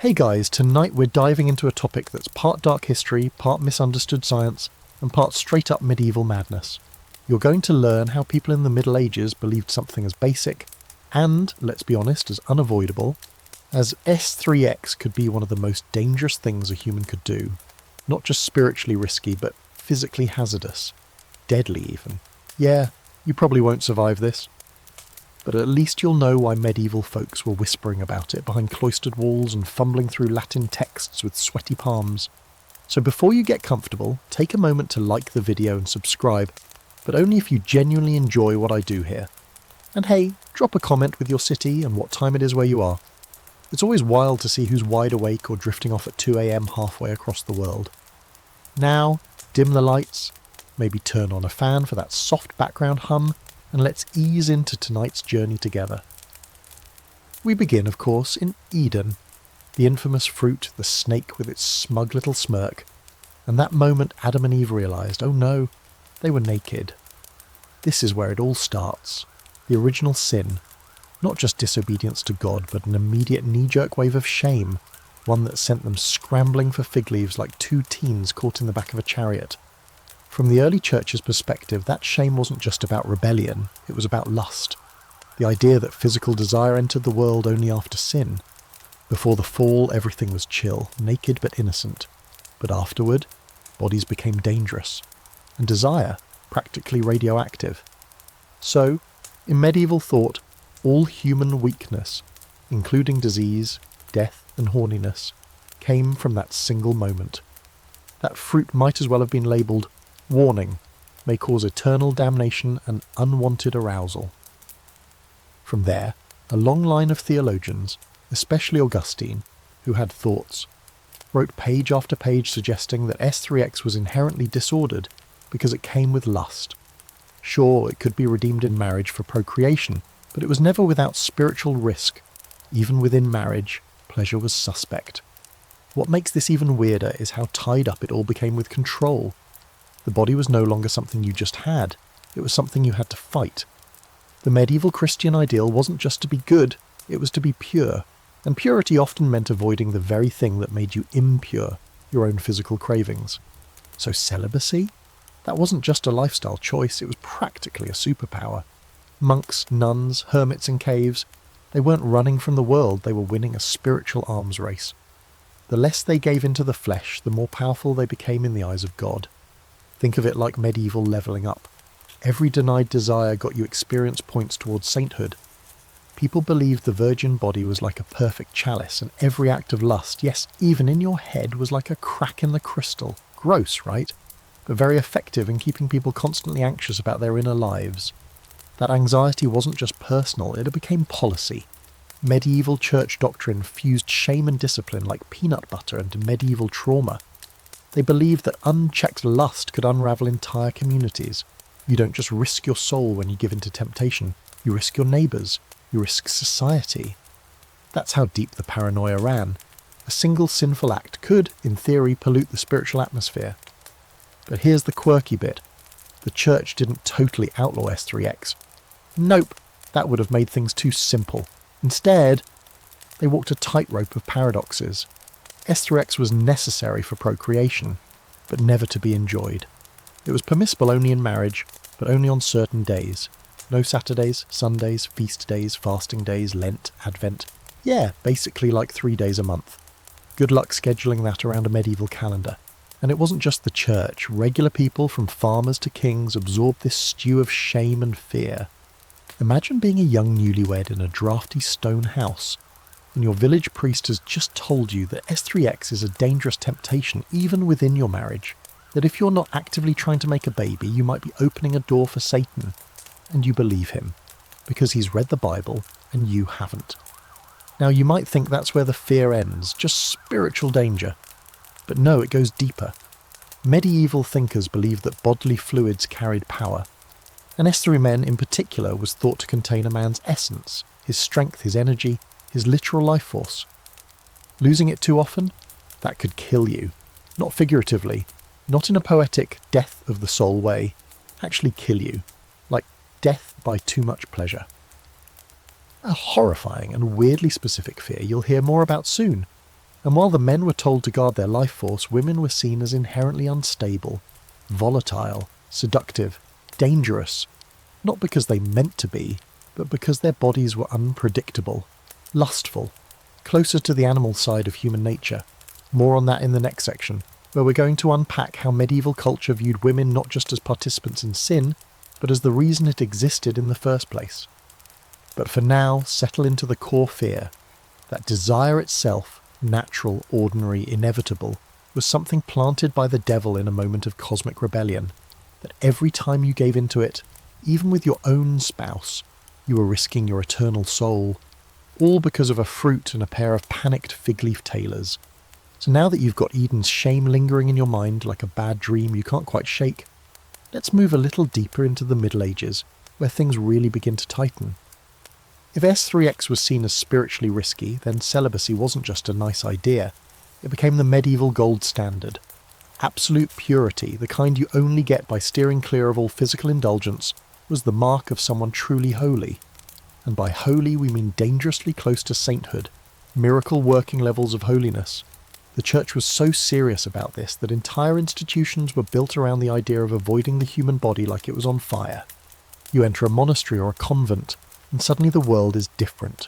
Hey guys, tonight we're diving into a topic that's part dark history, part misunderstood science, and part straight up medieval madness. You're going to learn how people in the Middle Ages believed something as basic, and, let's be honest, as unavoidable, as S3X could be one of the most dangerous things a human could do. Not just spiritually risky, but physically hazardous. Deadly even. Yeah, you probably won't survive this. But at least you'll know why medieval folks were whispering about it behind cloistered walls and fumbling through Latin texts with sweaty palms. So before you get comfortable, take a moment to like the video and subscribe, but only if you genuinely enjoy what I do here. And hey, drop a comment with your city and what time it is where you are. It's always wild to see who's wide awake or drifting off at 2 AM halfway across the world. Now, dim the lights, maybe turn on a fan for that soft background hum, and let's ease into tonight's journey together. We begin, of course, in Eden, the infamous fruit, the snake with its smug little smirk, and that moment Adam and Eve realised, oh no, they were naked. This is where it all starts, the original sin, not just disobedience to God, but an immediate knee-jerk wave of shame, one that sent them scrambling for fig leaves like two teens caught in the back of a chariot. From the early church's perspective, that shame wasn't just about rebellion, it was about lust. The idea that physical desire entered the world only after sin. Before the fall, everything was chill, naked but innocent. But afterward, bodies became dangerous, and desire practically radioactive. So, in medieval thought, all human weakness, including disease, death and horniness, came from that single moment. That fruit might as well have been labelled warning, may cause eternal damnation and unwanted arousal. From there, a long line of theologians, especially Augustine, who had thoughts, wrote page after page suggesting that S3X was inherently disordered because it came with lust. Sure, it could be redeemed in marriage for procreation, but it was never without spiritual risk. Even within marriage, pleasure was suspect. What makes this even weirder is how tied up it all became with control. The body was no longer something you just had, it was something you had to fight. The medieval Christian ideal wasn't just to be good, it was to be pure, and purity often meant avoiding the very thing that made you impure, your own physical cravings. So celibacy? That wasn't just a lifestyle choice, it was practically a superpower. Monks, nuns, hermits in caves, they weren't running from the world, they were winning a spiritual arms race. The less they gave into the flesh, the more powerful they became in the eyes of God. Think of it like medieval levelling up. Every denied desire got you experience points towards sainthood. People believed the virgin body was like a perfect chalice, and every act of lust, yes, even in your head, was like a crack in the crystal. Gross, right? But very effective in keeping people constantly anxious about their inner lives. That anxiety wasn't just personal, it became policy. Medieval church doctrine fused shame and discipline like peanut butter into medieval trauma. They believed that unchecked lust could unravel entire communities. You don't just risk your soul when you give in to temptation, you risk your neighbours, you risk society. That's how deep the paranoia ran. A single sinful act could, in theory, pollute the spiritual atmosphere. But here's the quirky bit. The church didn't totally outlaw S3X. Nope, that would have made things too simple. Instead, they walked a tightrope of paradoxes. S3X was necessary for procreation, but never to be enjoyed. It was permissible only in marriage, but only on certain days. No Saturdays, Sundays, feast days, fasting days, Lent, Advent. Yeah, basically like 3 days a month. Good luck scheduling that around a medieval calendar. And it wasn't just the church. Regular people from farmers to kings absorbed this stew of shame and fear. Imagine being a young newlywed in a drafty stone house, and your village priest has just told you that S3X is a dangerous temptation even within your marriage, that if you're not actively trying to make a baby, you might be opening a door for Satan. And you believe him, because he's read the Bible and you haven't. Now you might think that's where the fear ends, just spiritual danger. But no, it goes deeper. Medieval thinkers believed that bodily fluids carried power. And S3 in particular was thought to contain a man's essence, his strength, his energy, his literal life force. Losing it too often? That could kill you. Not figuratively, not in a poetic death of the soul way, actually kill you. Like death by too much pleasure. A horrifying and weirdly specific fear you'll hear more about soon. And while the men were told to guard their life force, women were seen as inherently unstable, volatile, seductive, dangerous, not because they meant to be, but because their bodies were unpredictable, lustful, closer to the animal side of human nature. More on that in the next section, where we're going to unpack how medieval culture viewed women not just as participants in sin, but as the reason it existed in the first place. But for now, settle into the core fear, that desire itself, natural, ordinary, inevitable, was something planted by the devil in a moment of cosmic rebellion, that every time you gave into it, even with your own spouse, you were risking your eternal soul, all because of a fruit and a pair of panicked fig leaf tailors. So now that you've got Eden's shame lingering in your mind like a bad dream you can't quite shake, let's move a little deeper into the Middle Ages, where things really begin to tighten. If S3X was seen as spiritually risky, then celibacy wasn't just a nice idea. It became the medieval gold standard. Absolute purity, the kind you only get by steering clear of all physical indulgence, was the mark of someone truly holy. And by holy we mean dangerously close to sainthood, miracle working levels of holiness. The church was so serious about this that entire institutions were built around the idea of avoiding the human body like it was on fire. You enter a monastery or a convent, and suddenly the world is different.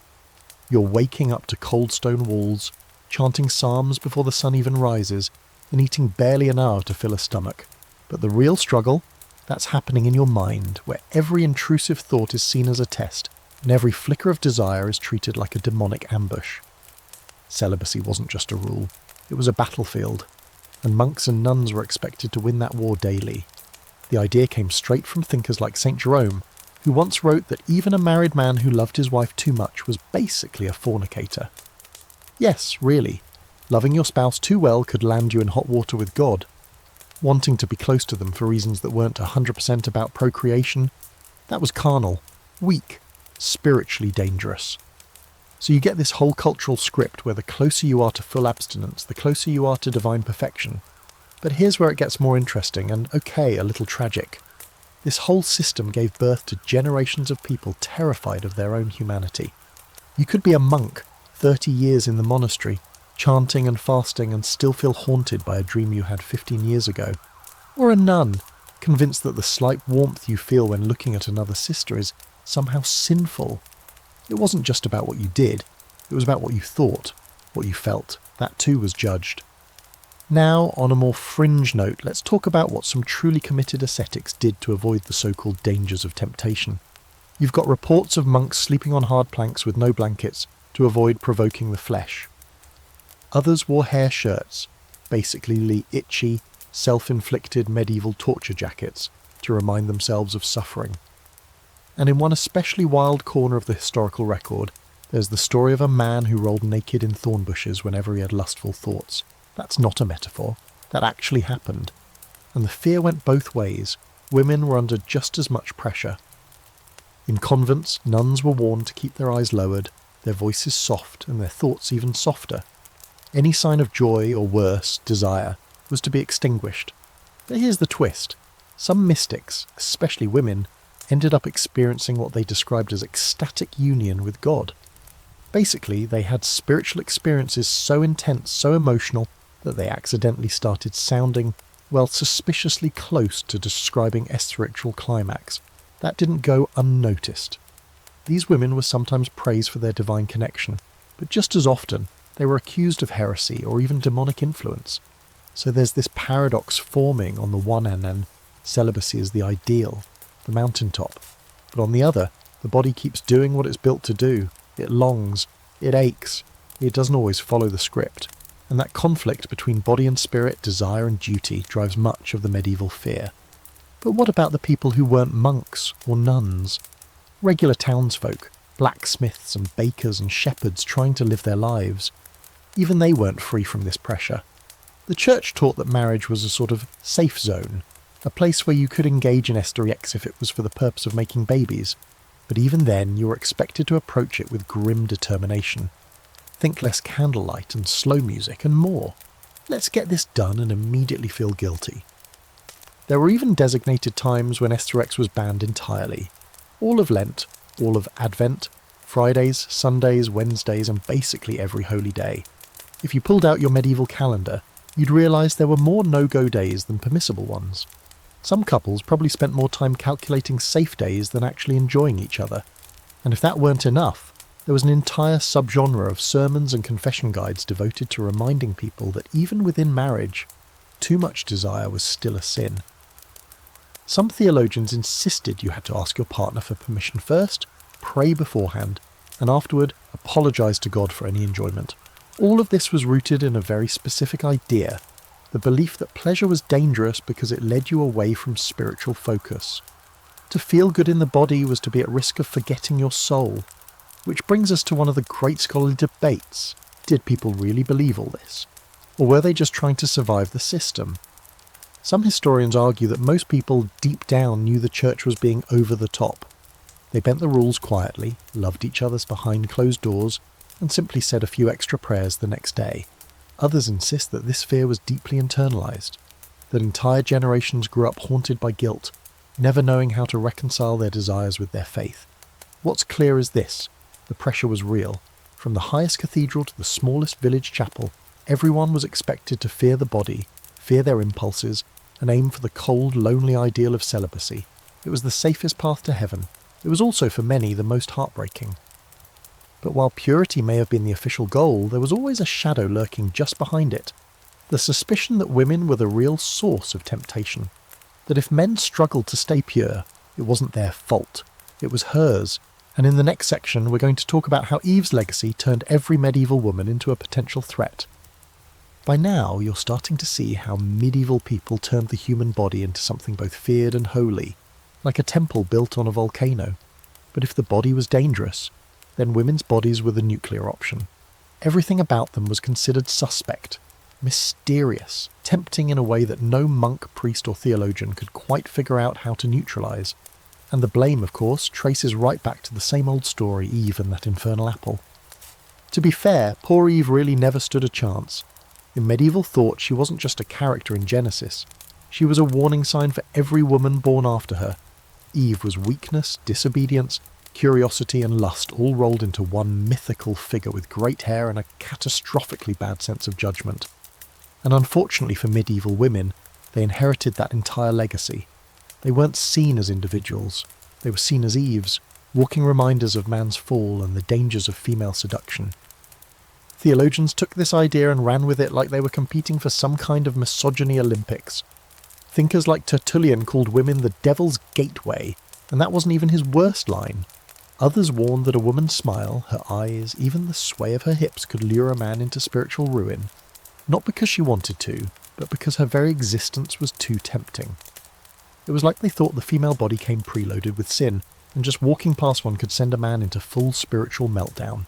You're waking up to cold stone walls, chanting psalms before the sun even rises, and eating barely an hour to fill a stomach. But the real struggle, that's happening in your mind, where every intrusive thought is seen as a test, and every flicker of desire is treated like a demonic ambush. Celibacy wasn't just a rule, it was a battlefield, and monks and nuns were expected to win that war daily. The idea came straight from thinkers like St. Jerome, who once wrote that even a married man who loved his wife too much was basically a fornicator. Yes, really, loving your spouse too well could land you in hot water with God. Wanting to be close to them for reasons that weren't 100% about procreation, that was carnal, weak, spiritually dangerous. So you get this whole cultural script where the closer you are to full abstinence, the closer you are to divine perfection. But here's where it gets more interesting and, okay, a little tragic. This whole system gave birth to generations of people terrified of their own humanity. You could be a monk, 30 years in the monastery, chanting and fasting and still feel haunted by a dream you had 15 years ago. Or a nun, convinced that the slight warmth you feel when looking at another sister is somehow sinful. It wasn't just about what you did, it was about what you thought, what you felt. That too was judged. Now, on a more fringe note, let's talk about what some truly committed ascetics did to avoid the so-called dangers of temptation. You've got reports of monks sleeping on hard planks with no blankets to avoid provoking the flesh. Others wore hair shirts, basically itchy, self-inflicted medieval torture jackets, to remind themselves of suffering. And in one especially wild corner of the historical record, there's the story of a man who rolled naked in thorn bushes whenever he had lustful thoughts. That's not a metaphor. That actually happened. And the fear went both ways. Women were under just as much pressure. In convents, nuns were warned to keep their eyes lowered, their voices soft, and their thoughts even softer. Any sign of joy, or worse, desire, was to be extinguished. But here's the twist. Some mystics, especially women, ended up experiencing what they described as ecstatic union with God. Basically, they had spiritual experiences so intense, so emotional, that they accidentally started sounding, well, suspiciously close to describing S3X climax. That didn't go unnoticed. These women were sometimes praised for their divine connection, but just as often, they were accused of heresy or even demonic influence. So there's this paradox forming on the one hand, and celibacy is the ideal, the mountaintop. But on the other, the body keeps doing what it's built to do. It longs, it aches, it doesn't always follow the script. And that conflict between body and spirit, desire and duty, drives much of the medieval fear. But what about the people who weren't monks or nuns? Regular townsfolk, blacksmiths and bakers and shepherds trying to live their lives. Even they weren't free from this pressure. The church taught that marriage was a sort of safe zone, a place where you could engage in S3X if it was for the purpose of making babies. But even then, you were expected to approach it with grim determination. Think less candlelight and slow music and more. Let's get this done and immediately feel guilty. There were even designated times when S3X was banned entirely. All of Lent, all of Advent, Fridays, Sundays, Wednesdays, and basically every holy day. If you pulled out your medieval calendar, you'd realise there were more no-go days than permissible ones. Some couples probably spent more time calculating safe days than actually enjoying each other. And if that weren't enough, there was an entire subgenre of sermons and confession guides devoted to reminding people that even within marriage, too much desire was still a sin. Some theologians insisted you had to ask your partner for permission first, pray beforehand, and afterward apologise to God for any enjoyment. All of this was rooted in a very specific idea, the belief that pleasure was dangerous because it led you away from spiritual focus. To feel good in the body was to be at risk of forgetting your soul. Which brings us to one of the great scholarly debates. Did people really believe all this? Or were they just trying to survive the system? Some historians argue that most people deep down knew the church was being over the top. They bent the rules quietly, loved each other behind closed doors, and simply said a few extra prayers the next day. Others insist that this fear was deeply internalised, that entire generations grew up haunted by guilt, never knowing how to reconcile their desires with their faith. What's clear is this: the pressure was real. From the highest cathedral to the smallest village chapel, everyone was expected to fear the body, fear their impulses, and aim for the cold, lonely ideal of celibacy. It was the safest path to heaven. It was also, for many, the most heartbreaking. But while purity may have been the official goal, there was always a shadow lurking just behind it. The suspicion that women were the real source of temptation. That if men struggled to stay pure, it wasn't their fault. It was hers. And in the next section, we're going to talk about how Eve's legacy turned every medieval woman into a potential threat. By now, you're starting to see how medieval people turned the human body into something both feared and holy, like a temple built on a volcano. But if the body was dangerous, then women's bodies were the nuclear option. Everything about them was considered suspect, mysterious, tempting in a way that no monk, priest or theologian could quite figure out how to neutralise. And the blame, of course, traces right back to the same old story, Eve and that infernal apple. To be fair, poor Eve really never stood a chance. In medieval thought, she wasn't just a character in Genesis. She was a warning sign for every woman born after her. Eve was weakness, disobedience, curiosity and lust all rolled into one mythical figure with great hair and a catastrophically bad sense of judgment. And unfortunately for medieval women, they inherited that entire legacy. They weren't seen as individuals. They were seen as Eves, walking reminders of man's fall and the dangers of female seduction. Theologians took this idea and ran with it like they were competing for some kind of misogyny Olympics. Thinkers like Tertullian called women the devil's gateway, and that wasn't even his worst line. Others warned that a woman's smile, her eyes, even the sway of her hips could lure a man into spiritual ruin, not because she wanted to, but because her very existence was too tempting. It was like they thought the female body came preloaded with sin, and just walking past one could send a man into full spiritual meltdown.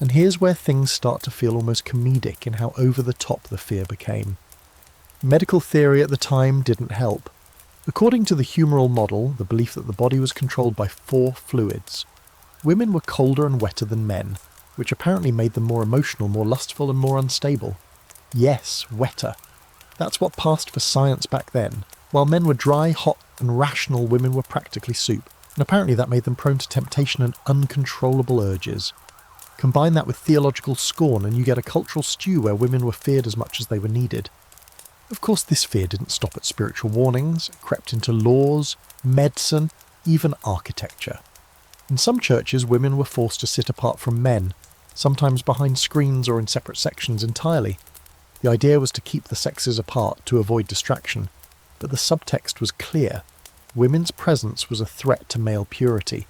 And here's where things start to feel almost comedic in how over the top the fear became. Medical theory at the time didn't help. According to the humoral model, the belief that the body was controlled by 4 fluids, women were colder and wetter than men, which apparently made them more emotional, more lustful and more unstable. Yes, wetter. That's what passed for science back then. While men were dry, hot and rational, women were practically soup, and apparently that made them prone to temptation and uncontrollable urges. Combine that with theological scorn and you get a cultural stew where women were feared as much as they were needed. Of course, this fear didn't stop at spiritual warnings. It crept into laws, medicine, even architecture. In some churches, women were forced to sit apart from men, sometimes behind screens or in separate sections entirely. The idea was to keep the sexes apart to avoid distraction, but the subtext was clear. Women's presence was a threat to male purity.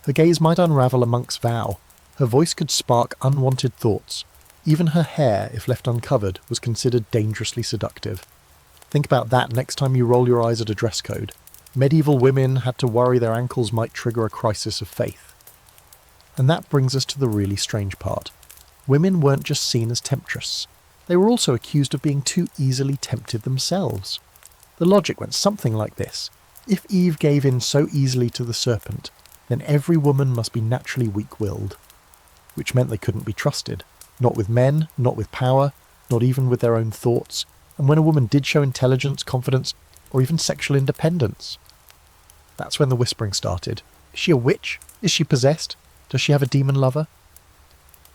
Her gaze might unravel a monk's vow. Her voice could spark unwanted thoughts. Even her hair, if left uncovered, was considered dangerously seductive. Think about that next time you roll your eyes at a dress code. Medieval women had to worry their ankles might trigger a crisis of faith. And that brings us to the really strange part. Women weren't just seen as temptress. They were also accused of being too easily tempted themselves. The logic went something like this. If Eve gave in so easily to the serpent, then every woman must be naturally weak-willed. Which meant they couldn't be trusted. Not with men, not with power, not even with their own thoughts, and when a woman did show intelligence, confidence, or even sexual independence. That's when the whispering started. Is she a witch? Is she possessed? Does she have a demon lover?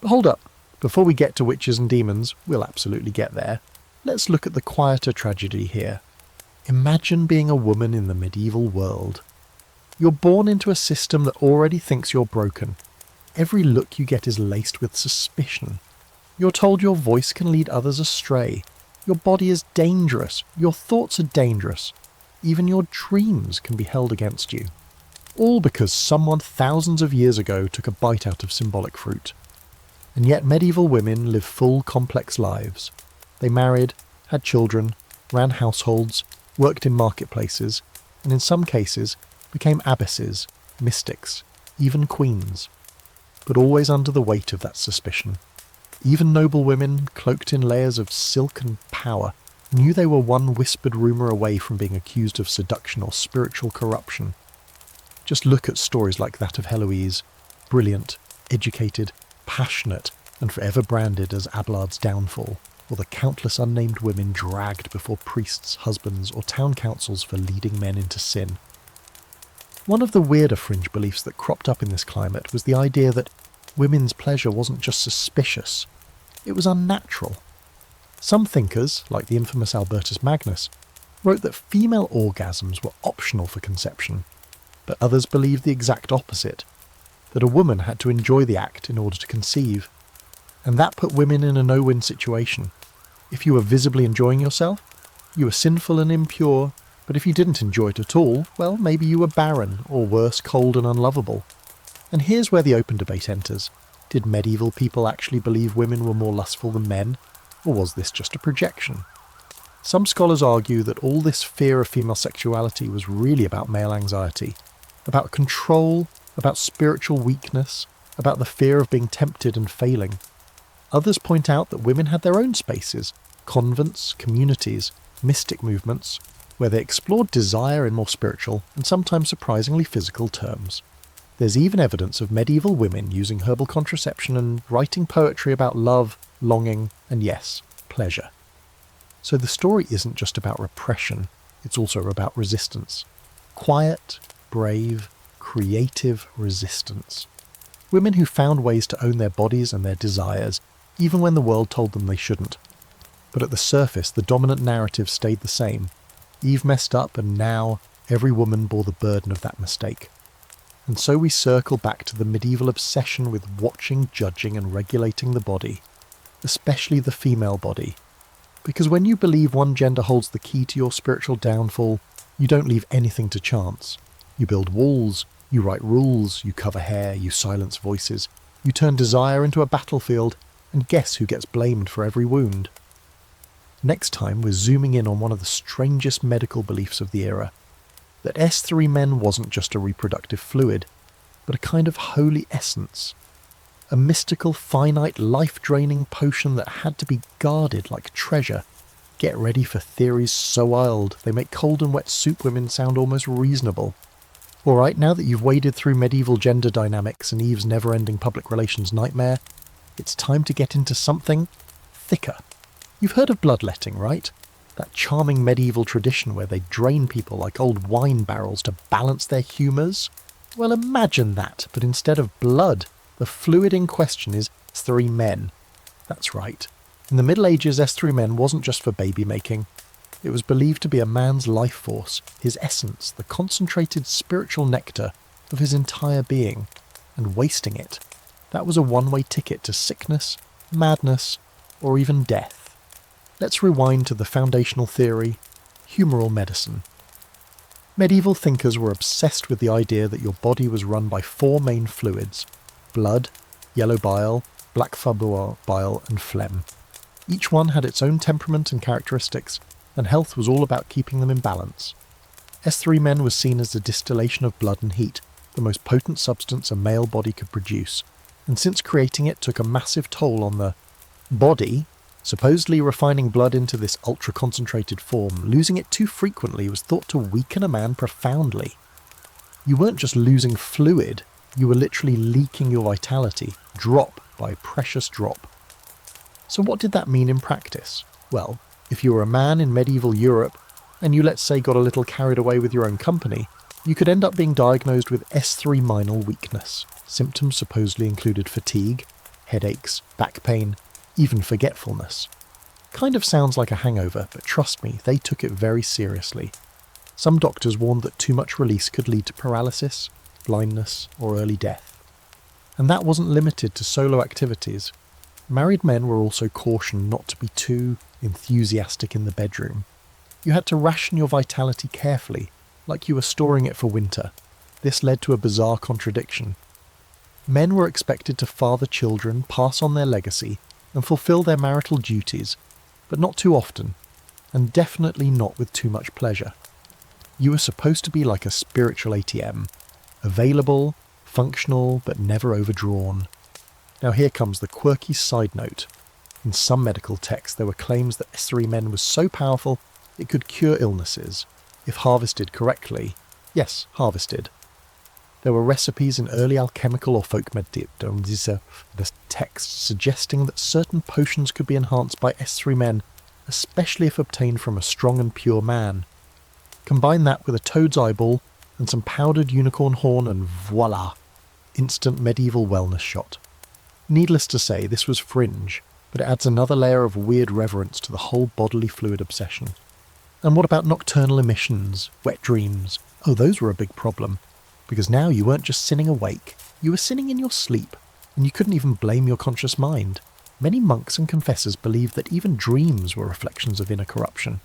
But hold up, Before we get to witches and demons, we'll absolutely get there, let's look at the quieter tragedy here. Imagine being a woman in the medieval world. You're born into a system that already thinks you're broken. Every look you get is laced with suspicion. You're told your voice can lead others astray. Your body is dangerous. Your thoughts are dangerous. Even your dreams can be held against you. All because someone thousands of years ago took a bite out of symbolic fruit. And yet medieval women live full, complex lives. They married, had children, ran households, worked in marketplaces, and in some cases became abbesses, mystics, even queens. But always under the weight of that suspicion. Even noble women, cloaked in layers of silk and power, knew they were one whispered rumour away from being accused of seduction or spiritual corruption. Just look at stories like that of Heloise, brilliant, educated, passionate, and forever branded as Abelard's downfall, or the countless unnamed women dragged before priests, husbands, or town councils for leading men into sin. One of the weirder fringe beliefs that cropped up in this climate was the idea that women's pleasure wasn't just suspicious, it was unnatural. Some thinkers, like the infamous Albertus Magnus, wrote that female orgasms were optional for conception, but others believed the exact opposite, that a woman had to enjoy the act in order to conceive. And that put women in a no-win situation. If you were visibly enjoying yourself, you were sinful and impure, but if you didn't enjoy it at all, well, maybe you were barren, or worse, cold and unlovable. And here's where the open debate enters. Did medieval people actually believe women were more lustful than men, or was this just a projection? Some scholars argue that all this fear of female sexuality was really about male anxiety, about control, about spiritual weakness, about the fear of being tempted and failing. Others point out that women had their own spaces, convents, communities, mystic movements, where they explored desire in more spiritual and sometimes surprisingly physical terms. There's even evidence of medieval women using herbal contraception and writing poetry about love, longing, and yes, pleasure. So the story isn't just about repression, it's also about resistance. Quiet, brave, creative resistance. Women who found ways to own their bodies and their desires, even when the world told them they shouldn't. But at the surface, the dominant narrative stayed the same. Eve messed up, and now every woman bore the burden of that mistake. And so we circle back to the medieval obsession with watching, judging, and regulating the body, especially the female body. Because when you believe one gender holds the key to your spiritual downfall, you don't leave anything to chance. You build walls, you write rules, you cover hair, you silence voices, you turn desire into a battlefield, and guess who gets blamed for every wound? Next time we're zooming in on one of the strangest medical beliefs of the era, that S3 men wasn't just a reproductive fluid, but a kind of holy essence. A mystical, finite, life-draining potion that had to be guarded like treasure. Get ready for theories so wild they make cold and wet soup women sound almost reasonable. Alright, now that you've waded through medieval gender dynamics and Eve's never-ending public relations nightmare, it's time to get into something thicker. You've heard of bloodletting, right? That charming medieval tradition where they drain people like old wine barrels to balance their humours? Well, imagine that, but instead of blood, the fluid in question is S3 men. That's right. In the Middle Ages, S3 men wasn't just for baby making. It was believed to be a man's life force, his essence, the concentrated spiritual nectar of his entire being. And wasting it, that was a one-way ticket to sickness, madness, or even death. Let's rewind to the foundational theory, humoral medicine. Medieval thinkers were obsessed with the idea that your body was run by four main fluids: blood, yellow bile, black febrile bile, and phlegm. Each one had its own temperament and characteristics, and health was all about keeping them in balance. S3 men was seen as the distillation of blood and heat, the most potent substance a male body could produce, and since creating it took a massive toll on the body, supposedly refining blood into this ultra-concentrated form, losing it too frequently was thought to weaken a man profoundly. You weren't just losing fluid, you were literally leaking your vitality, drop by precious drop. So what did that mean in practice? Well, if you were a man in medieval Europe, and you let's say got a little carried away with your own company, you could end up being diagnosed with S3 minor weakness. Symptoms supposedly included fatigue, headaches, back pain, even forgetfulness. Kind of sounds like a hangover, but trust me, they took it very seriously. Some doctors warned that too much release could lead to paralysis, blindness, or early death. And that wasn't limited to solo activities. Married men were also cautioned not to be too enthusiastic in the bedroom. You had to ration your vitality carefully, like you were storing it for winter. This led to a bizarre contradiction. Men were expected to father children, pass on their legacy, and fulfill their marital duties, but not too often, and definitely not with too much pleasure. You were supposed to be like a spiritual ATM, available, functional, but never overdrawn. Now here comes the quirky side note. In some medical texts there were claims that S3 men was so powerful it could cure illnesses, if harvested correctly. Yes, harvested. There were recipes in early alchemical or folk texts suggesting that certain potions could be enhanced by S3 men, especially if obtained from a strong and pure man. Combine that with a toad's eyeball and some powdered unicorn horn and voila! Instant medieval wellness shot. Needless to say, this was fringe, but it adds another layer of weird reverence to the whole bodily fluid obsession. And what about nocturnal emissions, wet dreams? Oh, those were a big problem. Because now you weren't just sinning awake, you were sinning in your sleep, and you couldn't even blame your conscious mind. Many monks and confessors believed that even dreams were reflections of inner corruption.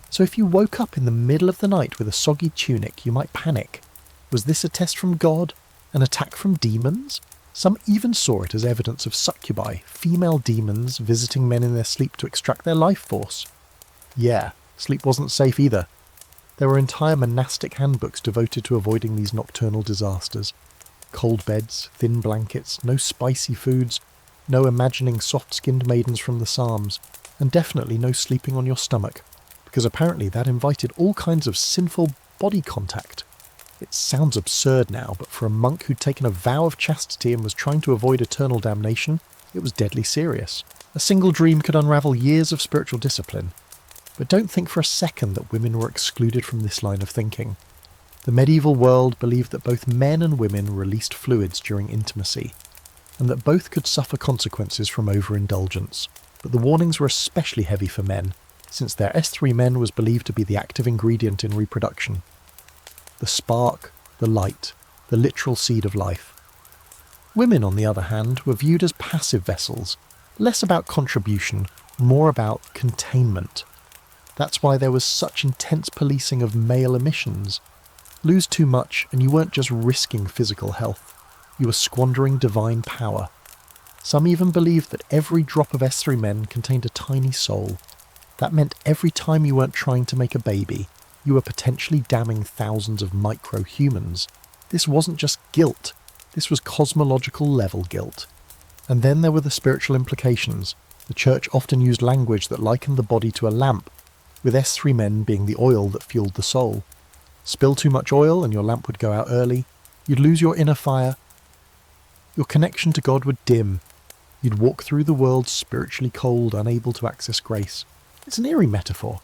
So if you woke up in the middle of the night with a soggy tunic, you might panic. Was this a test from God? An attack from demons? Some even saw it as evidence of succubi, female demons visiting men in their sleep to extract their life force. Yeah, sleep wasn't safe either. There were entire monastic handbooks devoted to avoiding these nocturnal disasters. Cold beds, thin blankets, no spicy foods, no imagining soft-skinned maidens from the Psalms, and definitely no sleeping on your stomach, because apparently that invited all kinds of sinful body contact. It sounds absurd now, but for a monk who'd taken a vow of chastity and was trying to avoid eternal damnation, it was deadly serious. A single dream could unravel years of spiritual discipline. But don't think for a second that women were excluded from this line of thinking. The medieval world believed that both men and women released fluids during intimacy, and that both could suffer consequences from overindulgence. But the warnings were especially heavy for men, since their S3 men was believed to be the active ingredient in reproduction. The spark, the light, the literal seed of life. Women, on the other hand, were viewed as passive vessels, less about contribution, more about containment. That's why there was such intense policing of male emissions. Lose too much and you weren't just risking physical health, you were squandering divine power. Some even believed that every drop of S3 men contained a tiny soul. That meant every time you weren't trying to make a baby, you were potentially damning thousands of micro-humans. This wasn't just guilt, this was cosmological level guilt. And then there were the spiritual implications. The church often used language that likened the body to a lamp, with S3 men being the oil that fueled the soul. Spill too much oil and your lamp would go out early. You'd lose your inner fire. Your connection to God would dim. You'd walk through the world spiritually cold, unable to access grace. It's an eerie metaphor,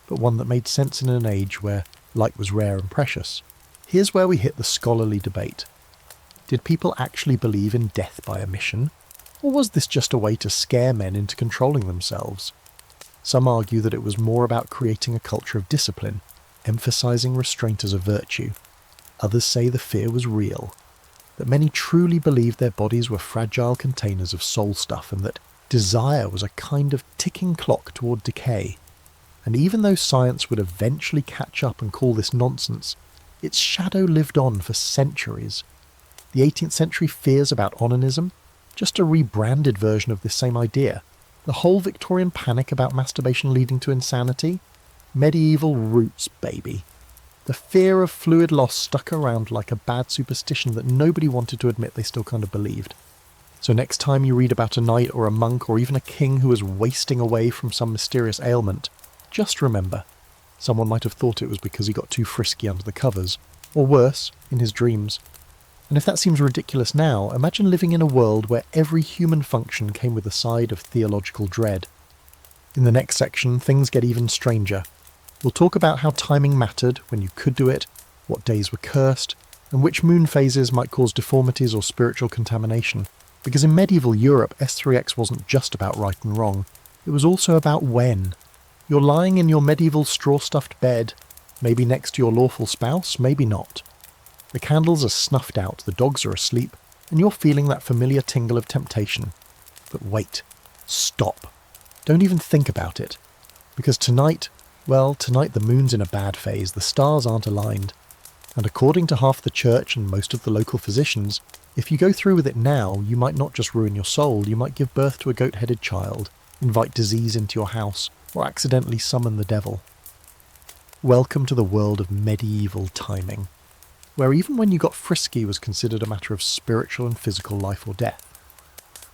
but one that made sense in an age where light was rare and precious. Here's where we hit the scholarly debate. Did people actually believe in death by emission? Or was this just a way to scare men into controlling themselves? Some argue that it was more about creating a culture of discipline, emphasizing restraint as a virtue. Others say the fear was real, that many truly believed their bodies were fragile containers of soul stuff and that desire was a kind of ticking clock toward decay. And even though science would eventually catch up and call this nonsense, its shadow lived on for centuries. The 18th century fears about onanism, just a rebranded version of this same idea. The whole Victorian panic about masturbation leading to insanity? Medieval roots, baby. The fear of fluid loss stuck around like a bad superstition that nobody wanted to admit they still kind of believed. So next time you read about a knight or a monk or even a king who was wasting away from some mysterious ailment, just remember, someone might have thought it was because he got too frisky under the covers, or worse, in his dreams. And if that seems ridiculous now, imagine living in a world where every human function came with a side of theological dread. In the next section, things get even stranger. We'll talk about how timing mattered, when you could do it, what days were cursed, and which moon phases might cause deformities or spiritual contamination. Because in medieval Europe, S3X wasn't just about right and wrong, it was also about when. You're lying in your medieval straw-stuffed bed, maybe next to your lawful spouse, maybe not. The candles are snuffed out, the dogs are asleep, and you're feeling that familiar tingle of temptation. But wait, stop. Don't even think about it. Because tonight the moon's in a bad phase, the stars aren't aligned. And according to half the church and most of the local physicians, if you go through with it now, you might not just ruin your soul, you might give birth to a goat-headed child, invite disease into your house, or accidentally summon the devil. Welcome to the world of medieval timing, where even when you got frisky was considered a matter of spiritual and physical life or death.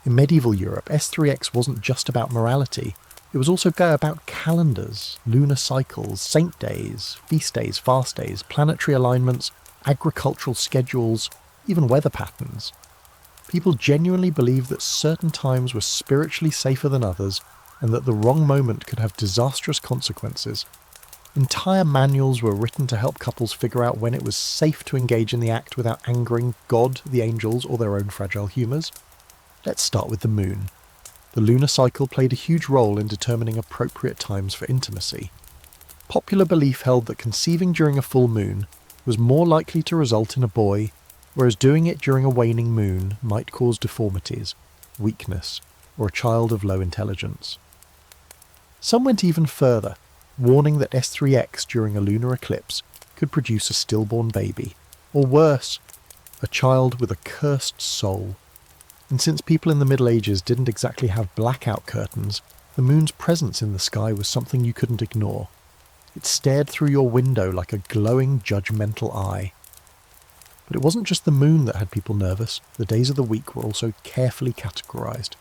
In medieval Europe, S3X wasn't just about morality, it was also about calendars, lunar cycles, saint days, feast days, fast days, planetary alignments, agricultural schedules, even weather patterns. People genuinely believed that certain times were spiritually safer than others, and that the wrong moment could have disastrous consequences. Entire manuals were written to help couples figure out when it was safe to engage in the act without angering God, the angels, or their own fragile humours. Let's start with the moon. The lunar cycle played a huge role in determining appropriate times for intimacy. Popular belief held that conceiving during a full moon was more likely to result in a boy, whereas doing it during a waning moon might cause deformities, weakness, or a child of low intelligence. Some went even further, warning that S3X during a lunar eclipse could produce a stillborn baby, or worse, a child with a cursed soul. And since people in the Middle Ages didn't exactly have blackout curtains, the moon's presence in the sky was something you couldn't ignore. It stared through your window like a glowing, judgmental eye. But it wasn't just the moon that had people nervous. The days of the week were also carefully categorized.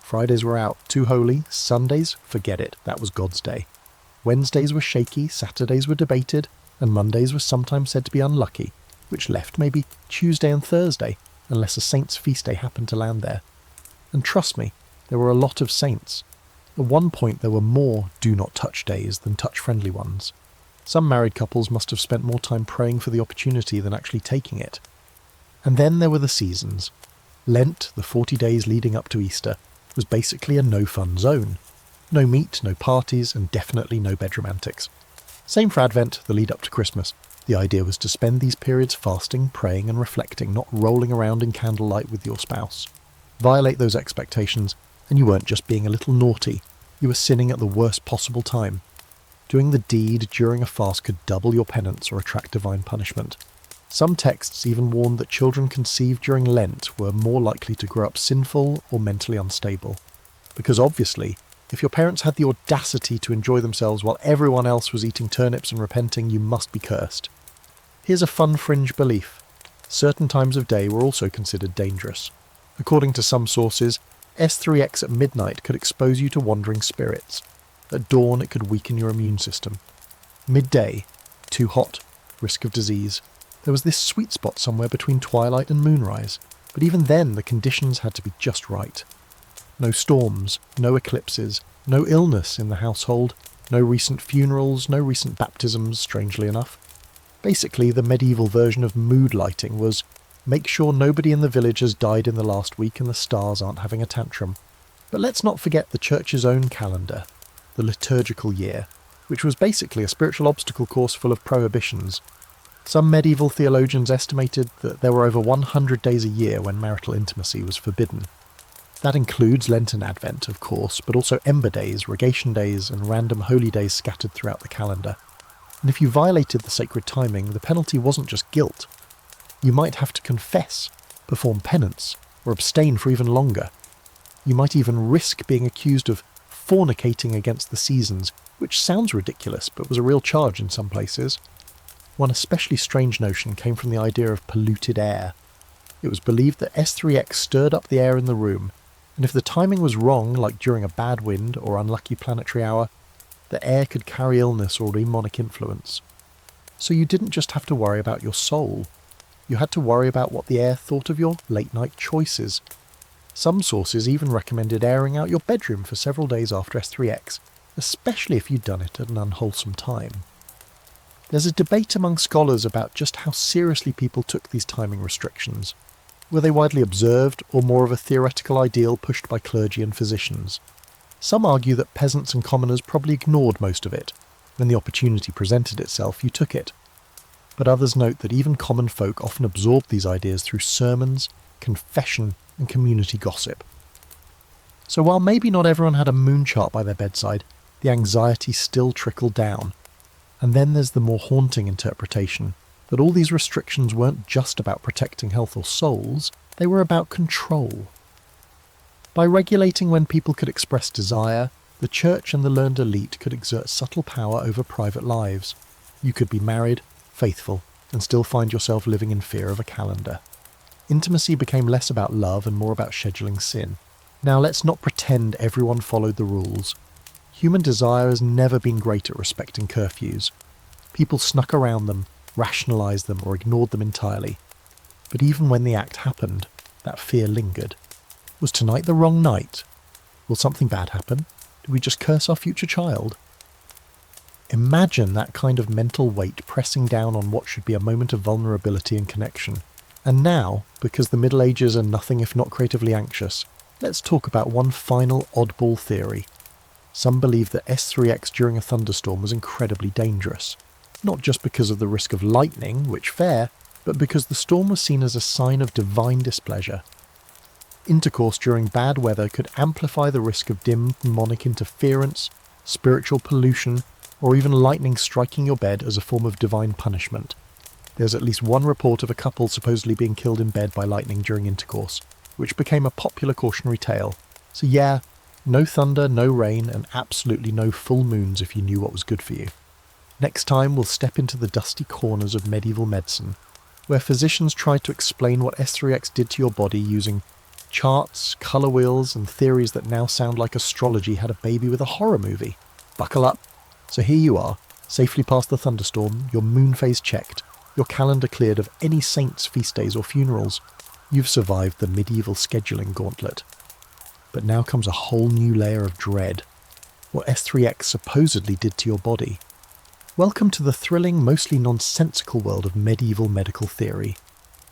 Fridays were out, too holy. Sundays, forget it, that was God's day. Wednesdays were shaky, Saturdays were debated, and Mondays were sometimes said to be unlucky, which left maybe Tuesday and Thursday, unless a saint's feast day happened to land there. And trust me, there were a lot of saints. At one point there were more do-not-touch days than touch-friendly ones. Some married couples must have spent more time praying for the opportunity than actually taking it. And then there were the seasons. Lent, the 40 days leading up to Easter, was basically a no-fun zone. No meat, no parties, and definitely no bedroom antics. Same for Advent, the lead up to Christmas. The idea was to spend these periods fasting, praying and reflecting, not rolling around in candlelight with your spouse. Violate those expectations, and you weren't just being a little naughty, you were sinning at the worst possible time. Doing the deed during a fast could double your penance or attract divine punishment. Some texts even warned that children conceived during Lent were more likely to grow up sinful or mentally unstable. Because obviously, if your parents had the audacity to enjoy themselves while everyone else was eating turnips and repenting, you must be cursed. Here's a fun fringe belief. Certain times of day were also considered dangerous. According to some sources, S3X at midnight could expose you to wandering spirits. At dawn it could weaken your immune system. Midday, too hot, risk of disease. There was this sweet spot somewhere between twilight and moonrise, but even then the conditions had to be just right. No storms, no eclipses, no illness in the household, no recent funerals, no recent baptisms, strangely enough. Basically, the medieval version of mood lighting was, make sure nobody in the village has died in the last week and the stars aren't having a tantrum. But let's not forget the church's own calendar, the liturgical year, which was basically a spiritual obstacle course full of prohibitions. Some medieval theologians estimated that there were over 100 days a year when marital intimacy was forbidden. That includes Lent and Advent, of course, but also Ember Days, Rogation Days, and random holy days scattered throughout the calendar. And if you violated the sacred timing, the penalty wasn't just guilt. You might have to confess, perform penance, or abstain for even longer. You might even risk being accused of fornicating against the seasons, which sounds ridiculous, but was a real charge in some places. One especially strange notion came from the idea of polluted air. It was believed that S3X stirred up the air in the room, and if the timing was wrong, like during a bad wind or unlucky planetary hour, the air could carry illness or demonic influence. So you didn't just have to worry about your soul. You had to worry about what the air thought of your late-night choices. Some sources even recommended airing out your bedroom for several days after S3X, especially if you'd done it at an unwholesome time. There's a debate among scholars about just how seriously people took these timing restrictions. Were they widely observed, or more of a theoretical ideal pushed by clergy and physicians? Some argue that peasants and commoners probably ignored most of it. When the opportunity presented itself, you took it. But others note that even common folk often absorbed these ideas through sermons, confession, and community gossip. So while maybe not everyone had a moon chart by their bedside, the anxiety still trickled down. And then there's the more haunting interpretation that all these restrictions weren't just about protecting health or souls, they were about control. By regulating when people could express desire, the church and the learned elite could exert subtle power over private lives. You could be married, faithful, and still find yourself living in fear of a calendar. Intimacy became less about love and more about scheduling sin. Now let's not pretend everyone followed the rules. Human desire has never been great at respecting curfews. People snuck around them, rationalised them, or ignored them entirely. But even when the act happened, that fear lingered. Was tonight the wrong night? Will something bad happen? Did we just curse our future child? Imagine that kind of mental weight pressing down on what should be a moment of vulnerability and connection. And now, because the Middle Ages are nothing if not creatively anxious, let's talk about one final oddball theory. Some believe that S3X during a thunderstorm was incredibly dangerous. Not just because of the risk of lightning, which fair, but because the storm was seen as a sign of divine displeasure. Intercourse during bad weather could amplify the risk of demonic interference, spiritual pollution, or even lightning striking your bed as a form of divine punishment. There's at least one report of a couple supposedly being killed in bed by lightning during intercourse, which became a popular cautionary tale. So yeah, no thunder, no rain, and absolutely no full moons if you knew what was good for you. Next time we'll step into the dusty corners of medieval medicine, where physicians tried to explain what S3X did to your body using charts, colour wheels, and theories that now sound like astrology had a baby with a horror movie. Buckle up. So here you are, safely past the thunderstorm, your moon phase checked, your calendar cleared of any saints' feast days or funerals. You've survived the medieval scheduling gauntlet. But now comes a whole new layer of dread. What S3X supposedly did to your body. Welcome to the thrilling, mostly nonsensical world of medieval medical theory,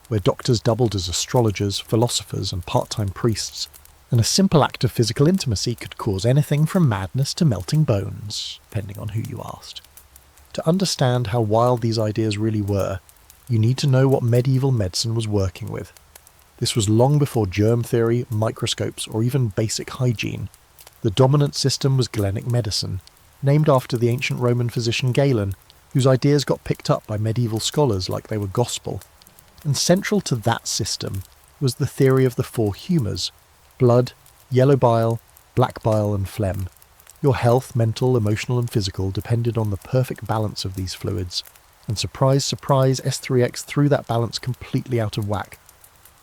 where doctors doubled as astrologers, philosophers, and part-time priests, and a simple act of physical intimacy could cause anything from madness to melting bones, depending on who you asked. To understand how wild these ideas really were, you need to know what medieval medicine was working with. This was long before germ theory, microscopes, or even basic hygiene. The dominant system was Galenic medicine, named after the ancient Roman physician Galen, whose ideas got picked up by medieval scholars like they were gospel. And central to that system was the theory of the four humours: blood, yellow bile, black bile, and phlegm. Your health, mental, emotional, and physical, depended on the perfect balance of these fluids. And surprise, surprise, S3X threw that balance completely out of whack.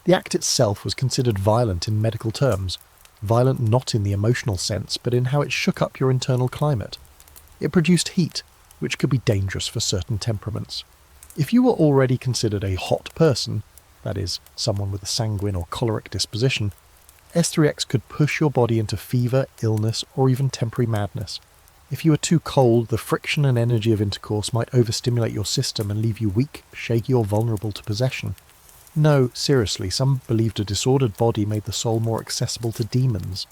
The act itself was considered violent in medical terms. Violent not in the emotional sense, but in how it shook up your internal climate. It produced heat, which could be dangerous for certain temperaments. If you were already considered a hot person, that is, someone with a sanguine or choleric disposition, S3X could push your body into fever, illness, or even temporary madness. If you were too cold, the friction and energy of intercourse might overstimulate your system and leave you weak, shaky, or vulnerable to possession. No, seriously, some believed a disordered body made the soul more accessible to demons.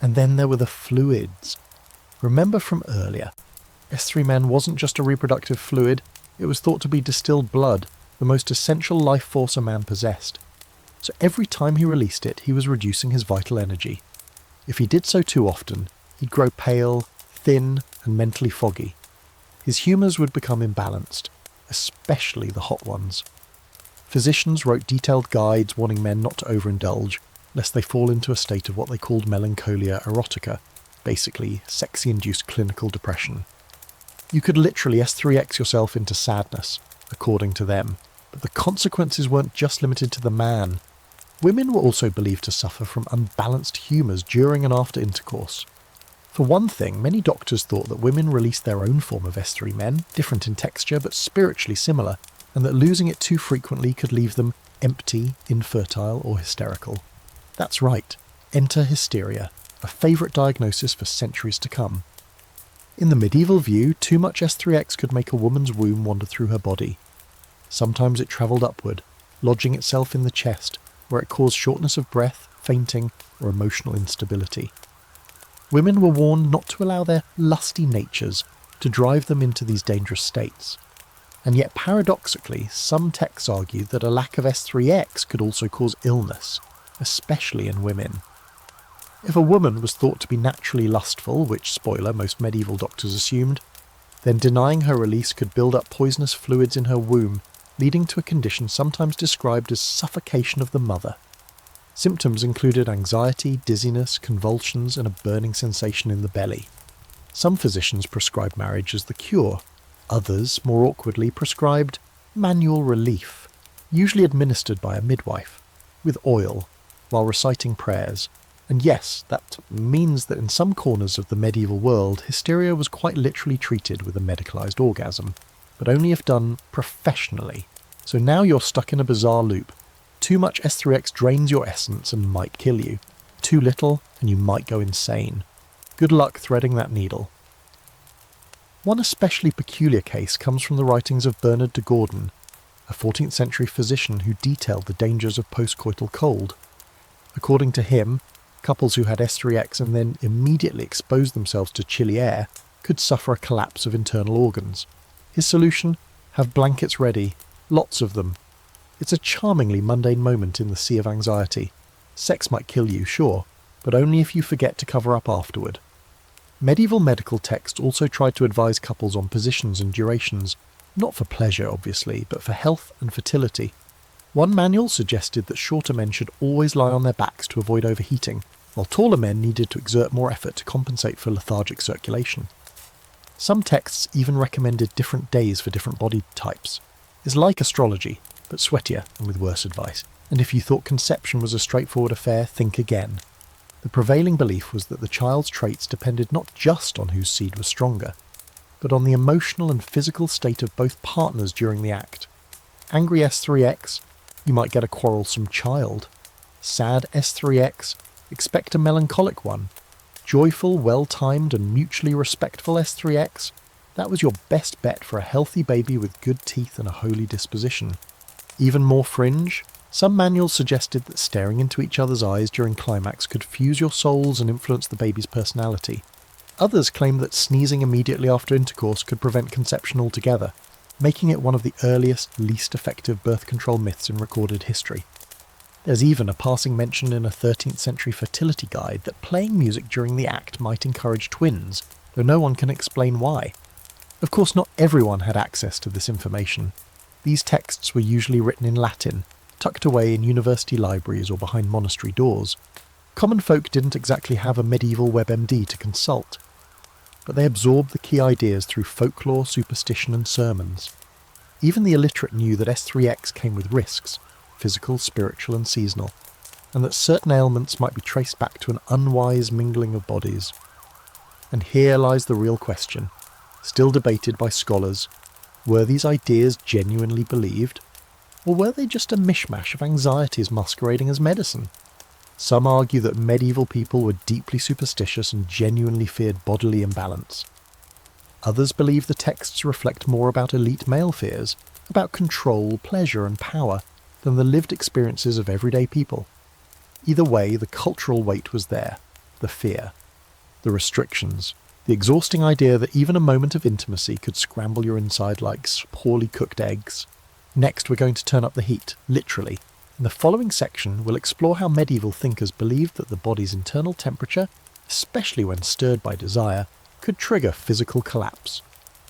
And then there were the fluids. Remember from earlier, S3 Men wasn't just a reproductive fluid, it was thought to be distilled blood, the most essential life force a man possessed. So every time he released it, he was reducing his vital energy. If he did so too often, he'd grow pale, thin, and mentally foggy. His humours would become imbalanced, especially the hot ones. Physicians wrote detailed guides warning men not to overindulge, lest they fall into a state of what they called melancholia erotica, basically sexy-induced clinical depression. You could literally S3X yourself into sadness, according to them, but the consequences weren't just limited to the man. Women were also believed to suffer from unbalanced humours during and after intercourse. For one thing, many doctors thought that women released their own form of S3 men, different in texture but spiritually similar, and that losing it too frequently could leave them empty, infertile, or hysterical. That's right, enter hysteria, a favourite diagnosis for centuries to come. In the medieval view, too much S3X could make a woman's womb wander through her body. Sometimes it travelled upward, lodging itself in the chest, where it caused shortness of breath, fainting, or emotional instability. Women were warned not to allow their lusty natures to drive them into these dangerous states. And yet paradoxically, some texts argue that a lack of S3X could also cause illness, especially in women. If a woman was thought to be naturally lustful, which, spoiler, most medieval doctors assumed, then denying her release could build up poisonous fluids in her womb, leading to a condition sometimes described as suffocation of the mother. Symptoms included anxiety, dizziness, convulsions, and a burning sensation in the belly. Some physicians prescribed marriage as the cure. Others, more awkwardly, prescribed manual relief, usually administered by a midwife, with oil, while reciting prayers. And yes, that means that in some corners of the medieval world, hysteria was quite literally treated with a medicalised orgasm, but only if done professionally. So now you're stuck in a bizarre loop. Too much S3X drains your essence and might kill you. Too little, and you might go insane. Good luck threading that needle. One especially peculiar case comes from the writings of Bernard de Gordon, a 14th century physician who detailed the dangers of postcoital cold. According to him, couples who had S3X and then immediately exposed themselves to chilly air could suffer a collapse of internal organs. His solution? Have blankets ready. Lots of them. It's a charmingly mundane moment in the sea of anxiety. Sex might kill you, sure, but only if you forget to cover up afterward. Medieval medical texts also tried to advise couples on positions and durations, not for pleasure obviously, but for health and fertility. One manual suggested that shorter men should always lie on their backs to avoid overheating, while taller men needed to exert more effort to compensate for lethargic circulation. Some texts even recommended different days for different body types. It's like astrology, but sweatier and with worse advice. And if you thought conception was a straightforward affair, think again. The prevailing belief was that the child's traits depended not just on whose seed was stronger, but on the emotional and physical state of both partners during the act. Angry S3X, you might get a quarrelsome child. Sad S3X, expect a melancholic one. Joyful, well-timed and mutually respectful S3X, that was your best bet for a healthy baby with good teeth and a holy disposition. Even more fringe, some manuals suggested that staring into each other's eyes during climax could fuse your souls and influence the baby's personality. Others claimed that sneezing immediately after intercourse could prevent conception altogether, making it one of the earliest, least effective birth control myths in recorded history. There's even a passing mention in a 13th century fertility guide that playing music during the act might encourage twins, though no one can explain why. Of course, not everyone had access to this information. These texts were usually written in Latin, tucked away in university libraries or behind monastery doors. Common folk didn't exactly have a medieval WebMD to consult, but they absorbed the key ideas through folklore, superstition and sermons. Even the illiterate knew that S3X came with risks, physical, spiritual and seasonal, and that certain ailments might be traced back to an unwise mingling of bodies. And here lies the real question, still debated by scholars. Were these ideas genuinely believed? Or were they just a mishmash of anxieties masquerading as medicine? Some argue that medieval people were deeply superstitious and genuinely feared bodily imbalance. Others believe the texts reflect more about elite male fears, about control, pleasure and power, than the lived experiences of everyday people. Either way, the cultural weight was there, the fear, the restrictions, the exhausting idea that even a moment of intimacy could scramble your inside like poorly cooked eggs. Next, we're going to turn up the heat, literally. In the following section, we'll explore how medieval thinkers believed that the body's internal temperature, especially when stirred by desire, could trigger physical collapse.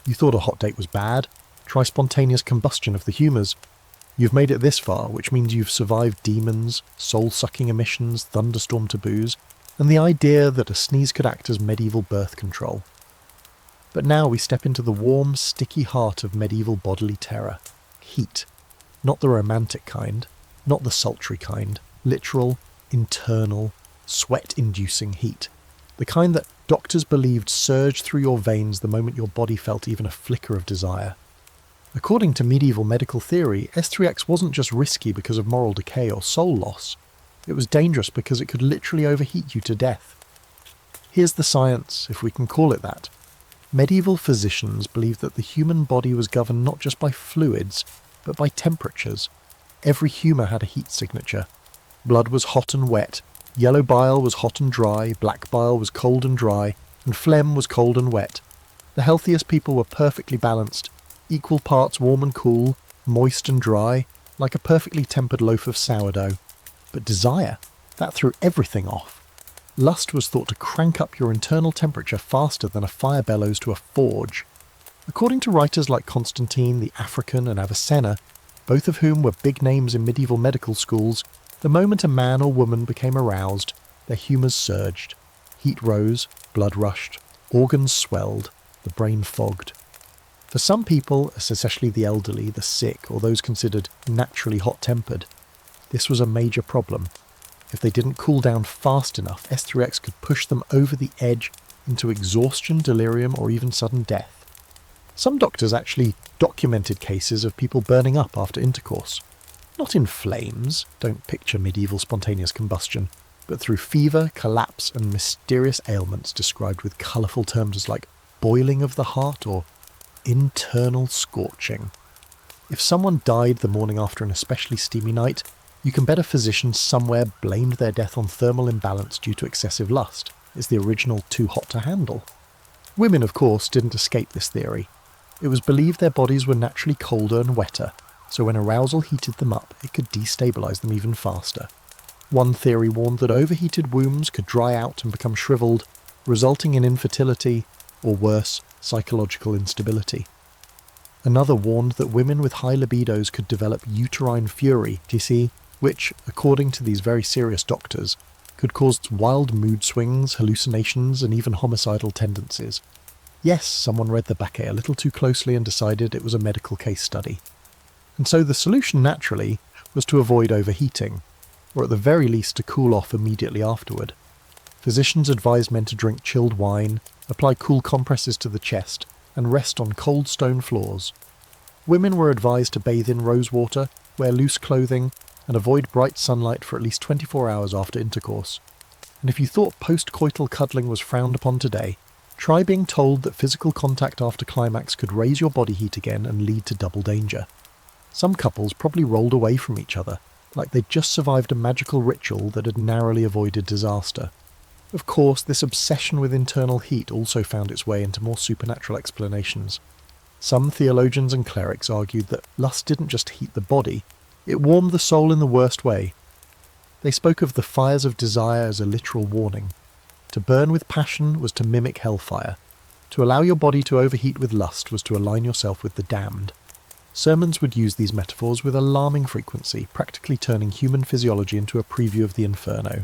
You thought a hot date was bad? Try spontaneous combustion of the humours. You've made it this far, which means you've survived demons, soul-sucking emissions, thunderstorm taboos, and the idea that a sneeze could act as medieval birth control. But now we step into the warm, sticky heart of medieval bodily terror. Heat. Not the romantic kind, not the sultry kind, literal, internal, sweat-inducing heat. The kind that doctors believed surged through your veins the moment your body felt even a flicker of desire. According to medieval medical theory, S3X wasn't just risky because of moral decay or soul loss. It was dangerous because it could literally overheat you to death. Here's the science, if we can call it that. Medieval physicians believed that the human body was governed not just by fluids, but by temperatures. Every humour had a heat signature. Blood was hot and wet, yellow bile was hot and dry, black bile was cold and dry, and phlegm was cold and wet. The healthiest people were perfectly balanced, equal parts warm and cool, moist and dry, like a perfectly tempered loaf of sourdough. But desire, that threw everything off. Lust was thought to crank up your internal temperature faster than a fire bellows to a forge. According to writers like Constantine the African and Avicenna, both of whom were big names in medieval medical schools, the moment a man or woman became aroused, their humours surged. Heat rose, blood rushed, organs swelled, the brain fogged. For some people, especially the elderly, the sick, or those considered naturally hot-tempered, this was a major problem. If they didn't cool down fast enough, S3X could push them over the edge into exhaustion, delirium, or even sudden death. Some doctors actually documented cases of people burning up after intercourse. Not in flames, don't picture medieval spontaneous combustion, but through fever, collapse, and mysterious ailments described with colourful terms like boiling of the heart or internal scorching. If someone died the morning after an especially steamy night, you can bet a physician somewhere blamed their death on thermal imbalance due to excessive lust. It's the original too hot to handle. Women, of course, didn't escape this theory. It was believed their bodies were naturally colder and wetter, so when arousal heated them up, it could destabilise them even faster. One theory warned that overheated wombs could dry out and become shriveled, resulting in infertility, or worse, psychological instability. Another warned that women with high libidos could develop uterine fury, do you see, which, according to these very serious doctors, could cause wild mood swings, hallucinations, and even homicidal tendencies. Yes, someone read the Bacchae a little too closely and decided it was a medical case study. And so the solution, naturally, was to avoid overheating, or at the very least to cool off immediately afterward. Physicians advised men to drink chilled wine, apply cool compresses to the chest, and rest on cold stone floors. Women were advised to bathe in rose water, wear loose clothing, and avoid bright sunlight for at least 24 hours after intercourse. And if you thought post-coital cuddling was frowned upon today, try being told that physical contact after climax could raise your body heat again and lead to double danger. Some couples probably rolled away from each other, like they'd just survived a magical ritual that had narrowly avoided disaster. Of course, this obsession with internal heat also found its way into more supernatural explanations. Some theologians and clerics argued that lust didn't just heat the body, it warmed the soul in the worst way. They spoke of the fires of desire as a literal warning. To burn with passion was to mimic hellfire. To allow your body to overheat with lust was to align yourself with the damned. Sermons would use these metaphors with alarming frequency, practically turning human physiology into a preview of the inferno.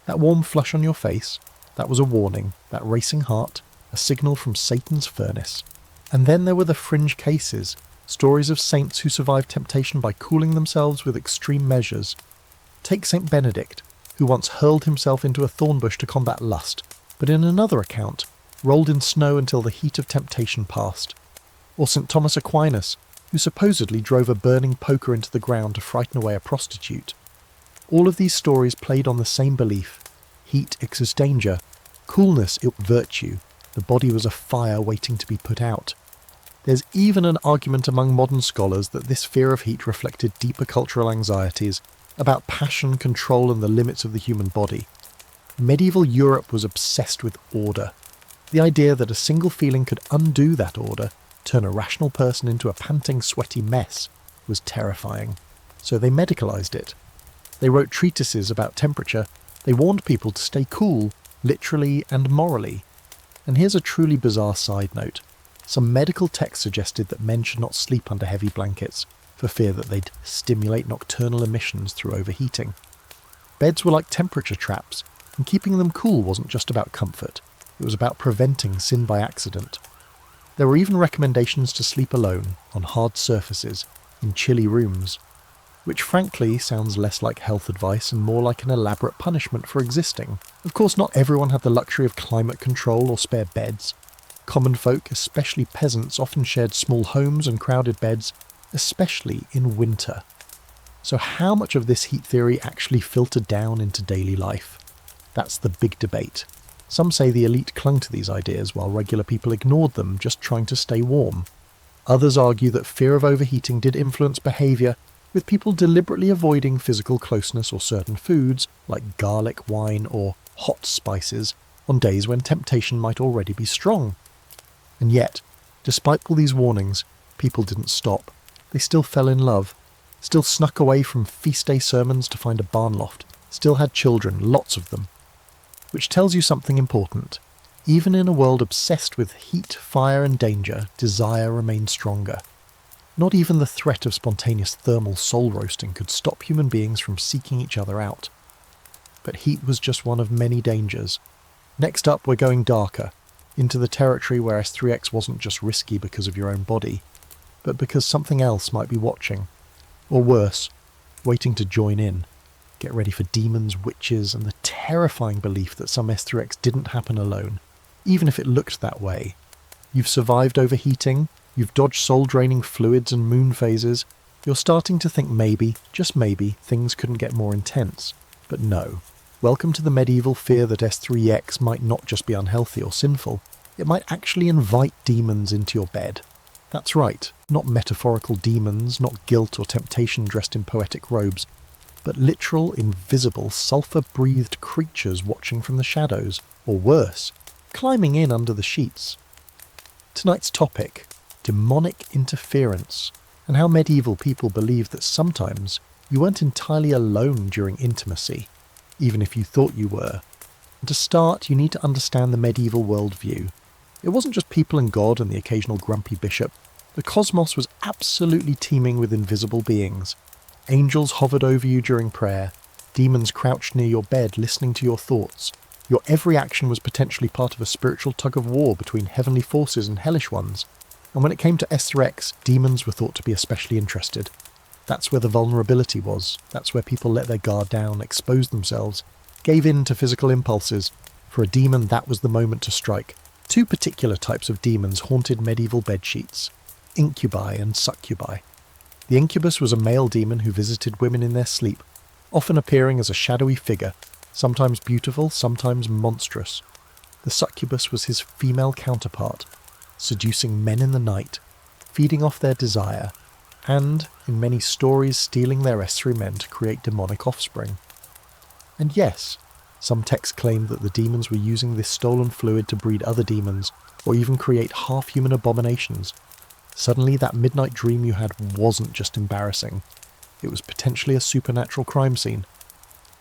That warm flush on your face, that was a warning, that racing heart, a signal from Satan's furnace. And then there were the fringe cases, stories of saints who survived temptation by cooling themselves with extreme measures. Take Saint Benedict, who once hurled himself into a thorn bush to combat lust, but in another account, rolled in snow until the heat of temptation passed. Or St. Thomas Aquinas, who supposedly drove a burning poker into the ground to frighten away a prostitute. All of these stories played on the same belief. Heat equals danger, coolness equals virtue, the body was a fire waiting to be put out. There's even an argument among modern scholars that this fear of heat reflected deeper cultural anxieties about passion, control, and the limits of the human body. Medieval Europe was obsessed with order. The idea that a single feeling could undo that order, turn a rational person into a panting, sweaty mess, was terrifying. So they medicalized it. They wrote treatises about temperature. They warned people to stay cool, literally and morally. And here's a truly bizarre side note. Some medical texts suggested that men should not sleep under heavy blankets, for fear that they'd stimulate nocturnal emissions through overheating. Beds were like temperature traps, and keeping them cool wasn't just about comfort, it was about preventing sin by accident. There were even recommendations to sleep alone, on hard surfaces, in chilly rooms, which frankly sounds less like health advice and more like an elaborate punishment for existing. Of course, not everyone had the luxury of climate control or spare beds. Common folk, especially peasants, often shared small homes and crowded beds, especially in winter. So how much of this heat theory actually filtered down into daily life? That's the big debate. Some say the elite clung to these ideas while regular people ignored them, just trying to stay warm. Others argue that fear of overheating did influence behaviour, with people deliberately avoiding physical closeness or certain foods, like garlic, wine, or hot spices, on days when temptation might already be strong. And yet, despite all these warnings, people didn't stop. They still fell in love, still snuck away from feast day sermons to find a barn loft, still had children, lots of them. Which tells you something important. Even in a world obsessed with heat, fire and danger, desire remained stronger. Not even the threat of spontaneous thermal soul roasting could stop human beings from seeking each other out. But heat was just one of many dangers. Next up, we're going darker, into the territory where S3X wasn't just risky because of your own body, but because something else might be watching. Or worse, waiting to join in. Get ready for demons, witches, and the terrifying belief that some S3X didn't happen alone, even if it looked that way. You've survived overheating, you've dodged soul-draining fluids and moon phases, you're starting to think maybe, just maybe, things couldn't get more intense. But no. Welcome to the medieval fear that S3X might not just be unhealthy or sinful, it might actually invite demons into your bed. That's right, not metaphorical demons, not guilt or temptation dressed in poetic robes, but literal, invisible, sulphur-breathed creatures watching from the shadows, or worse, climbing in under the sheets. Tonight's topic, demonic interference, and how medieval people believed that sometimes you weren't entirely alone during intimacy, even if you thought you were. And to start, you need to understand the medieval worldview. It wasn't just people and God and the occasional grumpy bishop. The cosmos was absolutely teeming with invisible beings. Angels hovered over you during prayer. Demons crouched near your bed listening to your thoughts. Your every action was potentially part of a spiritual tug-of-war between heavenly forces and hellish ones. And when it came to S3X, demons were thought to be especially interested. That's where the vulnerability was. That's where people let their guard down, exposed themselves, gave in to physical impulses. For a demon, that was the moment to strike. Two particular types of demons haunted medieval bedsheets: incubi and succubi. The incubus was a male demon who visited women in their sleep, often appearing as a shadowy figure, sometimes beautiful, sometimes monstrous. The succubus was his female counterpart, seducing men in the night, feeding off their desire, and, in many stories, stealing their S3 men to create demonic offspring. And yes, some texts claim that the demons were using this stolen fluid to breed other demons, or even create half-human abominations. Suddenly that midnight dream you had wasn't just embarrassing. It was potentially a supernatural crime scene.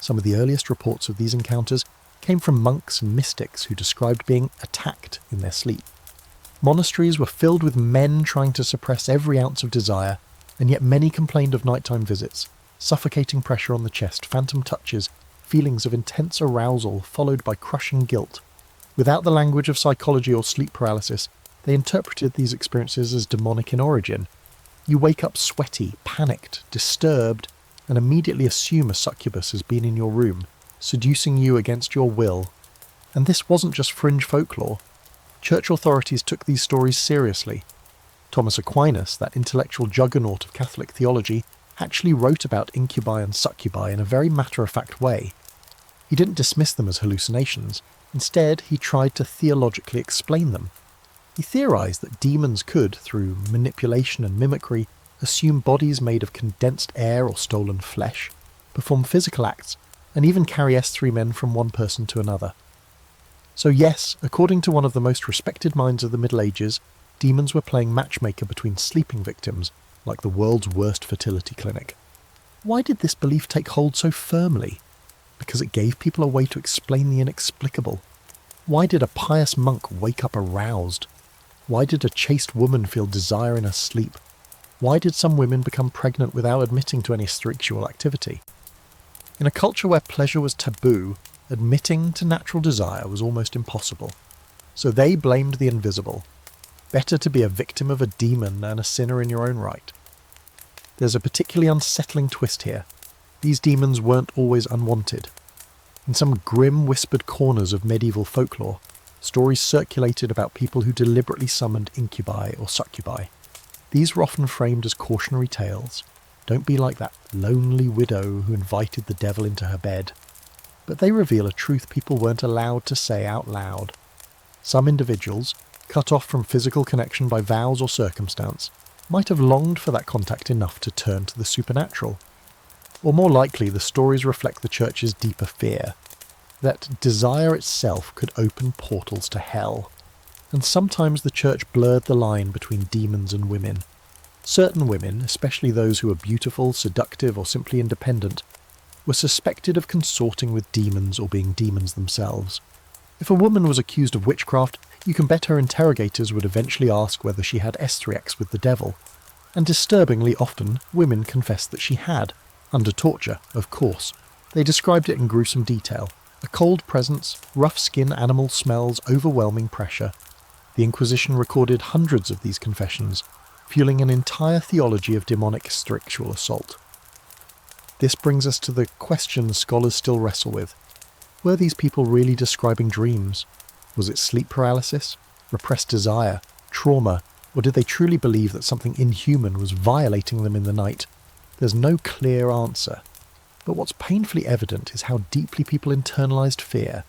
Some of the earliest reports of these encounters came from monks and mystics who described being attacked in their sleep. Monasteries were filled with men trying to suppress every ounce of desire, and yet many complained of nighttime visits, suffocating pressure on the chest, phantom touches, feelings of intense arousal followed by crushing guilt. Without the language of psychology or sleep paralysis, they interpreted these experiences as demonic in origin. You wake up sweaty, panicked, disturbed, and immediately assume a succubus has been in your room, seducing you against your will. And this wasn't just fringe folklore. Church authorities took these stories seriously. Thomas Aquinas, that intellectual juggernaut of Catholic theology, actually wrote about incubi and succubi in a very matter-of-fact way. He didn't dismiss them as hallucinations. Instead, he tried to theologically explain them. He theorized that demons could, through manipulation and mimicry, assume bodies made of condensed air or stolen flesh, perform physical acts, and even carry S3 men from one person to another. So yes, according to one of the most respected minds of the Middle Ages, demons were playing matchmaker between sleeping victims, like the world's worst fertility clinic. Why did this belief take hold so firmly? Because it gave people a way to explain the inexplicable. Why did a pious monk wake up aroused? Why did a chaste woman feel desire in her sleep? Why did some women become pregnant without admitting to any sexual activity? In a culture where pleasure was taboo, admitting to natural desire was almost impossible. So they blamed the invisible. Better to be a victim of a demon than a sinner in your own right. There's a particularly unsettling twist here. These demons weren't always unwanted. In some grim, whispered corners of medieval folklore, stories circulated about people who deliberately summoned incubi or succubi. These were often framed as cautionary tales. Don't be like that lonely widow who invited the devil into her bed. But they reveal a truth people weren't allowed to say out loud. Some individuals, cut off from physical connection by vows or circumstance, might have longed for that contact enough to turn to the supernatural. Or more likely, the stories reflect the church's deeper fear, that desire itself could open portals to hell. And sometimes the church blurred the line between demons and women. Certain women, especially those who were beautiful, seductive, or simply independent, were suspected of consorting with demons or being demons themselves. If a woman was accused of witchcraft, you can bet her interrogators would eventually ask whether she had S3X with the devil. And disturbingly often, women confessed that she had, under torture, of course. They described it in gruesome detail. A cold presence, rough skin, animal smells, overwhelming pressure. The Inquisition recorded hundreds of these confessions, fueling an entire theology of demonic ritual assault. This brings us to the question scholars still wrestle with. Were these people really describing dreams? Was it sleep paralysis, repressed desire, trauma, or did they truly believe that something inhuman was violating them in the night? There's no clear answer. But what's painfully evident is how deeply people internalized fear,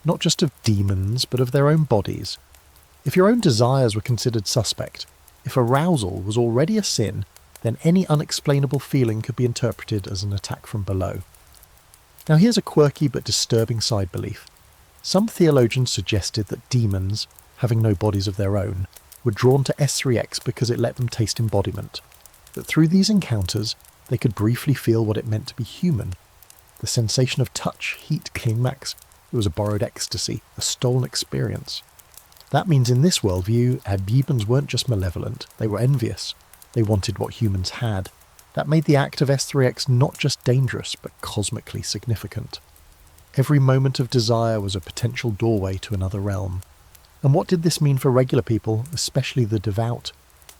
not just of demons, but of their own bodies. If your own desires were considered suspect, if arousal was already a sin, then any unexplainable feeling could be interpreted as an attack from below. Now here's a quirky but disturbing side belief. Some theologians suggested that demons, having no bodies of their own, were drawn to S3X because it let them taste embodiment. That through these encounters, they could briefly feel what it meant to be human. The sensation of touch, heat, climax, it was a borrowed ecstasy, a stolen experience. That means in this worldview, demons weren't just malevolent, they were envious. They wanted what humans had. That made the act of S3X not just dangerous, but cosmically significant. Every moment of desire was a potential doorway to another realm. And what did this mean for regular people, especially the devout?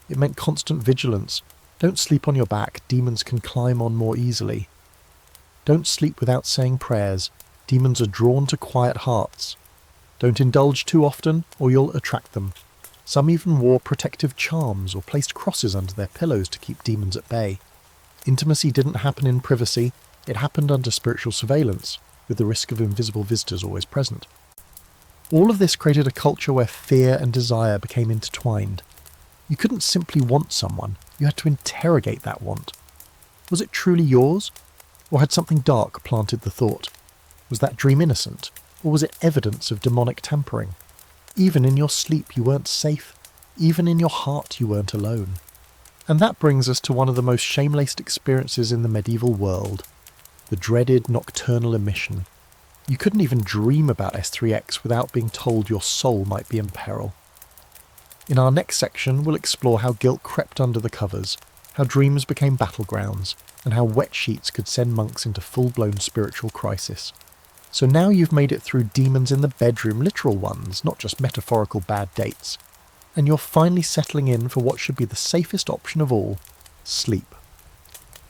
It meant constant vigilance. Don't sleep on your back, demons can climb on more easily. Don't sleep without saying prayers, demons are drawn to quiet hearts. Don't indulge too often, or you'll attract them. Some even wore protective charms or placed crosses under their pillows to keep demons at bay. Intimacy didn't happen in privacy, it happened under spiritual surveillance, with the risk of invisible visitors always present. All of this created a culture where fear and desire became intertwined. You couldn't simply want someone, you had to interrogate that want. Was it truly yours? Or had something dark planted the thought? Was that dream innocent? Or was it evidence of demonic tampering? Even in your sleep you weren't safe. Even in your heart you weren't alone. And that brings us to one of the most shame-laced experiences in the medieval world. The dreaded nocturnal emission. You couldn't even dream about S3X without being told your soul might be in peril. In our next section we'll explore how guilt crept under the covers, how dreams became battlegrounds, and how wet sheets could send monks into full-blown spiritual crisis. So now you've made it through demons in the bedroom, literal ones, not just metaphorical bad dates. And you're finally settling in for what should be the safest option of all, sleep.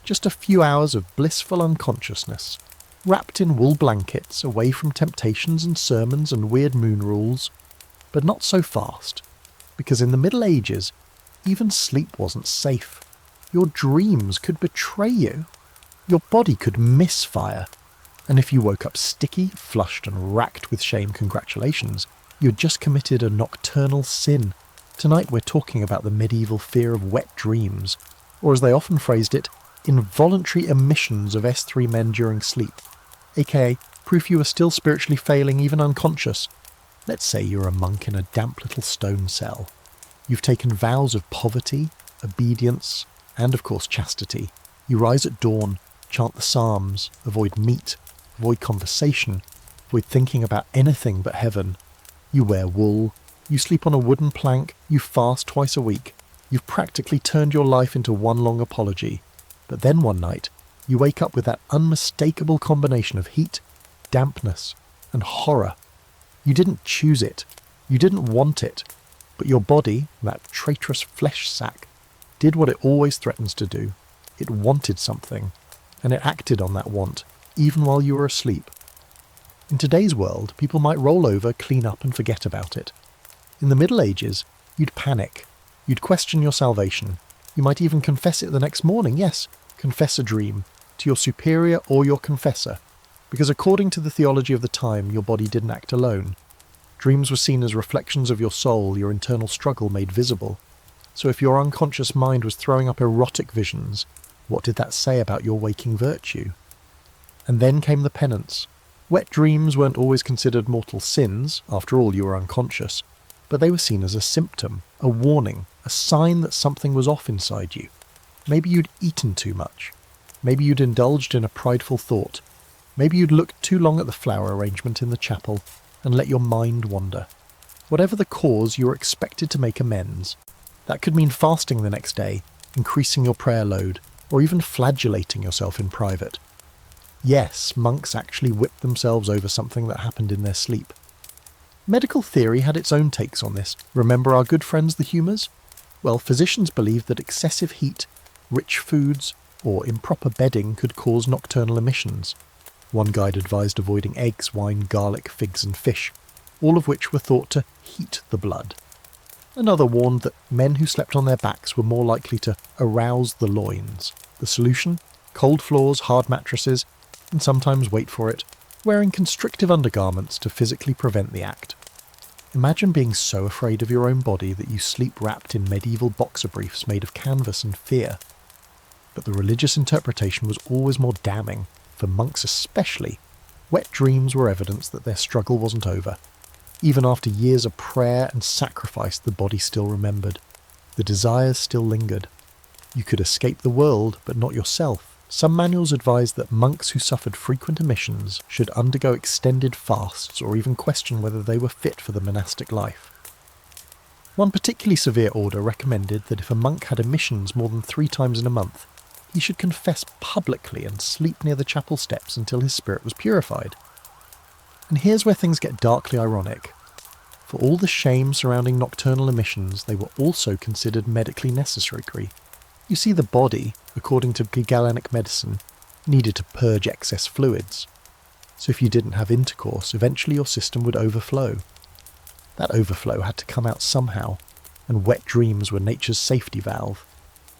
Just a few hours of blissful unconsciousness, wrapped in wool blankets, away from temptations and sermons and weird moon rules. But not so fast, because in the Middle Ages, even sleep wasn't safe. Your dreams could betray you. Your body could misfire. And if you woke up sticky, flushed and racked with shame, congratulations, you had just committed a nocturnal sin. Tonight we're talking about the medieval fear of wet dreams, or as they often phrased it, involuntary emissions of S3 men during sleep, aka proof you are still spiritually failing even unconscious. Let's say you're a monk in a damp little stone cell. You've taken vows of poverty, obedience, and of course chastity. You rise at dawn, chant the psalms, avoid meat, avoid conversation, avoid thinking about anything but heaven. You wear wool, you sleep on a wooden plank, you fast twice a week. You've practically turned your life into one long apology. But then one night, you wake up with that unmistakable combination of heat, dampness, and horror. You didn't choose it. You didn't want it. But your body, that traitorous flesh sack, did what it always threatens to do. It wanted something, and it acted on that want, even while you were asleep. In today's world, people might roll over, clean up, and forget about it. In the Middle Ages, you'd panic. You'd question your salvation. You might even confess it the next morning, yes, confess a dream, to your superior or your confessor, because according to the theology of the time, your body didn't act alone. Dreams were seen as reflections of your soul, your internal struggle made visible. So if your unconscious mind was throwing up erotic visions, what did that say about your waking virtue? And then came the penance. Wet dreams weren't always considered mortal sins, after all you were unconscious, but they were seen as a symptom, a warning, a sign that something was off inside you. Maybe you'd eaten too much. Maybe you'd indulged in a prideful thought. Maybe you'd looked too long at the flower arrangement in the chapel and let your mind wander. Whatever the cause, you were expected to make amends. That could mean fasting the next day, increasing your prayer load, or even flagellating yourself in private. Yes, monks actually whipped themselves over something that happened in their sleep. Medical theory had its own takes on this. Remember our good friends the humours? Well, physicians believed that excessive heat, rich foods, or improper bedding could cause nocturnal emissions. One guide advised avoiding eggs, wine, garlic, figs and fish, all of which were thought to heat the blood. Another warned that men who slept on their backs were more likely to arouse the loins. The solution? Cold floors, hard mattresses, and sometimes, wait for it, wearing constrictive undergarments to physically prevent the act. Imagine being so afraid of your own body that you sleep wrapped in medieval boxer briefs made of canvas and fear. But the religious interpretation was always more damning. For monks especially, wet dreams were evidence that their struggle wasn't over. Even after years of prayer and sacrifice, the body still remembered. The desires still lingered. You could escape the world, but not yourself. Some manuals advised that monks who suffered frequent emissions should undergo extended fasts or even question whether they were fit for the monastic life. One particularly severe order recommended that if a monk had emissions more than 3 times in a month, he should confess publicly and sleep near the chapel steps until his spirit was purified. And here's where things get darkly ironic. For all the shame surrounding nocturnal emissions, they were also considered medically necessary. You see, the body, according to Galenic medicine, needed to purge excess fluids. So if you didn't have intercourse, eventually your system would overflow. That overflow had to come out somehow, and wet dreams were nature's safety valve.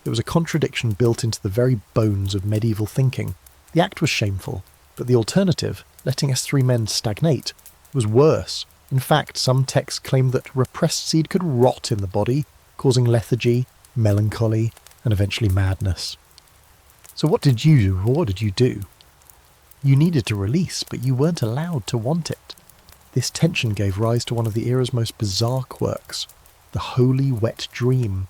It was a contradiction built into the very bones of medieval thinking. The act was shameful, but the alternative, letting S3 men stagnate, was worse. In fact, some texts claimed that repressed seed could rot in the body, causing lethargy, melancholy, and eventually madness. So what did you do, or what did you do? You needed to release, but you weren't allowed to want it. This tension gave rise to one of the era's most bizarre quirks, the holy wet dream.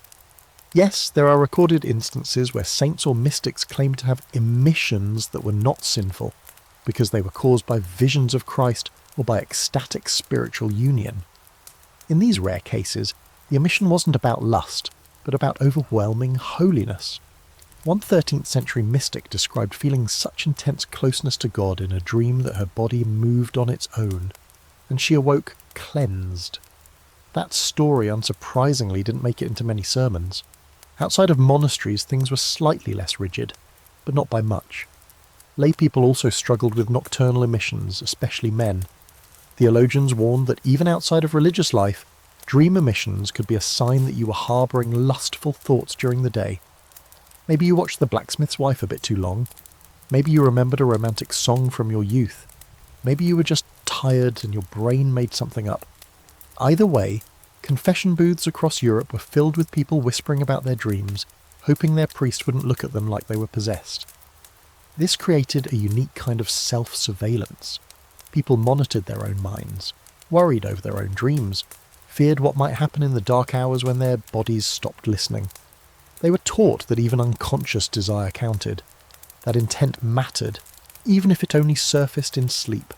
Yes, there are recorded instances where saints or mystics claimed to have emissions that were not sinful, because they were caused by visions of Christ or by ecstatic spiritual union. In these rare cases, the emission wasn't about lust, but about overwhelming holiness. One 13th century mystic described feeling such intense closeness to God in a dream that her body moved on its own, and she awoke cleansed. That story, unsurprisingly, didn't make it into many sermons. Outside of monasteries, things were slightly less rigid, but not by much. Lay people also struggled with nocturnal emissions, especially men. Theologians warned that even outside of religious life, dream emissions could be a sign that you were harbouring lustful thoughts during the day. Maybe you watched The Blacksmith's Wife a bit too long. Maybe you remembered a romantic song from your youth. Maybe you were just tired and your brain made something up. Either way, confession booths across Europe were filled with people whispering about their dreams, hoping their priest wouldn't look at them like they were possessed. This created a unique kind of self-surveillance. People monitored their own minds, worried over their own dreams, feared what might happen in the dark hours when their bodies stopped listening. They were taught that even unconscious desire counted, that intent mattered, even if it only surfaced in sleep.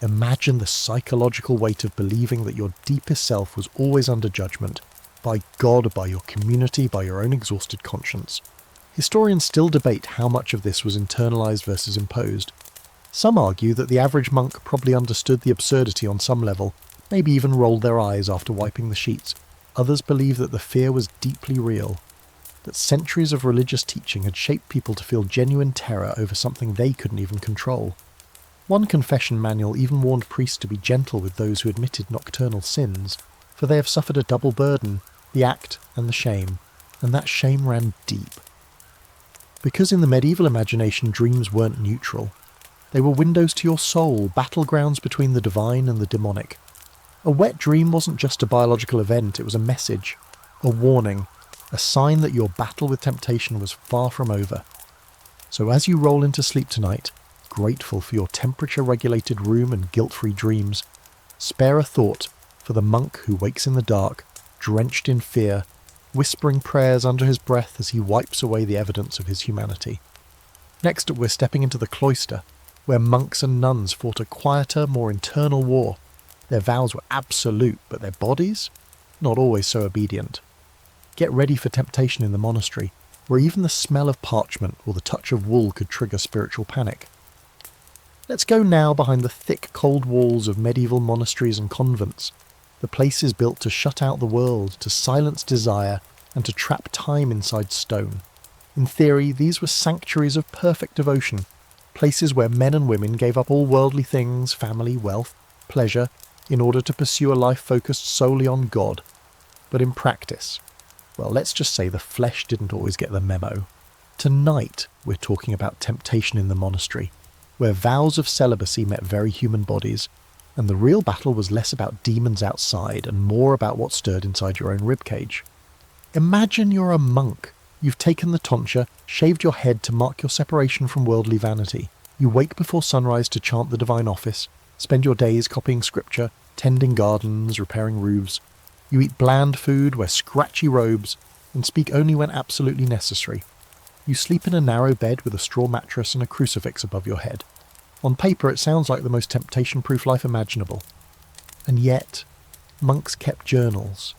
Imagine the psychological weight of believing that your deepest self was always under judgment, by God, by your community, by your own exhausted conscience. Historians still debate how much of this was internalized versus imposed. Some argue that the average monk probably understood the absurdity on some level, maybe even rolled their eyes after wiping the sheets. Others believe that the fear was deeply real, that centuries of religious teaching had shaped people to feel genuine terror over something they couldn't even control. One confession manual even warned priests to be gentle with those who admitted nocturnal sins, for they have suffered a double burden, the act and the shame, and that shame ran deep. Because in the medieval imagination dreams weren't neutral. They were windows to your soul, battlegrounds between the divine and the demonic. A wet dream wasn't just a biological event, it was a message, a warning, a sign that your battle with temptation was far from over. So as you roll into sleep tonight, grateful for your temperature-regulated room and guilt-free dreams, spare a thought for the monk who wakes in the dark, drenched in fear, whispering prayers under his breath as he wipes away the evidence of his humanity. Next, we're stepping into the cloister, where monks and nuns fought a quieter, more internal war. Their vows were absolute, but their bodies? Not always so obedient. Get ready for temptation in the monastery, where even the smell of parchment or the touch of wool could trigger spiritual panic. Let's go now behind the thick, cold walls of medieval monasteries and convents, the places built to shut out the world, to silence desire, and to trap time inside stone. In theory, these were sanctuaries of perfect devotion, places where men and women gave up all worldly things, family, wealth, pleasure, in order to pursue a life focused solely on God. But in practice, well, let's just say the flesh didn't always get the memo. Tonight, we're talking about temptation in the monastery, where vows of celibacy met very human bodies, and the real battle was less about demons outside and more about what stirred inside your own ribcage. Imagine you're a monk. You've taken the tonsure, shaved your head to mark your separation from worldly vanity. You wake before sunrise to chant the divine office, spend your days copying scripture, tending gardens, repairing roofs. You eat bland food, wear scratchy robes, and speak only when absolutely necessary. You sleep in a narrow bed with a straw mattress and a crucifix above your head. On paper, it sounds like the most temptation-proof life imaginable. And yet, monks kept journals,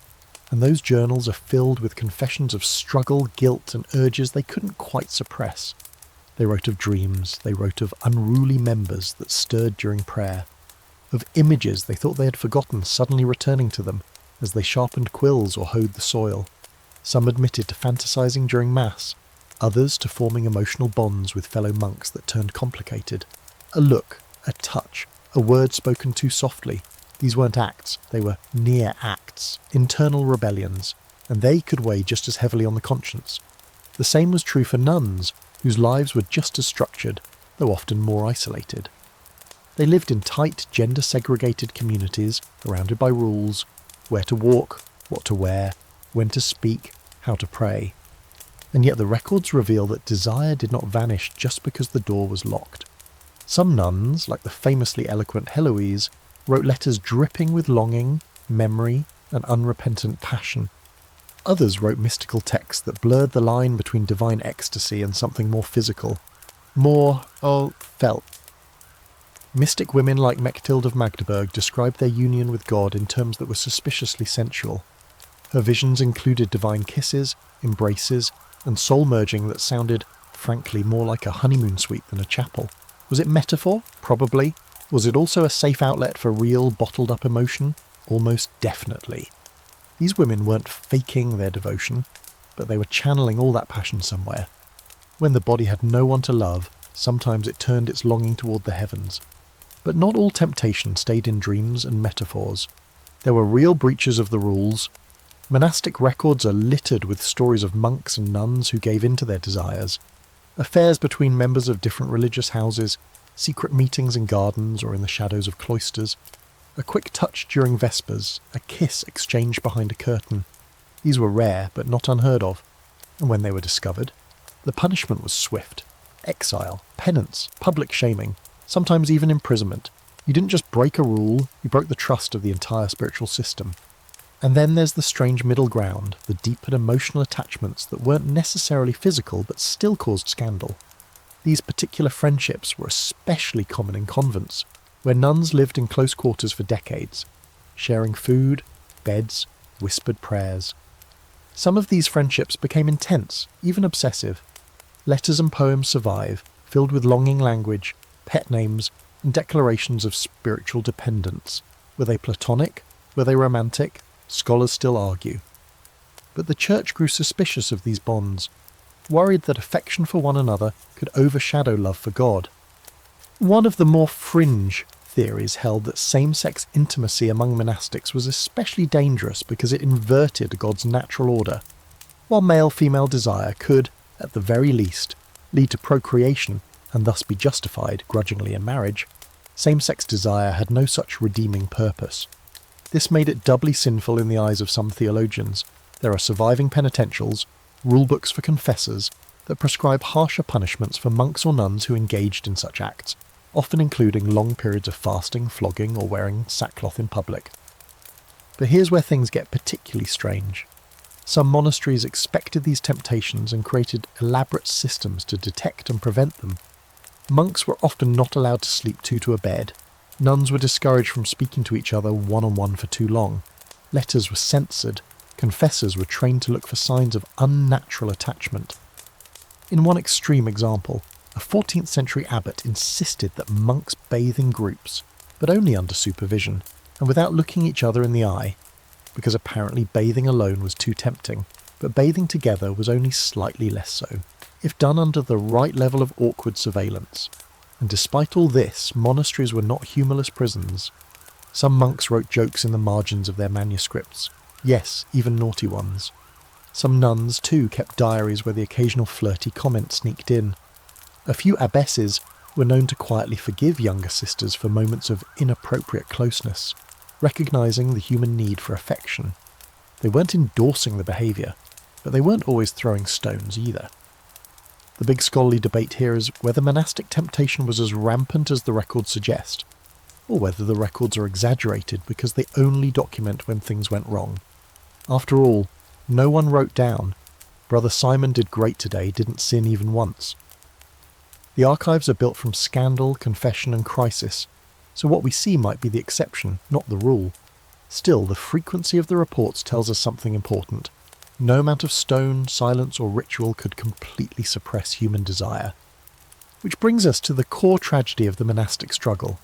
and those journals are filled with confessions of struggle, guilt, and urges they couldn't quite suppress. They wrote of dreams, they wrote of unruly members that stirred during prayer, of images they thought they had forgotten suddenly returning to them as they sharpened quills or hoed the soil. Some admitted to fantasizing during Mass, others to forming emotional bonds with fellow monks that turned complicated. A look, a touch, a word spoken too softly. These weren't acts, they were near acts, internal rebellions, and they could weigh just as heavily on the conscience. The same was true for nuns, whose lives were just as structured, though often more isolated. They lived in tight, gender-segregated communities, surrounded by rules, where to walk, what to wear, when to speak, how to pray. And yet the records reveal that desire did not vanish just because the door was locked. Some nuns, like the famously eloquent Heloise, wrote letters dripping with longing, memory, and unrepentant passion. Others wrote mystical texts that blurred the line between divine ecstasy and something more physical, more, felt. Mystic women like Mechtilde of Magdeburg described their union with God in terms that were suspiciously sensual. Her visions included divine kisses, embraces, and soul-merging that sounded, frankly, more like a honeymoon suite than a chapel. Was it metaphor? Probably. Was it also a safe outlet for real, bottled-up emotion? Almost definitely. These women weren't faking their devotion, but they were channeling all that passion somewhere. When the body had no one to love, sometimes it turned its longing toward the heavens. But not all temptation stayed in dreams and metaphors. There were real breaches of the rules. Monastic records are littered with stories of monks and nuns who gave in to their desires. Affairs between members of different religious houses, secret meetings in gardens or in the shadows of cloisters, a quick touch during Vespers, a kiss exchanged behind a curtain. These were rare, but not unheard of. And when they were discovered, the punishment was swift. Exile, penance, public shaming, sometimes even imprisonment. You didn't just break a rule, you broke the trust of the entire spiritual system. And then there's the strange middle ground, the deep and emotional attachments that weren't necessarily physical but still caused scandal. These particular friendships were especially common in convents, where nuns lived in close quarters for decades, sharing food, beds, whispered prayers. Some of these friendships became intense, even obsessive. Letters and poems survive, filled with longing language, pet names, and declarations of spiritual dependence. Were they platonic? Were they romantic? Scholars still argue. But the church grew suspicious of these bonds, worried that affection for one another could overshadow love for God. One of the more fringe theories held that same-sex intimacy among monastics was especially dangerous because it inverted God's natural order. While male-female desire could, at the very least, lead to procreation and thus be justified grudgingly in marriage, same-sex desire had no such redeeming purpose. This made it doubly sinful in the eyes of some theologians, There are surviving penitentials, rulebooks for confessors, that prescribe harsher punishments for monks or nuns who engaged in such acts, often including long periods of fasting, flogging, or wearing sackcloth in public. But here's where things get particularly strange. Some monasteries expected these temptations and created elaborate systems to detect and prevent them. Monks were often not allowed to sleep two to a bed. Nuns were discouraged from speaking to each other one-on-one for too long. Letters were censored. Confessors were trained to look for signs of unnatural attachment. In one extreme example, a 14th century abbot insisted that monks bathe in groups, but only under supervision, and without looking each other in the eye, because apparently bathing alone was too tempting, but bathing together was only slightly less so, if done under the right level of awkward surveillance. And despite all this, monasteries were not humorless prisons. Some monks wrote jokes in the margins of their manuscripts. Yes, even naughty ones. Some nuns, too, kept diaries where the occasional flirty comment sneaked in. A few abbesses were known to quietly forgive younger sisters for moments of inappropriate closeness, recognising the human need for affection. They weren't endorsing the behaviour, but they weren't always throwing stones either. The big scholarly debate here is whether monastic temptation was as rampant as the records suggest, or whether the records are exaggerated because they only document when things went wrong. After all, no one wrote down, "Brother Simon did great today, didn't sin even once." The archives are built from scandal, confession and crisis, so what we see might be the exception, not the rule. Still, the frequency of the reports tells us something important. No amount of stone, silence or ritual could completely suppress human desire. Which brings us to the core tragedy of the monastic struggle.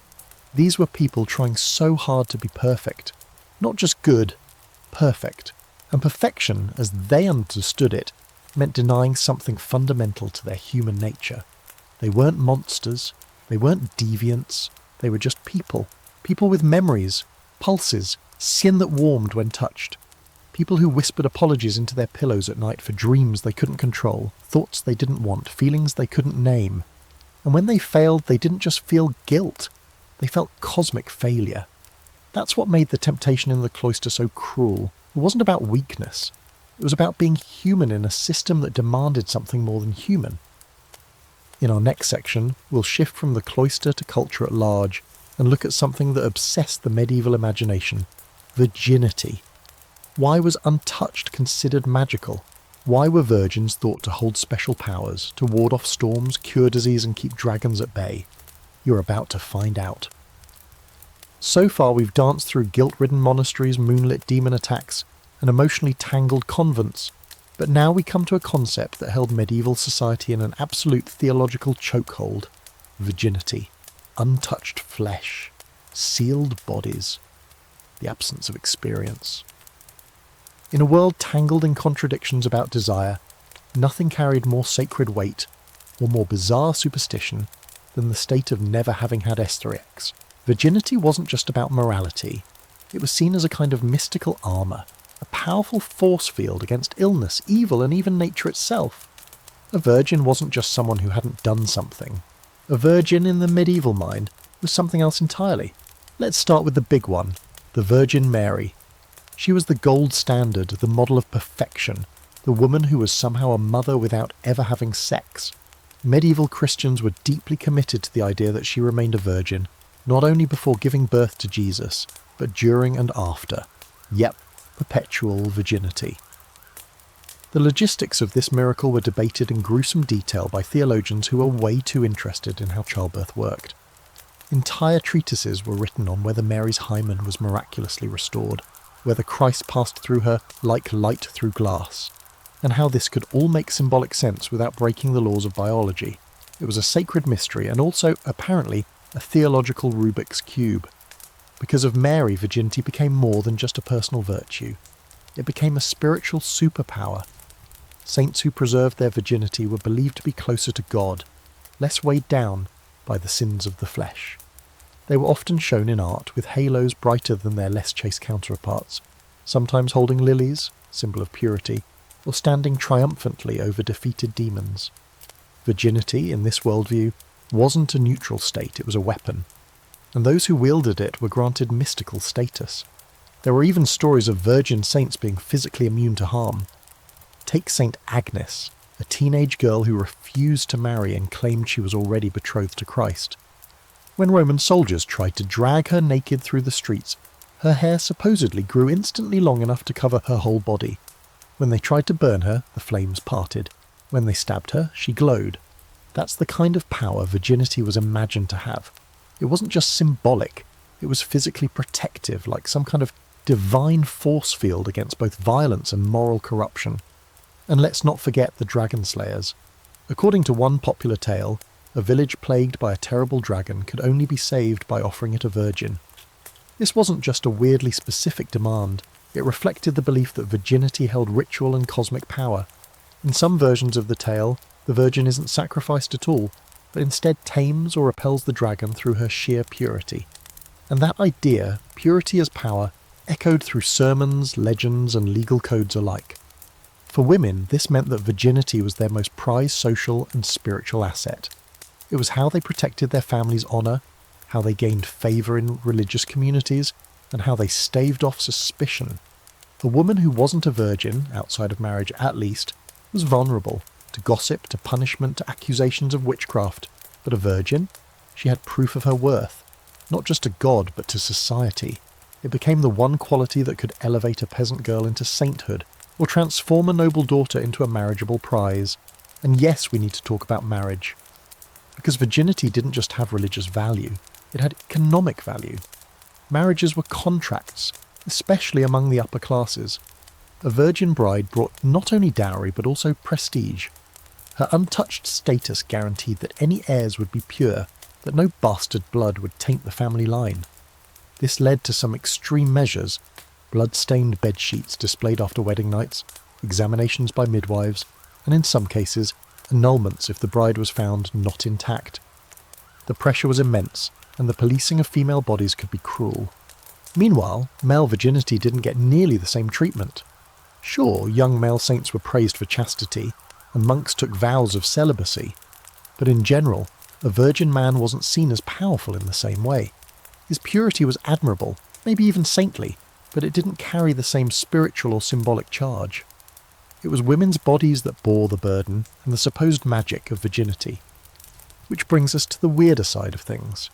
These were people trying so hard to be perfect. Not just good, perfect. And perfection, as they understood it, meant denying something fundamental to their human nature. They weren't monsters, they weren't deviants, they were just people. People with memories, pulses, skin that warmed when touched. People who whispered apologies into their pillows at night for dreams they couldn't control, thoughts they didn't want, feelings they couldn't name. And when they failed, they didn't just feel guilt, they felt cosmic failure. That's what made the temptation in the cloister so cruel. It wasn't about weakness. It was about being human in a system that demanded something more than human. In our next section, we'll shift from the cloister to culture at large and look at something that obsessed the medieval imagination: virginity. Why was untouched considered magical? Why were virgins thought to hold special powers, to ward off storms, cure disease and keep dragons at bay? You're about to find out. So far we've danced through guilt-ridden monasteries, moonlit demon attacks, and emotionally tangled convents, but now we come to a concept that held medieval society in an absolute theological chokehold: virginity, untouched flesh, sealed bodies, the absence of experience. In a world tangled in contradictions about desire, nothing carried more sacred weight or more bizarre superstition than the state of never having had S3X. Virginity wasn't just about morality. It was seen as a kind of mystical armour, a powerful force field against illness, evil, and even nature itself. A virgin wasn't just someone who hadn't done something. A virgin in the medieval mind was something else entirely. Let's start with the big one, the Virgin Mary. She was the gold standard, the model of perfection, the woman who was somehow a mother without ever having sex. Medieval Christians were deeply committed to the idea that she remained a virgin, not only before giving birth to Jesus, but during and after. Yep, perpetual virginity. The logistics of this miracle were debated in gruesome detail by theologians who were way too interested in how childbirth worked. Entire treatises were written on whether Mary's hymen was miraculously restored, whether Christ passed through her like light through glass, and how this could all make symbolic sense without breaking the laws of biology. It was a sacred mystery and also, apparently, a theological Rubik's Cube. Because of Mary, virginity became more than just a personal virtue. It became a spiritual superpower. Saints who preserved their virginity were believed to be closer to God, less weighed down by the sins of the flesh. They were often shown in art with halos brighter than their less chaste counterparts, sometimes holding lilies, symbol of purity, or standing triumphantly over defeated demons. Virginity, in this worldview, wasn't a neutral state, it was a weapon, and those who wielded it were granted mystical status. There were even stories of virgin saints being physically immune to harm. Take Saint Agnes, a teenage girl who refused to marry and claimed she was already betrothed to Christ. When Roman soldiers tried to drag her naked through the streets, her hair supposedly grew instantly long enough to cover her whole body. When they tried to burn her, the flames parted. When they stabbed her, she glowed. That's the kind of power virginity was imagined to have. It wasn't just symbolic, it was physically protective, like some kind of divine force field against both violence and moral corruption. And let's not forget the dragon slayers. According to one popular tale, a village plagued by a terrible dragon could only be saved by offering it a virgin. This wasn't just a weirdly specific demand, it reflected the belief that virginity held ritual and cosmic power. In some versions of the tale, the virgin isn't sacrificed at all, but instead tames or repels the dragon through her sheer purity. And that idea, purity as power, echoed through sermons, legends, and legal codes alike. For women, this meant that virginity was their most prized social and spiritual asset. It was how they protected their family's honour, how they gained favour in religious communities, and how they staved off suspicion. A woman who wasn't a virgin, outside of marriage at least, was vulnerable to gossip, to punishment, to accusations of witchcraft. But a virgin? She had proof of her worth, not just to God but to society. It became the one quality that could elevate a peasant girl into sainthood, or transform a noble daughter into a marriageable prize. And yes, we need to talk about marriage. Because virginity didn't just have religious value, it had economic value. Marriages were contracts, especially among the upper classes. A virgin bride brought not only dowry but also prestige. Her untouched status guaranteed that any heirs would be pure, that no bastard blood would taint the family line. This led to some extreme measures: blood-stained bedsheets displayed after wedding nights, examinations by midwives, and in some cases, annulments if the bride was found not intact. The pressure was immense, and the policing of female bodies could be cruel. Meanwhile, male virginity didn't get nearly the same treatment. Sure, young male saints were praised for chastity, and monks took vows of celibacy, but in general, a virgin man wasn't seen as powerful in the same way. His purity was admirable, maybe even saintly, but it didn't carry the same spiritual or symbolic charge. It was women's bodies that bore the burden and the supposed magic of virginity. Which brings us to the weirder side of things.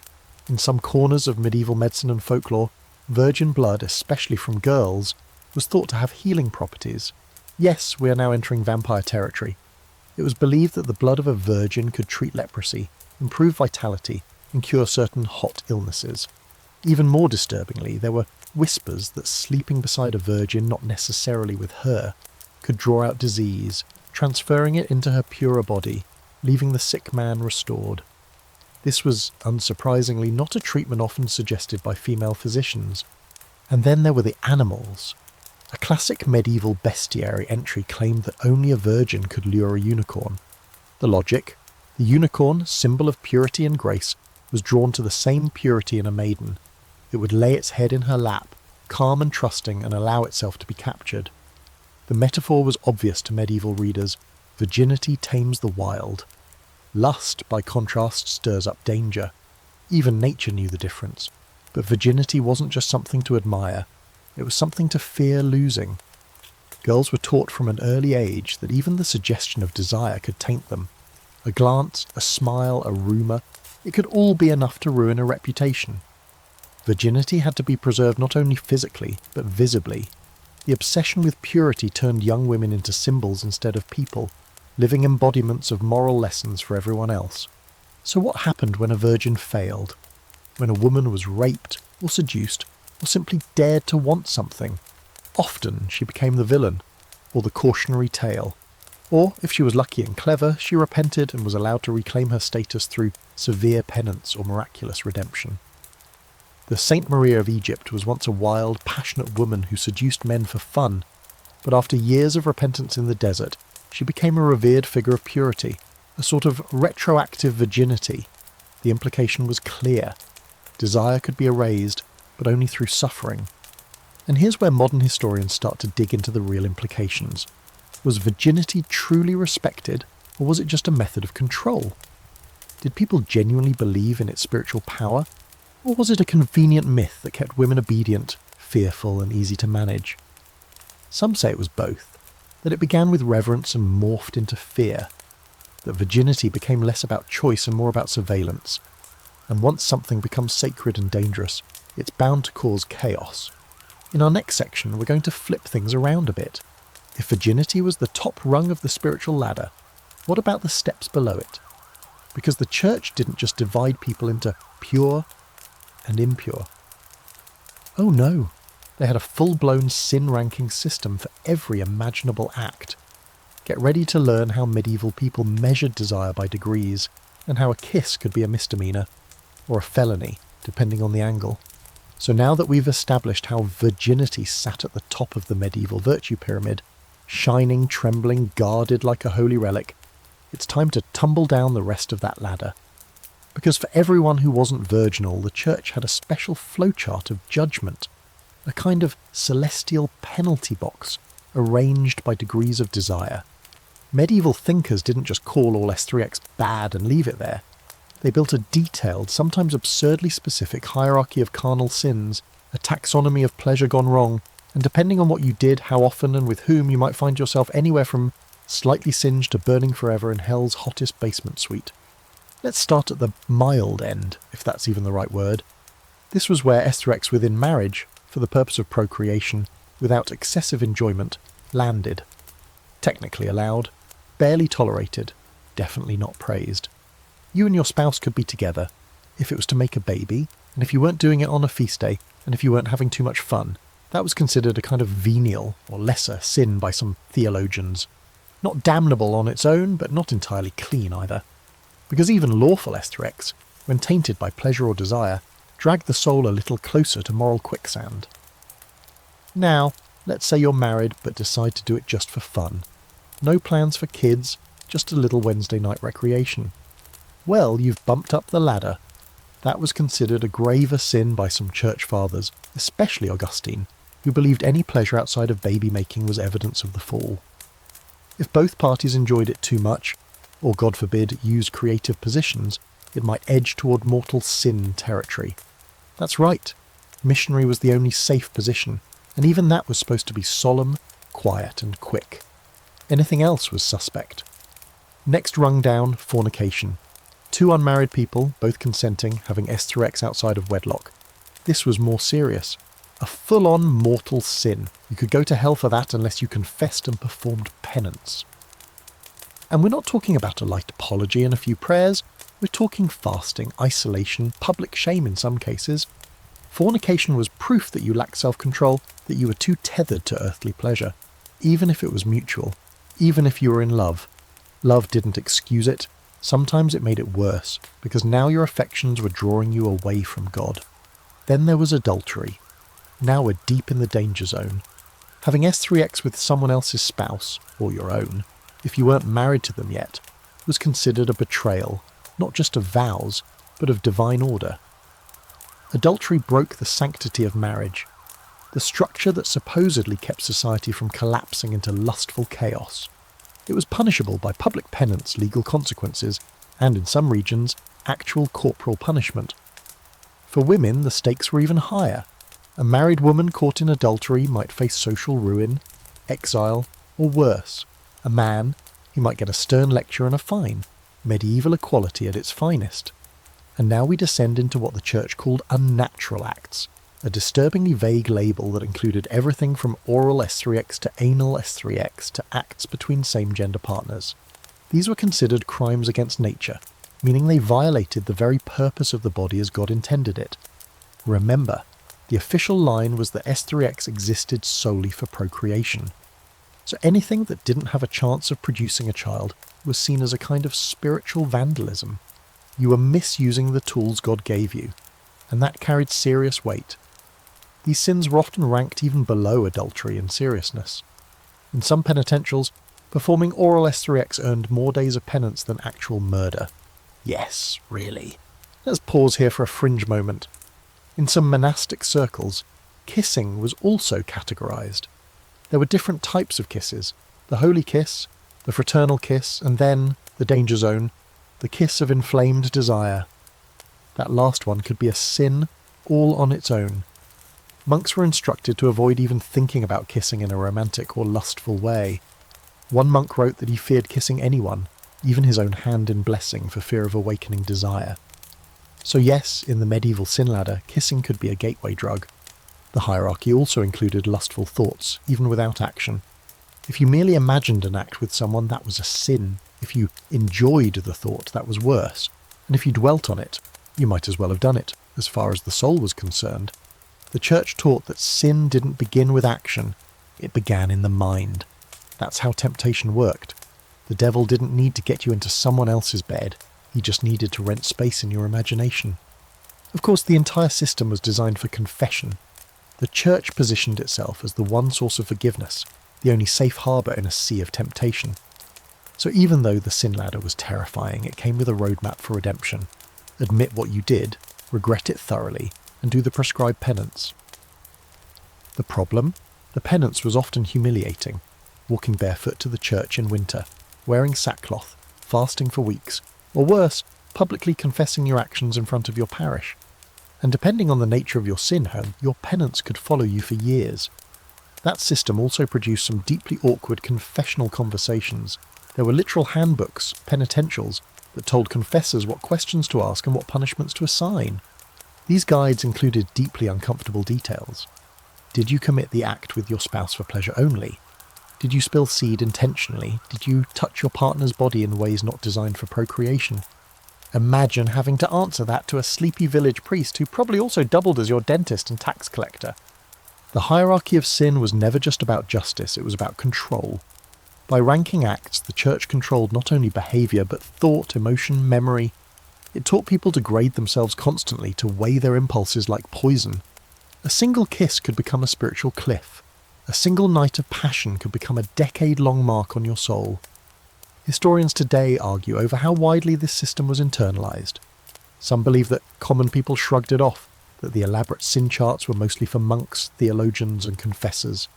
In some corners of medieval medicine and folklore, virgin blood, especially from girls, was thought to have healing properties. Yes, we are now entering vampire territory. It was believed that the blood of a virgin could treat leprosy, improve vitality, and cure certain hot illnesses. Even more disturbingly, there were whispers that sleeping beside a virgin, not necessarily with her, could draw out disease, transferring it into her purer body, leaving the sick man restored. This was, unsurprisingly, not a treatment often suggested by female physicians. And then there were the animals. A classic medieval bestiary entry claimed that only a virgin could lure a unicorn. The logic: the unicorn, symbol of purity and grace, was drawn to the same purity in a maiden. It would lay its head in her lap, calm and trusting, and allow itself to be captured. The metaphor was obvious to medieval readers: virginity tames the wild. Lust, by contrast, stirs up danger. Even nature knew the difference. But virginity wasn't just something to admire, it was something to fear losing. Girls were taught from an early age that even the suggestion of desire could taint them. A glance, a smile, a rumour, it could all be enough to ruin a reputation. Virginity had to be preserved not only physically, but visibly. The obsession with purity turned young women into symbols instead of people, living embodiments of moral lessons for everyone else. So what happened when a virgin failed? When a woman was raped, or seduced, or simply dared to want something? Often she became the villain, or the cautionary tale. Or, if she was lucky and clever, she repented and was allowed to reclaim her status through severe penance or miraculous redemption. The Saint Maria of Egypt was once a wild, passionate woman who seduced men for fun, but after years of repentance in the desert, she became a revered figure of purity, a sort of retroactive virginity. The implication was clear. Desire could be erased, but only through suffering. And here's where modern historians start to dig into the real implications. Was virginity truly respected, or was it just a method of control? Did people genuinely believe in its spiritual power, or was it a convenient myth that kept women obedient, fearful and easy to manage. Some say it was both, that it began with reverence and morphed into fear, that virginity became less about choice and more about surveillance, and once something becomes sacred and dangerous, it's bound to cause chaos. In our next section, we're going to flip things around a bit. If virginity was the top rung of the spiritual ladder, what about the steps below it? Because the church didn't just divide people into pure and impure. Oh no, they had a full-blown sin-ranking system for every imaginable act. Get ready to learn how medieval people measured desire by degrees, and how a kiss could be a misdemeanor, or a felony, depending on the angle. So now that we've established how virginity sat at the top of the medieval virtue pyramid, shining, trembling, guarded like a holy relic, it's time to tumble down the rest of that ladder. Because for everyone who wasn't virginal, the church had a special flowchart of judgment, a kind of celestial penalty box arranged by degrees of desire. Medieval thinkers didn't just call all S3X bad and leave it there. They built a detailed, sometimes absurdly specific hierarchy of carnal sins, a taxonomy of pleasure gone wrong, and depending on what you did, how often and with whom, you might find yourself anywhere from slightly singed to burning forever in hell's hottest basement suite. Let's start at the mild end, if that's even the right word. This was where S3X within marriage, for the purpose of procreation, without excessive enjoyment, landed. Technically allowed, barely tolerated, definitely not praised. You and your spouse could be together, if it was to make a baby, and if you weren't doing it on a feast day, and if you weren't having too much fun. That was considered a kind of venial, or lesser, sin by some theologians. Not damnable on its own, but not entirely clean either. Because even lawful S3X, when tainted by pleasure or desire, drag the soul a little closer to moral quicksand. Now, let's say you're married but decide to do it just for fun. No plans for kids, just a little Wednesday night recreation. Well, you've bumped up the ladder. That was considered a graver sin by some church fathers, especially Augustine, who believed any pleasure outside of baby-making was evidence of the fall. If both parties enjoyed it too much, or God forbid, used creative positions, it might edge toward mortal sin territory. That's right, missionary was the only safe position, and even that was supposed to be solemn, quiet and quick. Anything else was suspect. Next rung down, fornication. Two unmarried people, both consenting, having S3X outside of wedlock. This was more serious. A full-on mortal sin. You could go to hell for that unless you confessed and performed penance. And we're not talking about a light apology and a few prayers. We're talking fasting, isolation, public shame in some cases. Fornication was proof that you lacked self-control, that you were too tethered to earthly pleasure, even if it was mutual, even if you were in love. Love didn't excuse it. Sometimes it made it worse, because now your affections were drawing you away from God. Then there was adultery. Now we're deep in the danger zone. Having S3X with someone else's spouse, or your own, if you weren't married to them yet, was considered a betrayal, not just of vows, but of divine order. Adultery broke the sanctity of marriage, the structure that supposedly kept society from collapsing into lustful chaos. It was punishable by public penance, legal consequences, and in some regions, actual corporal punishment. For women, the stakes were even higher. A married woman caught in adultery might face social ruin, exile, or worse. A man, he might get a stern lecture and a fine. Medieval equality at its finest. And now we descend into what the church called unnatural acts, a disturbingly vague label that included everything from oral S3X to anal S3X to acts between same-gender partners. These were considered crimes against nature, meaning they violated the very purpose of the body as God intended it. Remember, the official line was that S3X existed solely for procreation. So anything that didn't have a chance of producing a child was seen as a kind of spiritual vandalism. You were misusing the tools God gave you, and that carried serious weight. These sins were often ranked even below adultery in seriousness. In some penitentials, performing oral S3X earned more days of penance than actual murder. Yes, really. Let's pause here for a fringe moment. In some monastic circles, kissing was also categorized. There were different types of kisses: the holy kiss, the fraternal kiss, and then, the danger zone, the kiss of inflamed desire. That last one could be a sin all on its own. monks were instructed to avoid even thinking about kissing in a romantic or lustful way. One monk wrote that he feared kissing anyone, even his own hand in blessing, for fear of awakening desire. So yes, in the medieval sin ladder, kissing could be a gateway drug. The hierarchy also included lustful thoughts, even without action. If you merely imagined an act with someone, that was a sin. If you enjoyed the thought, that was worse. And if you dwelt on it, you might as well have done it, as far as the soul was concerned. The church taught that sin didn't begin with action, it began in the mind. That's how temptation worked. The devil didn't need to get you into someone else's bed, he just needed to rent space in your imagination. Of course, the entire system was designed for confession. The church positioned itself as the one source of forgiveness, the only safe harbour in a sea of temptation. So even though the sin ladder was terrifying, it came with a roadmap for redemption. Admit what you did, regret it thoroughly, and do the prescribed penance. The problem? The penance was often humiliating. Walking barefoot to the church in winter, wearing sackcloth, fasting for weeks, or worse, publicly confessing your actions in front of your parish. And depending on the nature of your sin, your penance could follow you for years. That system also produced some deeply awkward confessional conversations. There were literal handbooks, penitentials, that told confessors what questions to ask and what punishments to assign. These guides included deeply uncomfortable details. Did you commit the act with your spouse for pleasure only? Did you spill seed intentionally? Did you touch your partner's body in ways not designed for procreation? Imagine having to answer that to a sleepy village priest who probably also doubled as your dentist and tax collector. The hierarchy of sin was never just about justice, it was about control. By ranking acts, the church controlled not only behaviour but thought, emotion, memory. It taught people to grade themselves constantly, to weigh their impulses like poison. A single kiss could become a spiritual cliff. A single night of passion could become a decade-long mark on your soul. Historians today argue over how widely this system was internalised. Some believe that common people shrugged it off, that the elaborate sin charts were mostly for monks, theologians and confessors.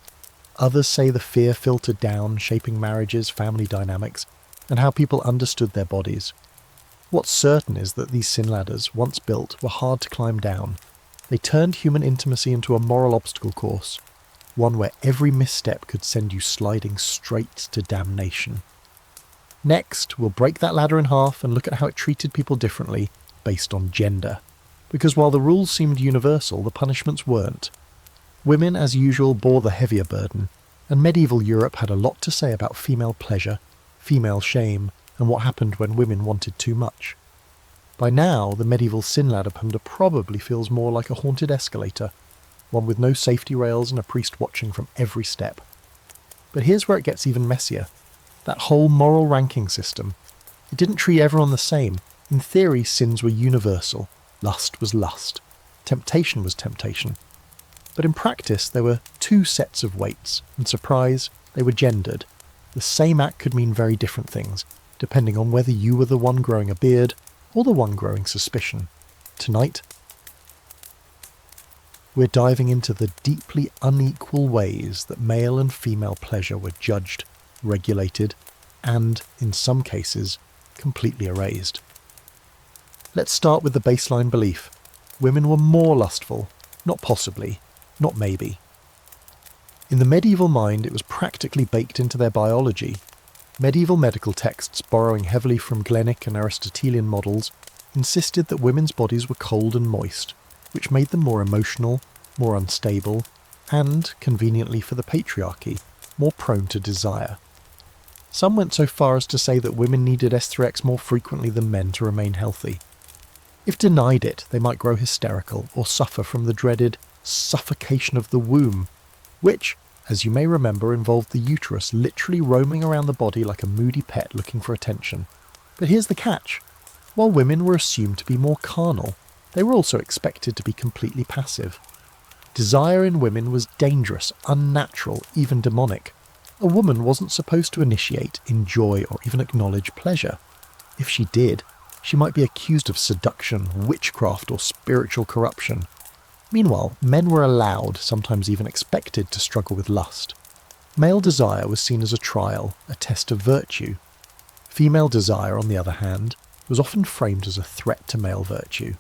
Others say the fear filtered down, shaping marriages, family dynamics, and how people understood their bodies. What's certain is that these sin ladders, once built, were hard to climb down. They turned human intimacy into a moral obstacle course, one where every misstep could send you sliding straight to damnation. Next, we'll break that ladder in half and look at how it treated people differently based on gender. Because while the rules seemed universal, the punishments weren't. Women, as usual, bore the heavier burden, and medieval Europe had a lot to say about female pleasure, female shame, and what happened when women wanted too much. By now, the medieval sin ladder probably feels more like a haunted escalator, one with no safety rails and a priest watching from every step. But here's where it gets even messier. That whole moral ranking system, it didn't treat everyone the same. In theory, sins were universal. Lust was lust. Temptation was temptation. But in practice, there were two sets of weights, and surprise, they were gendered. The same act could mean very different things, depending on whether you were the one growing a beard or the one growing suspicion. Tonight, we're diving into the deeply unequal ways that male and female pleasure were judged, regulated, and, in some cases, completely erased. Let's start with the baseline belief. Women were more lustful, not possibly, not maybe. In the medieval mind, it was practically baked into their biology. Medieval medical texts, borrowing heavily from Glennick and Aristotelian models, insisted that women's bodies were cold and moist, which made them more emotional, more unstable, and, conveniently for the patriarchy, more prone to desire. Some went so far as to say that women needed S3X more frequently than men to remain healthy. If denied it, they might grow hysterical or suffer from the dreaded suffocation of the womb, which, as you may remember, involved the uterus literally roaming around the body like a moody pet looking for attention. But here's the catch. While women were assumed to be more carnal, they were also expected to be completely passive. Desire in women was dangerous, unnatural, even demonic. A woman wasn't supposed to initiate, enjoy, or even acknowledge pleasure. If she did, she might be accused of seduction, witchcraft, or spiritual corruption. Meanwhile, men were allowed, sometimes even expected, to struggle with lust. Male desire was seen as a trial, a test of virtue. Female desire, on the other hand, was often framed as a threat to male virtue.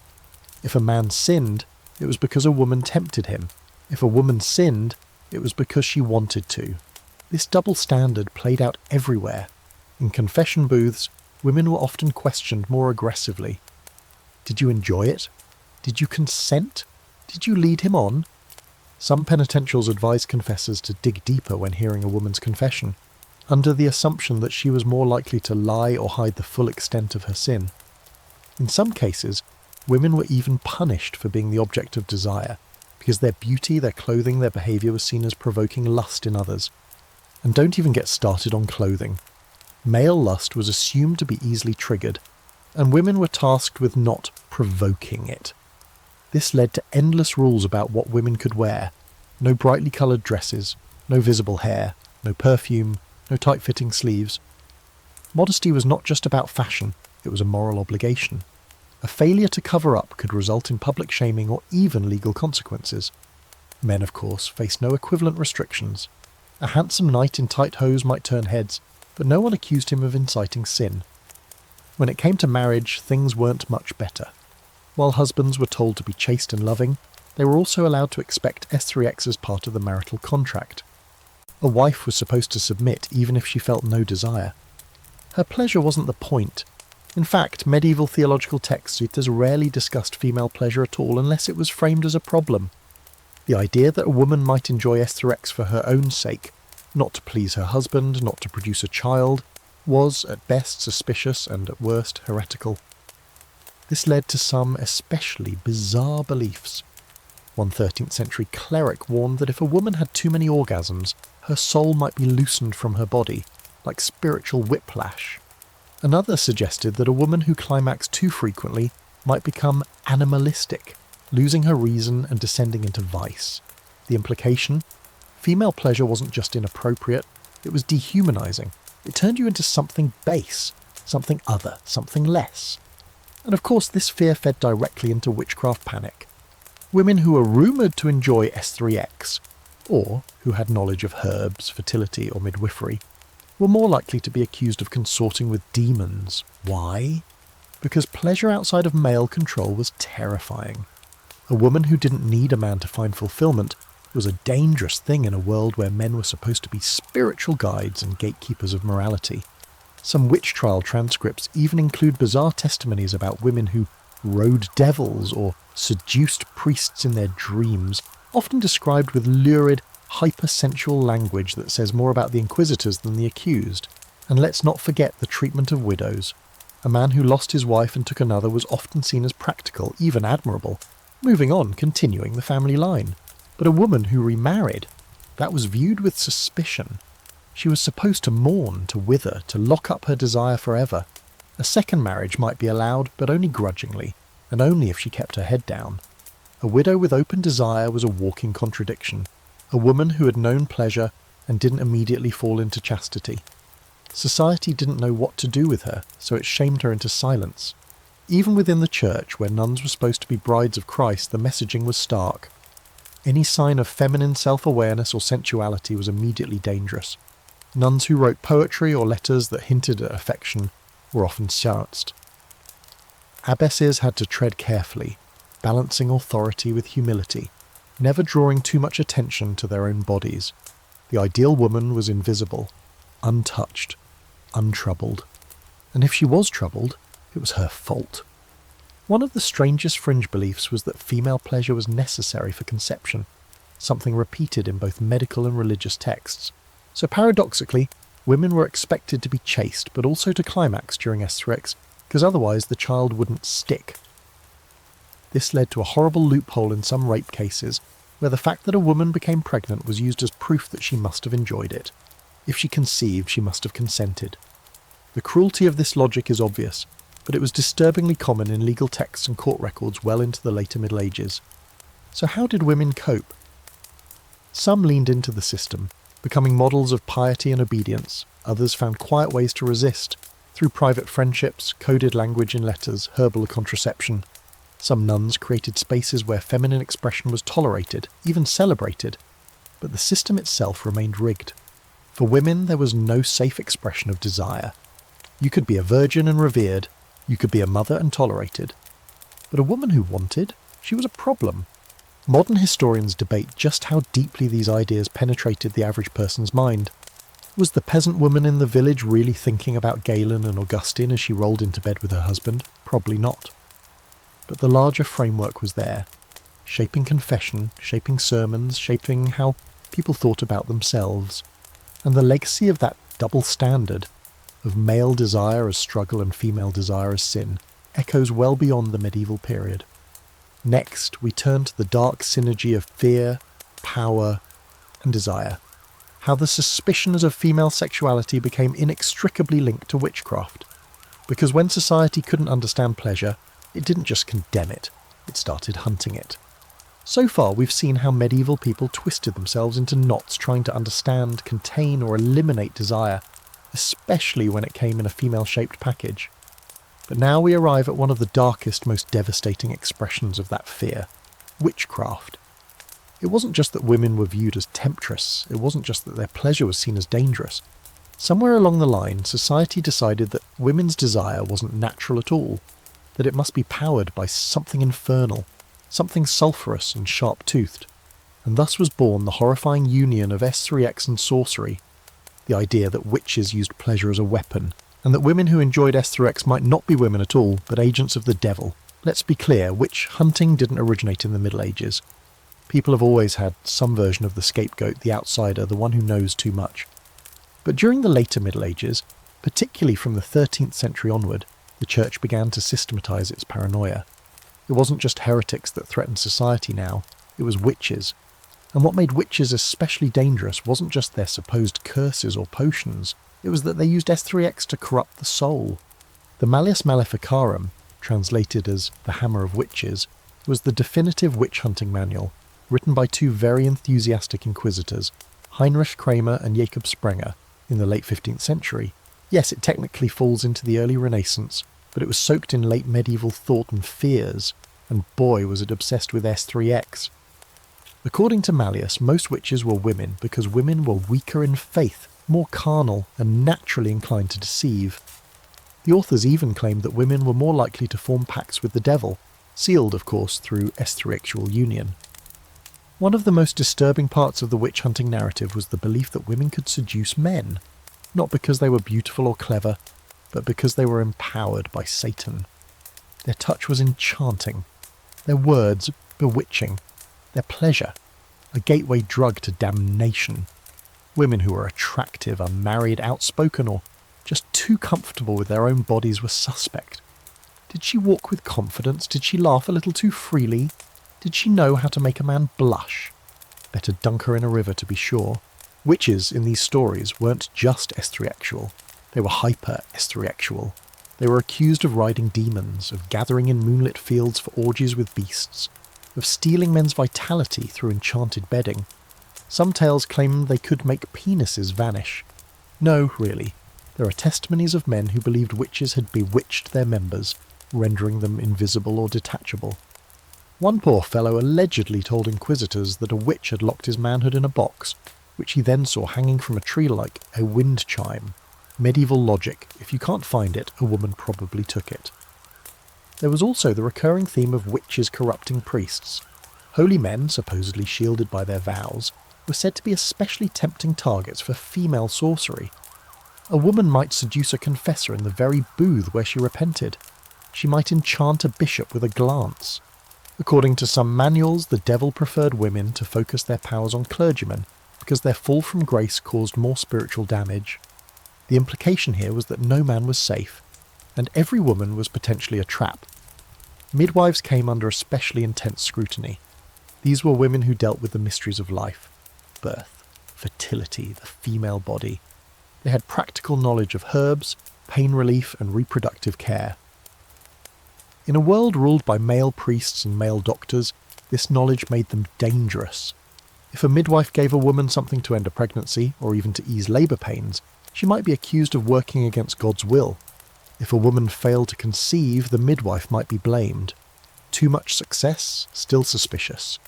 If a man sinned, it was because a woman tempted him. If a woman sinned, it was because she wanted to. This double standard played out everywhere. In confession booths, women were often questioned more aggressively. Did you enjoy it? Did you consent? Did you lead him on? Some penitentials advised confessors to dig deeper when hearing a woman's confession, under the assumption that she was more likely to lie or hide the full extent of her sin. In some cases, women were even punished for being the object of desire, because their beauty, their clothing, their behaviour was seen as provoking lust in others. And don't even get started on clothing. Male lust was assumed to be easily triggered, and women were tasked with not provoking it. This led to endless rules about what women could wear. No brightly coloured dresses, no visible hair, no perfume, no tight-fitting sleeves. Modesty was not just about fashion, it was a moral obligation. A failure to cover up could result in public shaming or even legal consequences. Men, of course, faced no equivalent restrictions. A handsome knight in tight hose might turn heads, but no one accused him of inciting sin. When it came to marriage, things weren't much better. While husbands were told to be chaste and loving, they were also allowed to expect S3X as part of the marital contract. A wife was supposed to submit even if she felt no desire. Her pleasure wasn't the point. In fact, medieval theological texts rarely discussed female pleasure at all unless it was framed as a problem. The idea that a woman might enjoy S3X for her own sake, not to please her husband, not to produce a child, was at best suspicious and at worst heretical. This led to some especially bizarre beliefs. One 13th century cleric warned that if a woman had too many orgasms, her soul might be loosened from her body, like spiritual whiplash. Another suggested that a woman who climaxed too frequently might become animalistic, losing her reason and descending into vice. The implication? Female pleasure wasn't just inappropriate, it was dehumanizing. It turned you into something base, something other, something less. And of course this fear fed directly into witchcraft panic. Women who were rumoured to enjoy S3X, or who had knowledge of herbs, fertility or midwifery, were more likely to be accused of consorting with demons. Why? Because pleasure outside of male control was terrifying. A woman who didn't need a man to find fulfillment was a dangerous thing in a world where men were supposed to be spiritual guides and gatekeepers of morality. Some witch trial transcripts even include bizarre testimonies about women who rode devils or seduced priests in their dreams, often described with lurid, hypersensual language that says more about the inquisitors than the accused. And let's not forget the treatment of widows. A man who lost his wife and took another was often seen as practical, even admirable, moving on, continuing the family line. But a woman who remarried, that was viewed with suspicion. She was supposed to mourn, to wither, to lock up her desire forever. A second marriage might be allowed, but only grudgingly, and only if she kept her head down. A widow with open desire was a walking contradiction, a woman who had known pleasure and didn't immediately fall into chastity. Society didn't know what to do with her, so it shamed her into silence. Even within the church, where nuns were supposed to be brides of Christ, the messaging was stark. Any sign of feminine self-awareness or sensuality was immediately dangerous. Nuns who wrote poetry or letters that hinted at affection were often silenced. Abbesses had to tread carefully, balancing authority with humility, never drawing too much attention to their own bodies. The ideal woman was invisible, untouched, untroubled. And if she was troubled, it was her fault. One of the strangest fringe beliefs was that female pleasure was necessary for conception, something repeated in both medical and religious texts. So paradoxically, women were expected to be chaste, but also to climax during S3X, because otherwise the child wouldn't stick. This led to a horrible loophole in some rape cases, where the fact that a woman became pregnant was used as proof that she must have enjoyed it. If she conceived, she must have consented. The cruelty of this logic is obvious, but it was disturbingly common in legal texts and court records well into the later Middle Ages. So how did women cope? Some leaned into the system, becoming models of piety and obedience. Others found quiet ways to resist, through private friendships, coded language in letters, herbal contraception. Some nuns created spaces where feminine expression was tolerated, even celebrated, but the system itself remained rigged. For women, there was no safe expression of desire. You could be a virgin and revered, you could be a mother and tolerated. But a woman who wanted, she was a problem. Modern historians debate just how deeply these ideas penetrated the average person's mind. Was the peasant woman in the village really thinking about Galen and Augustine as she rolled into bed with her husband? Probably not. But the larger framework was there, shaping confession, shaping sermons, shaping how people thought about themselves. And the legacy of that double standard, of male desire as struggle and female desire as sin, echoes well beyond the medieval period. Next, we turn to the dark synergy of fear, power, and desire. How the suspicions of female sexuality became inextricably linked to witchcraft. Because when society couldn't understand pleasure, it didn't just condemn it, it started hunting it. So far, we've seen how medieval people twisted themselves into knots trying to understand, contain, or eliminate desire, especially when it came in a female-shaped package. But now we arrive at one of the darkest, most devastating expressions of that fear: witchcraft. It wasn't just that women were viewed as temptress, it wasn't just that their pleasure was seen as dangerous. Somewhere along the line, society decided that women's desire wasn't natural at all, that it must be powered by something infernal, something sulphurous and sharp-toothed. And thus was born the horrifying union of S3X and sorcery, the idea that witches used pleasure as a weapon, and that women who enjoyed S3X might not be women at all, but agents of the devil. Let's be clear, witch hunting didn't originate in the Middle Ages. People have always had some version of the scapegoat, the outsider, the one who knows too much. But during the later Middle Ages, particularly from the 13th century onward, the Church began to systematise its paranoia. It wasn't just heretics that threatened society now, it was witches. And what made witches especially dangerous wasn't just their supposed curses or potions, it was that they used S3X to corrupt the soul. The Malleus Maleficarum, translated as the Hammer of Witches, was the definitive witch-hunting manual, written by two very enthusiastic inquisitors, Heinrich Kramer and Jacob Sprenger, in the late 15th century. Yes, it technically falls into the early Renaissance, but it was soaked in late medieval thought and fears, and boy was it obsessed with S3X. According to Malleus, most witches were women because women were weaker in faith, more carnal, and naturally inclined to deceive. The authors even claimed that women were more likely to form pacts with the devil, sealed, of course, through S3Xual union. One of the most disturbing parts of the witch-hunting narrative was the belief that women could seduce men, not because they were beautiful or clever, but because they were empowered by Satan. Their touch was enchanting, their words bewitching, their pleasure a gateway drug to damnation. Women who were attractive, unmarried, outspoken, or just too comfortable with their own bodies were suspect. Did she walk with confidence? Did she laugh a little too freely? Did she know how to make a man blush? Better dunk her in a river to be sure. Witches in these stories weren't just S3Xual. They were hyper S3Xual. They were accused of riding demons, of gathering in moonlit fields for orgies with beasts, of stealing men's vitality through enchanted bedding. Some tales claim they could make penises vanish. No, really. There are testimonies of men who believed witches had bewitched their members, rendering them invisible or detachable. One poor fellow allegedly told inquisitors that a witch had locked his manhood in a box, which he then saw hanging from a tree like a wind chime. Medieval logic: if you can't find it, a woman probably took it. There was also the recurring theme of witches corrupting priests. Holy men, supposedly shielded by their vows, were said to be especially tempting targets for female sorcery. A woman might seduce a confessor in the very booth where she repented. She might enchant a bishop with a glance. According to some manuals, the devil preferred women to focus their powers on clergymen, because their fall from grace caused more spiritual damage. The implication here was that no man was safe, and every woman was potentially a trap. Midwives came under especially intense scrutiny. These were women who dealt with the mysteries of life: birth, fertility, the female body. They had practical knowledge of herbs, pain relief, and reproductive care. In a world ruled by male priests and male doctors, this knowledge made them dangerous. If a midwife gave a woman something to end a pregnancy, or even to ease labour pains, she might be accused of working against God's will. If a woman failed to conceive, the midwife might be blamed. Too much success? Still suspicious.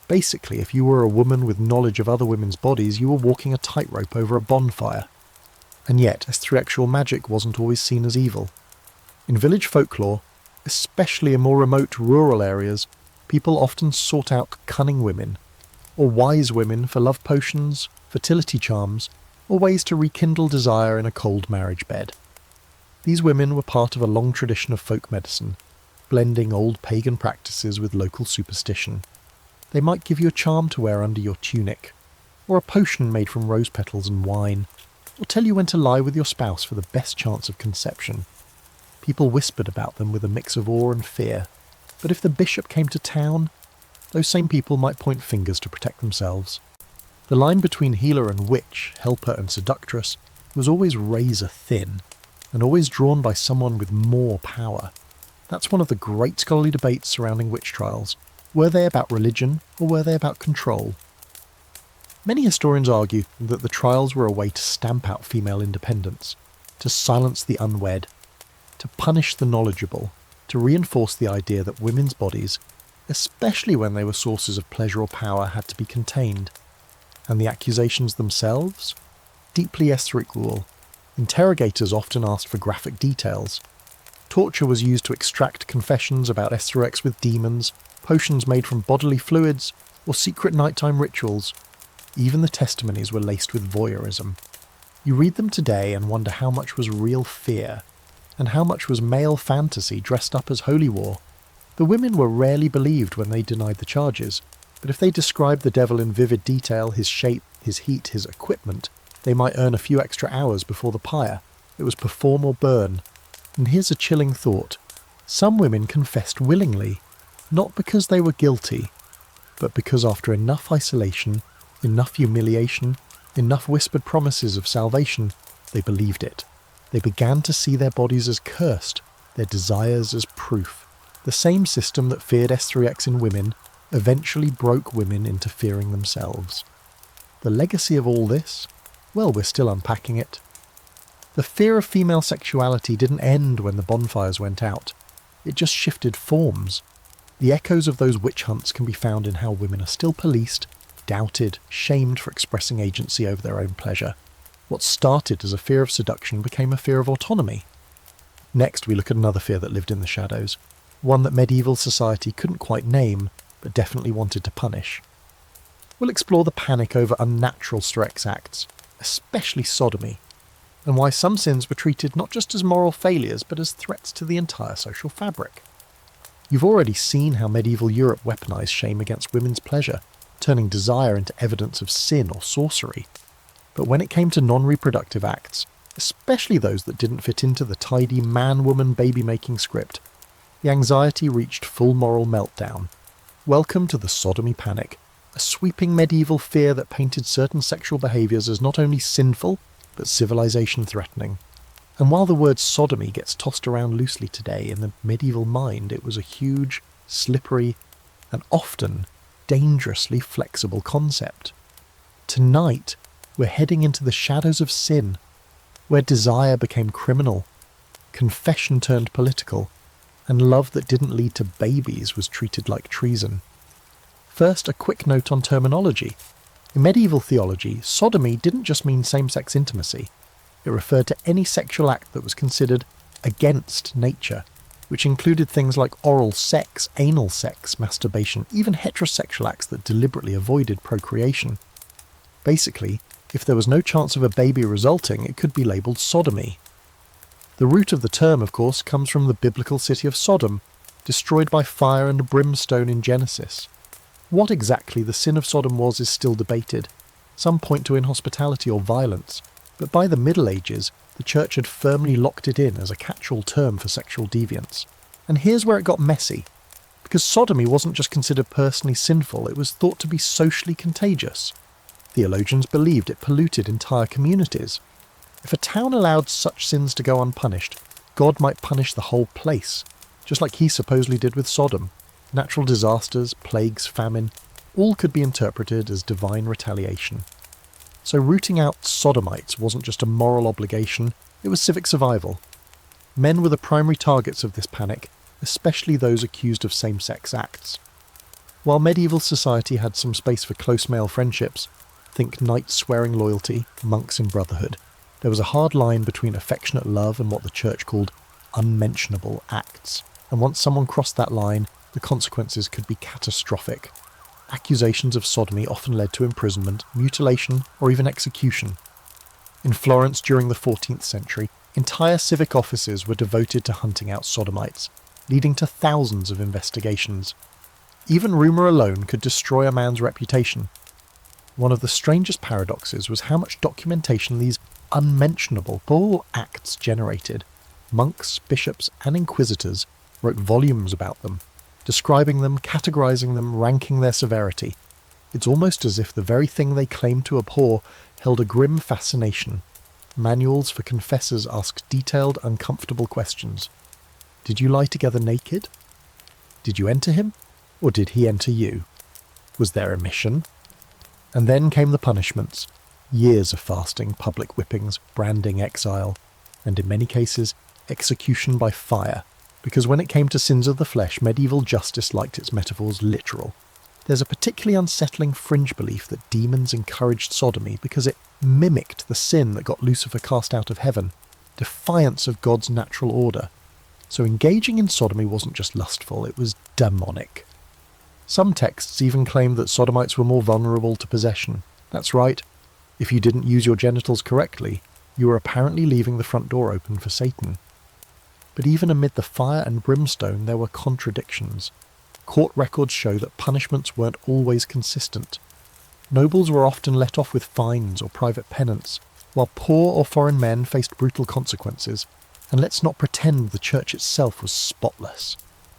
Basically, if you were a woman with knowledge of other women's bodies, you were walking a tightrope over a bonfire. And yet, S3Xual magic wasn't always seen as evil. In village folklore, especially in more remote rural areas, People often sought out cunning women, or wise women for love potions, fertility charms, or ways to rekindle desire in a cold marriage bed. These women were part of a long tradition of folk medicine, blending old pagan practices with local superstition. They might give you a charm to wear under your tunic, or a potion made from rose petals and wine, or tell you when to lie with your spouse for the best chance of conception. People whispered about them with a mix of awe and fear, but if the bishop came to town, those same people might point fingers to protect themselves. The line between healer and witch, helper and seductress, was always razor thin, and always drawn by someone with more power. That's one of the great scholarly debates surrounding witch trials. Were they about religion, or were they about control? Many historians argue that the trials were a way to stamp out female independence, to silence the unwed, to punish the knowledgeable, to reinforce the idea that women's bodies, especially when they were sources of pleasure or power, had to be contained. And the accusations themselves? Deeply S3X. Interrogators often asked for graphic details. Torture was used to extract confessions about S3X with demons, potions made from bodily fluids, or secret nighttime rituals. Even the testimonies were laced with voyeurism. You read them today and wonder how much was real fear, and how much was male fantasy dressed up as holy war. The women were rarely believed when they denied the charges, but if they described the devil in vivid detail, his shape, his heat, his equipment, they might earn a few extra hours before the pyre. It was perform or burn. And here's a chilling thought. Some women confessed willingly, not because they were guilty, but because after enough isolation, enough humiliation, enough whispered promises of salvation, they believed it. They began to see their bodies as cursed, their desires as proof. The same system that feared S3X in women eventually broke women into fearing themselves. The legacy of all this? Well, we're still unpacking it. The fear of female sexuality didn't end when the bonfires went out. It just shifted forms. The echoes of those witch hunts can be found in how women are still policed, doubted, shamed for expressing agency over their own pleasure. What started as a fear of seduction became a fear of autonomy. Next, we look at another fear that lived in the shadows, one that medieval society couldn't quite name, but definitely wanted to punish. We'll explore the panic over unnatural S3X acts, especially sodomy, and why some sins were treated not just as moral failures, but as threats to the entire social fabric. You've already seen how medieval Europe weaponized shame against women's pleasure, turning desire into evidence of sin or sorcery. But when it came to non-reproductive acts, especially those that didn't fit into the tidy man-woman baby-making script, the anxiety reached full moral meltdown. Welcome to the sodomy panic, a sweeping medieval fear that painted certain sexual behaviours as not only sinful, but civilization-threatening. And while the word sodomy gets tossed around loosely today, in the medieval mind it was a huge, slippery, and often dangerously flexible concept. Tonight, we're heading into the shadows of sin, where desire became criminal, confession turned political, and love that didn't lead to babies was treated like treason. First, a quick note on terminology. In medieval theology, sodomy didn't just mean same-sex intimacy. It referred to any sexual act that was considered against nature, which included things like oral sex, anal sex, masturbation, even heterosexual acts that deliberately avoided procreation. Basically, if there was no chance of a baby resulting, it could be labelled sodomy. The root of the term, of course, comes from the biblical city of Sodom, destroyed by fire and brimstone in Genesis. What exactly the sin of Sodom was is still debated. Some point to inhospitality or violence, but by the Middle Ages, the Church had firmly locked it in as a catch-all term for sexual deviance. And here's where it got messy. Because sodomy wasn't just considered personally sinful, it was thought to be socially contagious. Theologians believed it polluted entire communities. If a town allowed such sins to go unpunished, God might punish the whole place, just like he supposedly did with Sodom. Natural disasters, plagues, famine, all could be interpreted as divine retaliation. So rooting out sodomites wasn't just a moral obligation, it was civic survival. Men were the primary targets of this panic, especially those accused of same-sex acts. While medieval society had some space for close male friendships, think knights swearing loyalty, monks in brotherhood, there was a hard line between affectionate love and what the church called unmentionable acts. And once someone crossed that line, the consequences could be catastrophic. Accusations of sodomy often led to imprisonment, mutilation, or even execution. In Florence during the 14th century, entire civic offices were devoted to hunting out sodomites, leading to thousands of investigations. Even rumour alone could destroy a man's reputation. One of the strangest paradoxes was how much documentation these unmentionable, foul acts generated. Monks, bishops, and inquisitors wrote volumes about them, describing them, categorising them, ranking their severity. It's almost as if the very thing they claimed to abhor held a grim fascination. Manuals for confessors asked detailed, uncomfortable questions. Did you lie together naked? Did you enter him? Or did he enter you? Was there a mission? And then came the punishments. Years of fasting, public whippings, branding, exile, and in many cases, execution by fire, because when it came to sins of the flesh, medieval justice liked its metaphors literal. There's a particularly unsettling fringe belief that demons encouraged sodomy because it mimicked the sin that got Lucifer cast out of heaven, defiance of God's natural order. So engaging in sodomy wasn't just lustful, it was demonic. Some texts even claimed that sodomites were more vulnerable to possession. That's right, if you didn't use your genitals correctly, you were apparently leaving the front door open for Satan. But even amid the fire and brimstone, there were contradictions. Court records show that punishments weren't always consistent. Nobles were often let off with fines or private penance, while poor or foreign men faced brutal consequences. And let's not pretend the church itself was spotless.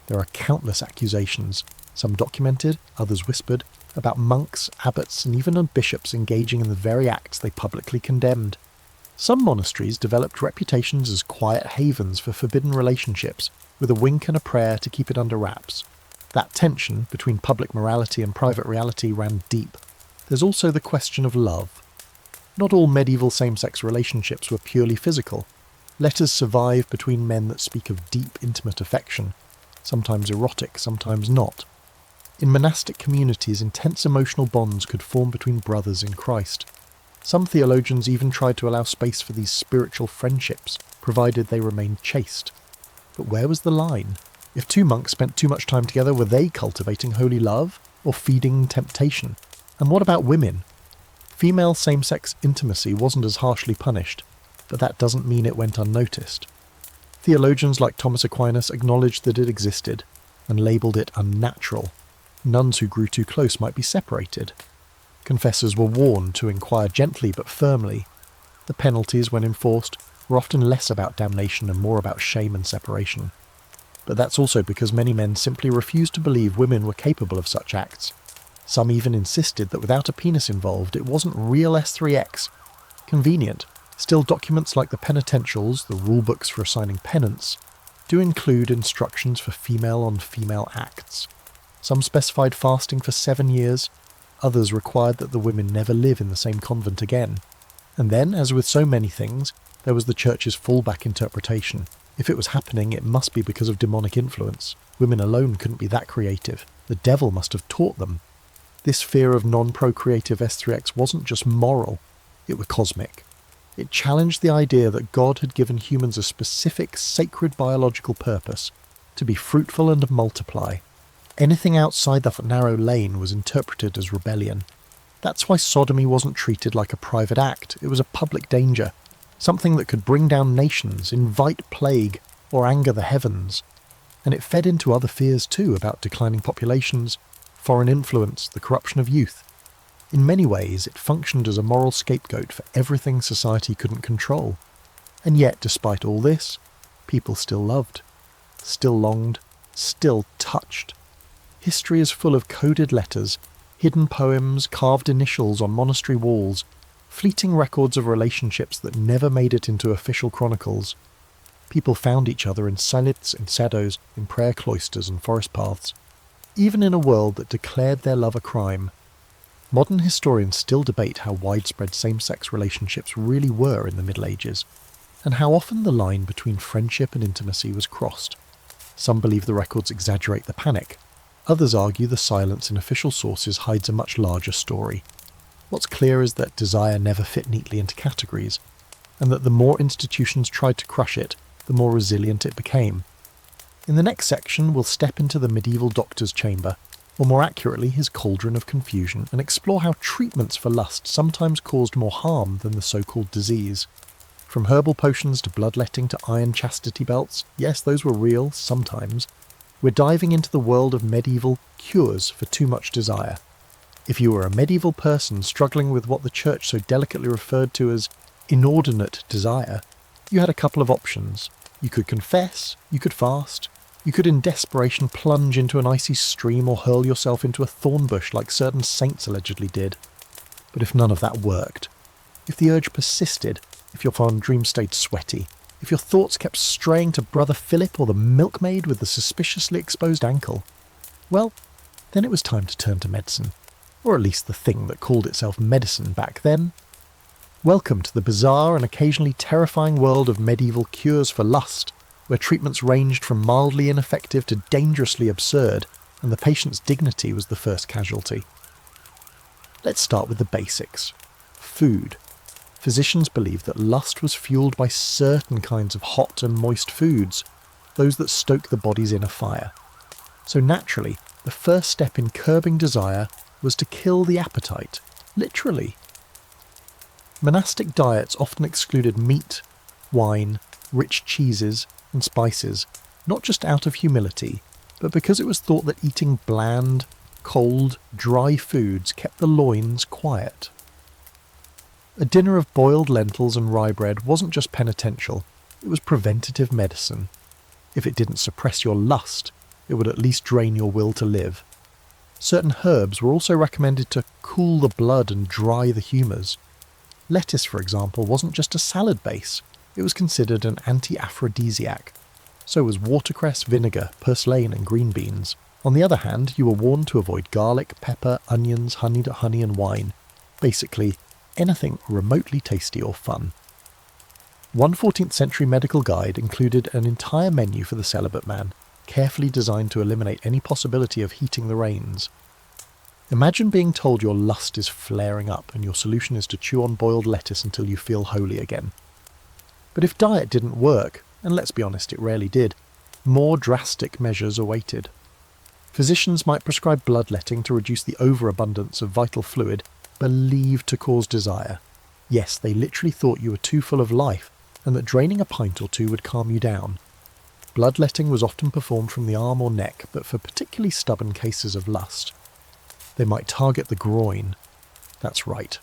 There are countless accusations, some documented, others whispered, about monks, abbots, and even bishops engaging in the very acts they publicly condemned. Some monasteries developed reputations as quiet havens for forbidden relationships, with a wink and a prayer to keep it under wraps. That tension between public morality and private reality ran deep. There's also the question of love. Not all medieval same-sex relationships were purely physical. Letters survive between men that speak of deep, intimate affection, sometimes erotic, sometimes not. In monastic communities, intense emotional bonds could form between brothers in Christ. Some theologians even tried to allow space for these spiritual friendships, provided they remained chaste. But where was the line? If two monks spent too much time together, were they cultivating holy love, or feeding temptation? And what about women? Female same-sex intimacy wasn't as harshly punished, but that doesn't mean it went unnoticed. Theologians like Thomas Aquinas acknowledged that it existed, and labelled it unnatural. Nuns who grew too close might be separated. Confessors were warned to inquire gently but firmly. The penalties, when enforced, were often less about damnation and more about shame and separation. But that's also because many men simply refused to believe women were capable of such acts. Some even insisted that without a penis involved, it wasn't real S3X. Convenient. Still, documents like the penitentials, the rulebooks for assigning penance, do include instructions for female-on-female acts. Some specified fasting for 7 years, others required that the women never live in the same convent again. And then, as with so many things, there was the church's fallback interpretation. If it was happening, it must be because of demonic influence. Women alone couldn't be that creative. The devil must have taught them. This fear of non-procreative S3X wasn't just moral, it was cosmic. It challenged the idea that God had given humans a specific, sacred biological purpose, to be fruitful and multiply. Anything outside that narrow lane was interpreted as rebellion. That's why sodomy wasn't treated like a private act, it was a public danger, something that could bring down nations, invite plague, or anger the heavens. And it fed into other fears too about declining populations, foreign influence, the corruption of youth. In many ways, it functioned as a moral scapegoat for everything society couldn't control. And yet, despite all this, people still loved, still longed, still touched. History is full of coded letters, hidden poems, carved initials on monastery walls, fleeting records of relationships that never made it into official chronicles. People found each other in silence, in shadows, in prayer cloisters and forest paths. Even in a world that declared their love a crime, modern historians still debate how widespread same-sex relationships really were in the Middle Ages, and how often the line between friendship and intimacy was crossed. Some believe the records exaggerate the panic. Others argue the silence in official sources hides a much larger story. What's clear is that desire never fit neatly into categories, and that the more institutions tried to crush it, the more resilient it became. In the next section, we'll step into the medieval doctor's chamber, or more accurately, his cauldron of confusion, and explore how treatments for lust sometimes caused more harm than the so-called disease. From herbal potions to bloodletting to iron chastity belts, yes, those were real, sometimes, we're diving into the world of medieval cures for too much desire. If you were a medieval person struggling with what the church so delicately referred to as inordinate desire, you had a couple of options. You could confess, you could fast, you could in desperation plunge into an icy stream or hurl yourself into a thorn bush like certain saints allegedly did. But if none of that worked, if the urge persisted, if your fond dream stayed sweaty, if your thoughts kept straying to Brother Philip or the milkmaid with the suspiciously exposed ankle, well, then it was time to turn to medicine. Or at least the thing that called itself medicine back then. Welcome to the bizarre and occasionally terrifying world of medieval cures for lust, where treatments ranged from mildly ineffective to dangerously absurd, and the patient's dignity was the first casualty. Let's start with the basics. Food. Physicians believed that lust was fueled by certain kinds of hot and moist foods, those that stoke the body's inner fire. So naturally, the first step in curbing desire was to kill the appetite, literally. Monastic diets often excluded meat, wine, rich cheeses, and spices, not just out of humility, but because it was thought that eating bland, cold, dry foods kept the loins quiet. A dinner of boiled lentils and rye bread wasn't just penitential, it was preventative medicine. If it didn't suppress your lust, it would at least drain your will to live. Certain herbs were also recommended to cool the blood and dry the humours. Lettuce, for example, wasn't just a salad base, it was considered an anti-aphrodisiac. So was watercress, vinegar, purslane and green beans. On the other hand, you were warned to avoid garlic, pepper, onions, honey and wine. Basically, anything remotely tasty or fun. One 14th century medical guide included an entire menu for the celibate man, carefully designed to eliminate any possibility of heating the reins. Imagine being told your lust is flaring up and your solution is to chew on boiled lettuce until you feel holy again. But if diet didn't work, and let's be honest, it rarely did, more drastic measures awaited. Physicians might prescribe bloodletting to reduce the overabundance of vital fluid believed to cause desire. Yes, they literally thought you were too full of life and that draining a pint or two would calm you down. Bloodletting was often performed from the arm or neck, but for particularly stubborn cases of lust. They might target the groin. That's right.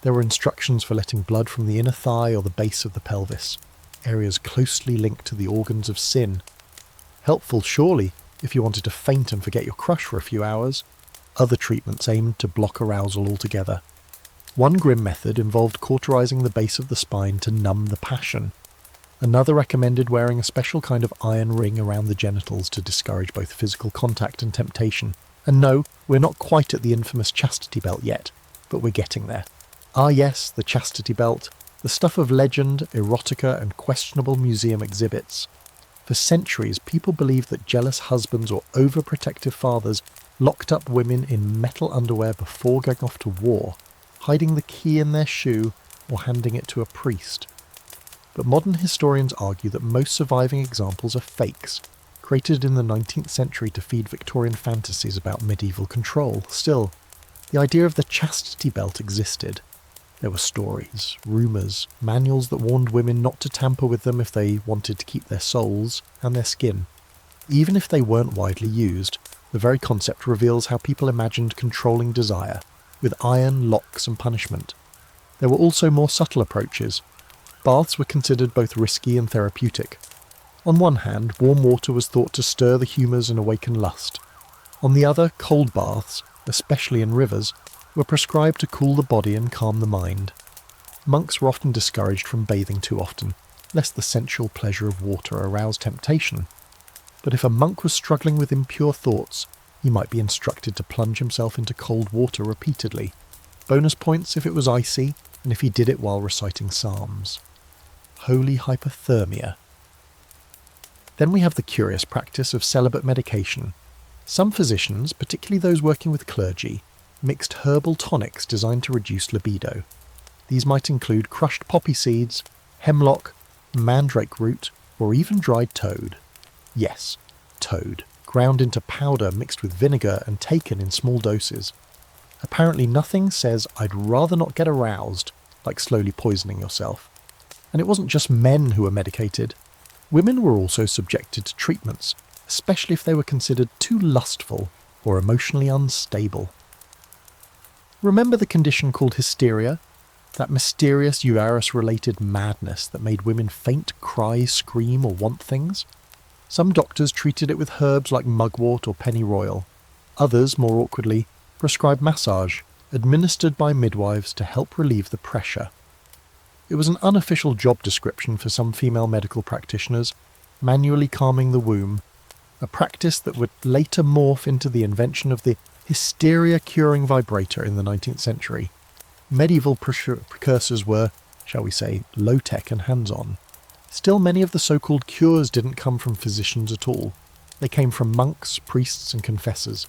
There were instructions for letting blood from the inner thigh or the base of the pelvis, areas closely linked to the organs of sin. Helpful, surely, if you wanted to faint and forget your crush for a few hours. Other treatments aimed to block arousal altogether. One grim method involved cauterizing the base of the spine to numb the passion. Another recommended wearing a special kind of iron ring around the genitals to discourage both physical contact and temptation. And no, we're not quite at the infamous chastity belt yet, but we're getting there. Ah yes, the chastity belt, the stuff of legend, erotica and questionable museum exhibits. For centuries, people believed that jealous husbands or overprotective fathers locked up women in metal underwear before going off to war, hiding the key in their shoe or handing it to a priest. But modern historians argue that most surviving examples are fakes, created in the 19th century to feed Victorian fantasies about medieval control. Still, the idea of the chastity belt existed. There were stories, rumours, manuals that warned women not to tamper with them if they wanted to keep their souls and their skin. Even if they weren't widely used, the very concept reveals how people imagined controlling desire, with iron, locks and punishment. There were also more subtle approaches. Baths were considered both risky and therapeutic. On one hand, warm water was thought to stir the humours and awaken lust. On the other, cold baths, especially in rivers, were prescribed to cool the body and calm the mind. Monks were often discouraged from bathing too often, lest the sensual pleasure of water arouse temptation. But if a monk was struggling with impure thoughts, he might be instructed to plunge himself into cold water repeatedly. Bonus points if it was icy, and if he did it while reciting psalms. Holy hypothermia. Then we have the curious practice of celibate medication. Some physicians, particularly those working with clergy, mixed herbal tonics designed to reduce libido. These might include crushed poppy seeds, hemlock, mandrake root, or even dried toad. Yes, toad, ground into powder mixed with vinegar and taken in small doses. Apparently nothing says I'd rather not get aroused like slowly poisoning yourself. And it wasn't just men who were medicated. Women were also subjected to treatments, especially if they were considered too lustful or emotionally unstable. Remember the condition called hysteria? That mysterious Uranus-related madness that made women faint, cry, scream or want things? Some doctors treated it with herbs like mugwort or pennyroyal. Others, more awkwardly, prescribed massage, administered by midwives to help relieve the pressure. It was an unofficial job description for some female medical practitioners, manually calming the womb, a practice that would later morph into the invention of the hysteria-curing vibrator in the 19th century. Medieval precursors were, shall we say, low-tech and hands-on. Still, many of the so-called cures didn't come from physicians at all. They came from monks, priests and confessors,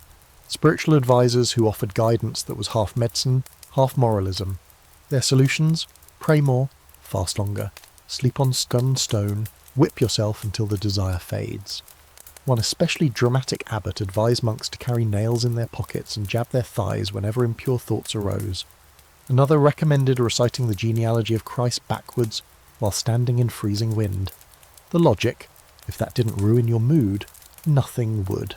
spiritual advisors who offered guidance that was half medicine, half moralism. Their solutions? Pray more, fast longer, sleep on stunned stone, whip yourself until the desire fades. One especially dramatic abbot advised monks to carry nails in their pockets and jab their thighs whenever impure thoughts arose. Another recommended reciting the genealogy of Christ backwards while standing in freezing wind. The logic, if that didn't ruin your mood, nothing would.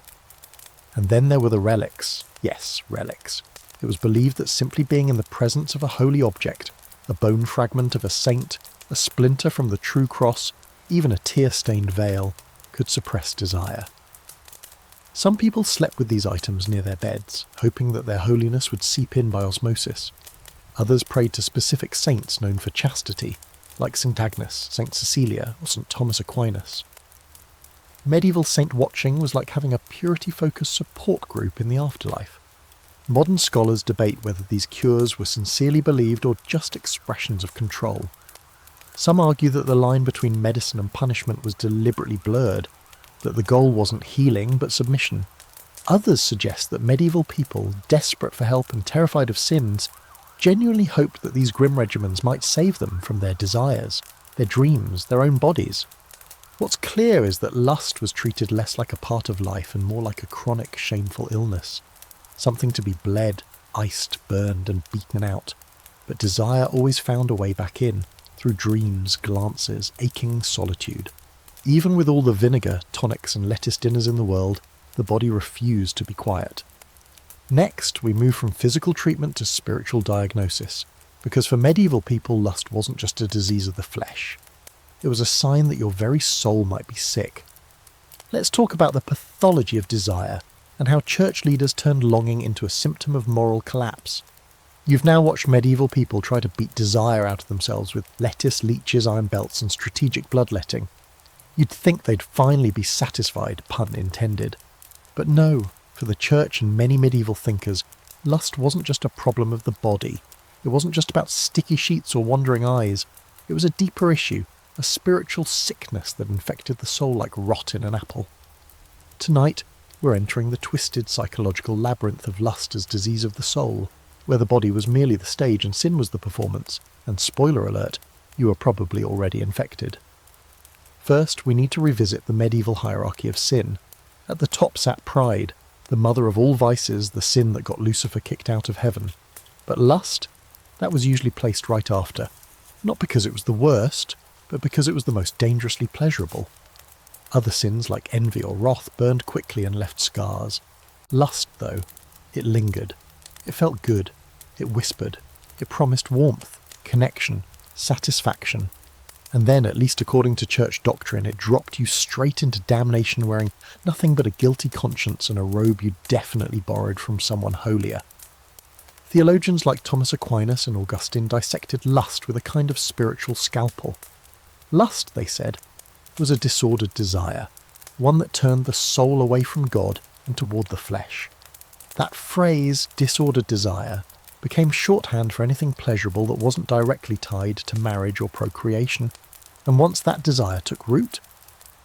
And then there were the relics. Yes, relics. It was believed that simply being in the presence of a holy object, a bone fragment of a saint, a splinter from the true cross, even a tear-stained veil, could suppress desire. Some people slept with these items near their beds, hoping that their holiness would seep in by osmosis. Others prayed to specific saints known for chastity, like St. Agnes, St. Cecilia, or St. Thomas Aquinas. Medieval saint watching was like having a purity-focused support group in the afterlife. Modern scholars debate whether these cures were sincerely believed or just expressions of control. Some argue that the line between medicine and punishment was deliberately blurred, that the goal wasn't healing but submission. Others suggest that medieval people, desperate for help and terrified of sins, genuinely hoped that these grim regimens might save them from their desires, their dreams, their own bodies. What's clear is that lust was treated less like a part of life and more like a chronic, shameful illness, something to be bled, iced, burned and beaten out. But desire always found a way back in, through dreams, glances, aching solitude. Even with all the vinegar, tonics and lettuce dinners in the world, the body refused to be quiet. Next, we move from physical treatment to spiritual diagnosis, because for medieval people lust wasn't just a disease of the flesh. It was a sign that your very soul might be sick. Let's talk about the pathology of desire, and how church leaders turned longing into a symptom of moral collapse. You've now watched medieval people try to beat desire out of themselves with lettuce, leeches, iron belts and strategic bloodletting. You'd think they'd finally be satisfied, pun intended. But no, for the church and many medieval thinkers, lust wasn't just a problem of the body. It wasn't just about sticky sheets or wandering eyes. It was a deeper issue, a spiritual sickness that infected the soul like rot in an apple. Tonight, we're entering the twisted psychological labyrinth of lust as disease of the soul, where the body was merely the stage and sin was the performance, and spoiler alert, you were probably already infected. First, we need to revisit the medieval hierarchy of sin. At the top sat pride, the mother of all vices, the sin that got Lucifer kicked out of heaven. But lust? That was usually placed right after. Not because it was the worst, but because it was the most dangerously pleasurable. Other sins like envy or wrath burned quickly and left scars. Lust, though, it lingered. It felt good. It whispered. It promised warmth, connection, satisfaction. And then, at least according to church doctrine, it dropped you straight into damnation wearing nothing but a guilty conscience and a robe you definitely borrowed from someone holier. Theologians like Thomas Aquinas and Augustine dissected lust with a kind of spiritual scalpel. Lust, they said, was a disordered desire, one that turned the soul away from God and toward the flesh. That phrase, disordered desire, became shorthand for anything pleasurable that wasn't directly tied to marriage or procreation, and once that desire took root,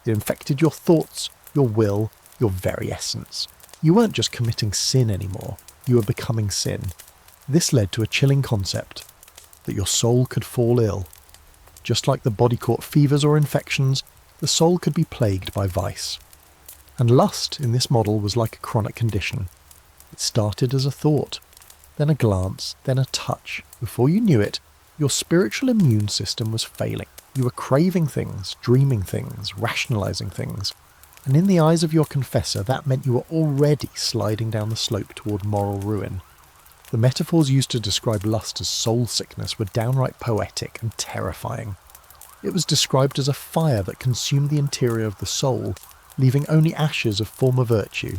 it infected your thoughts, your will, your very essence. You weren't just committing sin anymore, you were becoming sin. This led to a chilling concept, that your soul could fall ill. Just like the body caught fevers or infections, the soul could be plagued by vice. And lust in this model was like a chronic condition. It started as a thought, then a glance, then a touch. Before you knew it, your spiritual immune system was failing. You were craving things, dreaming things, rationalizing things. And in the eyes of your confessor, that meant you were already sliding down the slope toward moral ruin. The metaphors used to describe lust as soul sickness were downright poetic and terrifying. It was described as a fire that consumed the interior of the soul, leaving only ashes of former virtue.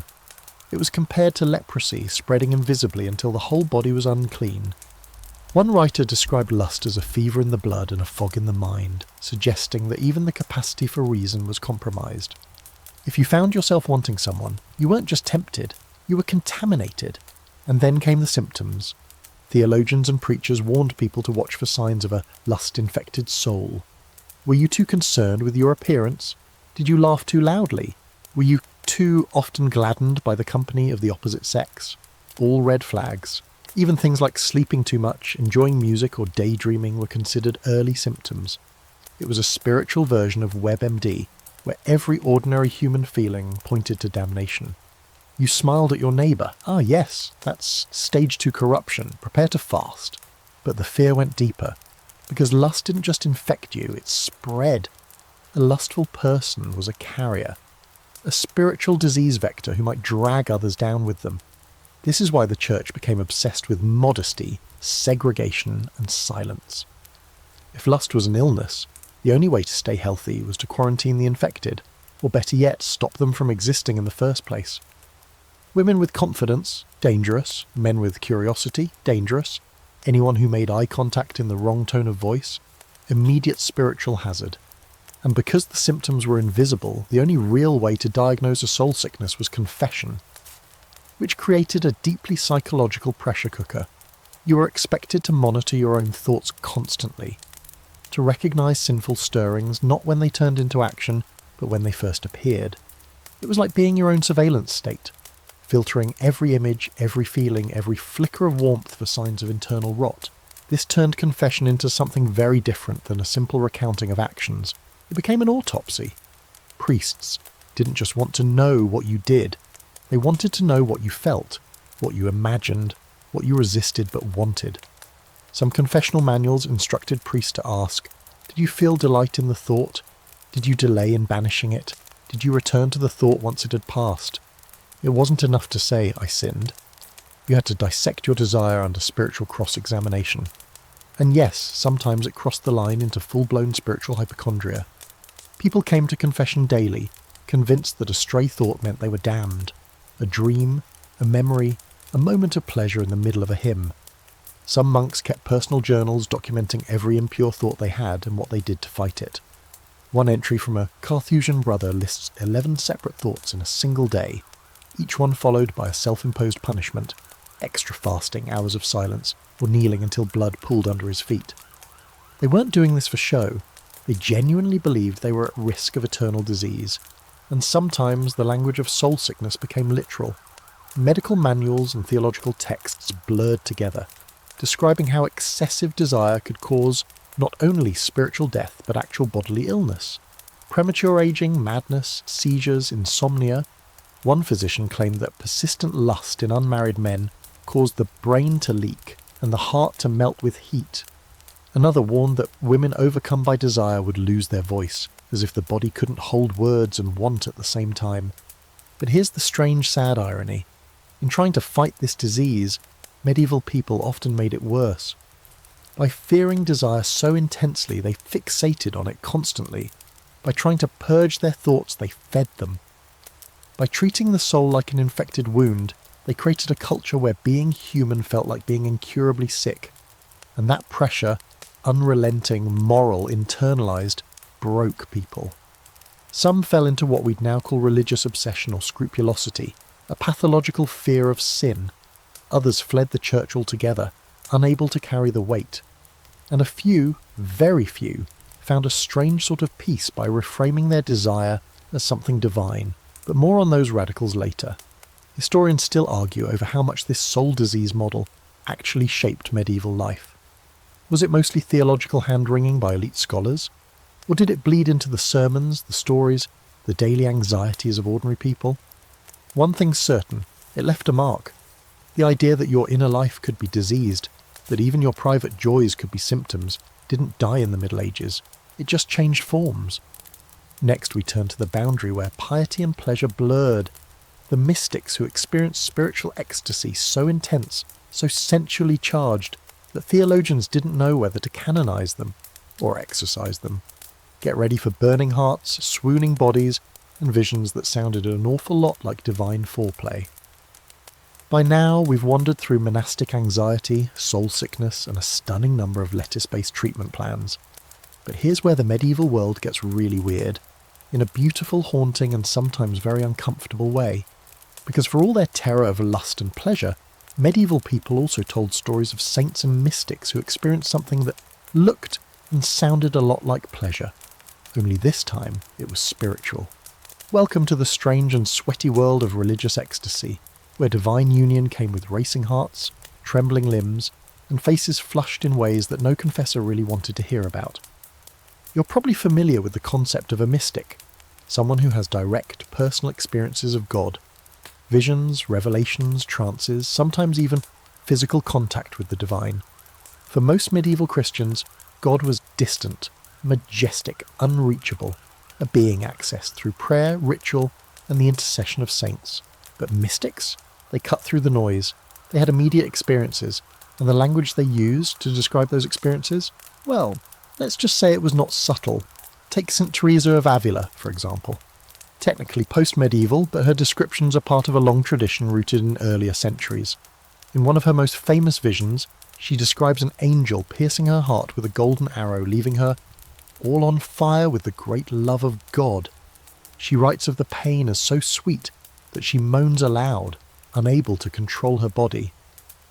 It was compared to leprosy spreading invisibly until the whole body was unclean. One writer described lust as a fever in the blood and a fog in the mind, suggesting that even the capacity for reason was compromised. If you found yourself wanting someone, you weren't just tempted, you were contaminated. And then came the symptoms. Theologians and preachers warned people to watch for signs of a lust-infected soul. Were you too concerned with your appearance? Did you laugh too loudly? Were you too often gladdened by the company of the opposite sex? All red flags. Even things like sleeping too much, enjoying music, or daydreaming were considered early symptoms. It was a spiritual version of WebMD, where every ordinary human feeling pointed to damnation. You smiled at your neighbour. Ah, yes, that's stage 2 corruption. Prepare to fast. But the fear went deeper, because lust didn't just infect you, it spread. A lustful person was a carrier, a spiritual disease vector who might drag others down with them. This is why the church became obsessed with modesty, segregation, and silence. If lust was an illness, the only way to stay healthy was to quarantine the infected, or better yet, stop them from existing in the first place. Women with confidence, dangerous. Men with curiosity, dangerous. Anyone who made eye contact in the wrong tone of voice, immediate spiritual hazard. And because the symptoms were invisible, the only real way to diagnose a soul sickness was confession, which created a deeply psychological pressure cooker. You were expected to monitor your own thoughts constantly, to recognize sinful stirrings not when they turned into action, but when they first appeared. It was like being your own surveillance state, filtering every image, every feeling, every flicker of warmth for signs of internal rot. This turned confession into something very different than a simple recounting of actions. It became an autopsy. Priests didn't just want to know what you did. They wanted to know what you felt, what you imagined, what you resisted but wanted. Some confessional manuals instructed priests to ask, did you feel delight in the thought? Did you delay in banishing it? Did you return to the thought once it had passed? It wasn't enough to say, I sinned. You had to dissect your desire under spiritual cross-examination. And yes, sometimes it crossed the line into full-blown spiritual hypochondria. People came to confession daily, convinced that a stray thought meant they were damned. A dream, a memory, a moment of pleasure in the middle of a hymn. Some monks kept personal journals documenting every impure thought they had and what they did to fight it. One entry from a Carthusian brother lists 11 separate thoughts in a single day, each one followed by a self-imposed punishment, extra fasting, hours of silence, or kneeling until blood pooled under his feet. They weren't doing this for show. They genuinely believed they were at risk of eternal disease, and sometimes the language of soul sickness became literal. Medical manuals and theological texts blurred together, describing how excessive desire could cause not only spiritual death but actual bodily illness. Premature aging, madness, seizures, insomnia. One physician claimed that persistent lust in unmarried men caused the brain to leak and the heart to melt with heat. Another warned that women overcome by desire would lose their voice, as if the body couldn't hold words and want at the same time. But here's the strange, sad irony. In trying to fight this disease, medieval people often made it worse. By fearing desire so intensely, they fixated on it constantly. By trying to purge their thoughts, they fed them. By treating the soul like an infected wound, they created a culture where being human felt like being incurably sick. And that pressure, unrelenting, moral, internalized, broke people. Some fell into what we'd now call religious obsession or scrupulosity, a pathological fear of sin. Others fled the church altogether, unable to carry the weight. And a few, very few, found a strange sort of peace by reframing their desire as something divine. But more on those radicals later. Historians still argue over how much this soul disease model actually shaped medieval life. Was it mostly theological hand-wringing by elite scholars? Or did it bleed into the sermons, the stories, the daily anxieties of ordinary people? One thing's certain, it left a mark. The idea that your inner life could be diseased, that even your private joys could be symptoms, didn't die in the Middle Ages. It just changed forms. Next we turn to the boundary where piety and pleasure blurred. The mystics who experienced spiritual ecstasy so intense, so sensually charged, that theologians didn't know whether to canonize them or exorcise them. Get ready for burning hearts, swooning bodies, and visions that sounded an awful lot like divine foreplay. By now, we've wandered through monastic anxiety, soul sickness, and a stunning number of lettuce-based treatment plans. But here's where the medieval world gets really weird, in a beautiful, haunting, and sometimes very uncomfortable way. Because for all their terror of lust and pleasure, medieval people also told stories of saints and mystics who experienced something that looked and sounded a lot like pleasure. Only this time, it was spiritual. Welcome to the strange and sweaty world of religious ecstasy, where divine union came with racing hearts, trembling limbs, and faces flushed in ways that no confessor really wanted to hear about. You're probably familiar with the concept of a mystic, someone who has direct, personal experiences of God. Visions, revelations, trances, sometimes even physical contact with the divine. For most medieval Christians, God was distant, majestic, unreachable, a being accessed through prayer, ritual, and the intercession of saints. But mystics? They cut through the noise. They had immediate experiences, and the language they used to describe those experiences? Well, let's just say it was not subtle. Take St. Teresa of Avila, for example. Technically post-medieval, but her descriptions are part of a long tradition rooted in earlier centuries. In one of her most famous visions, she describes an angel piercing her heart with a golden arrow, leaving her all on fire with the great love of God. She writes of the pain as so sweet that she moans aloud, unable to control her body.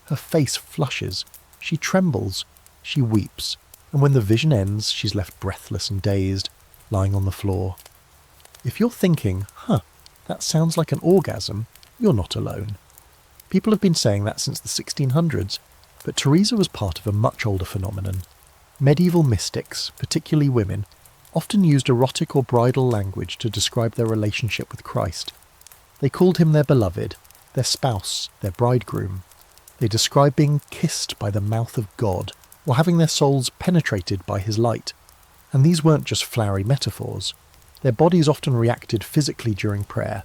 Her face flushes, she trembles, she weeps, and when the vision ends, she's left breathless and dazed, lying on the floor. If you're thinking, that sounds like an orgasm, you're not alone. People have been saying that since the 1600s, but Teresa was part of a much older phenomenon. Medieval mystics, particularly women, often used erotic or bridal language to describe their relationship with Christ. They called him their beloved, their spouse, their bridegroom. They described being kissed by the mouth of God, or having their souls penetrated by his light. And these weren't just flowery metaphors. Their bodies often reacted physically during prayer.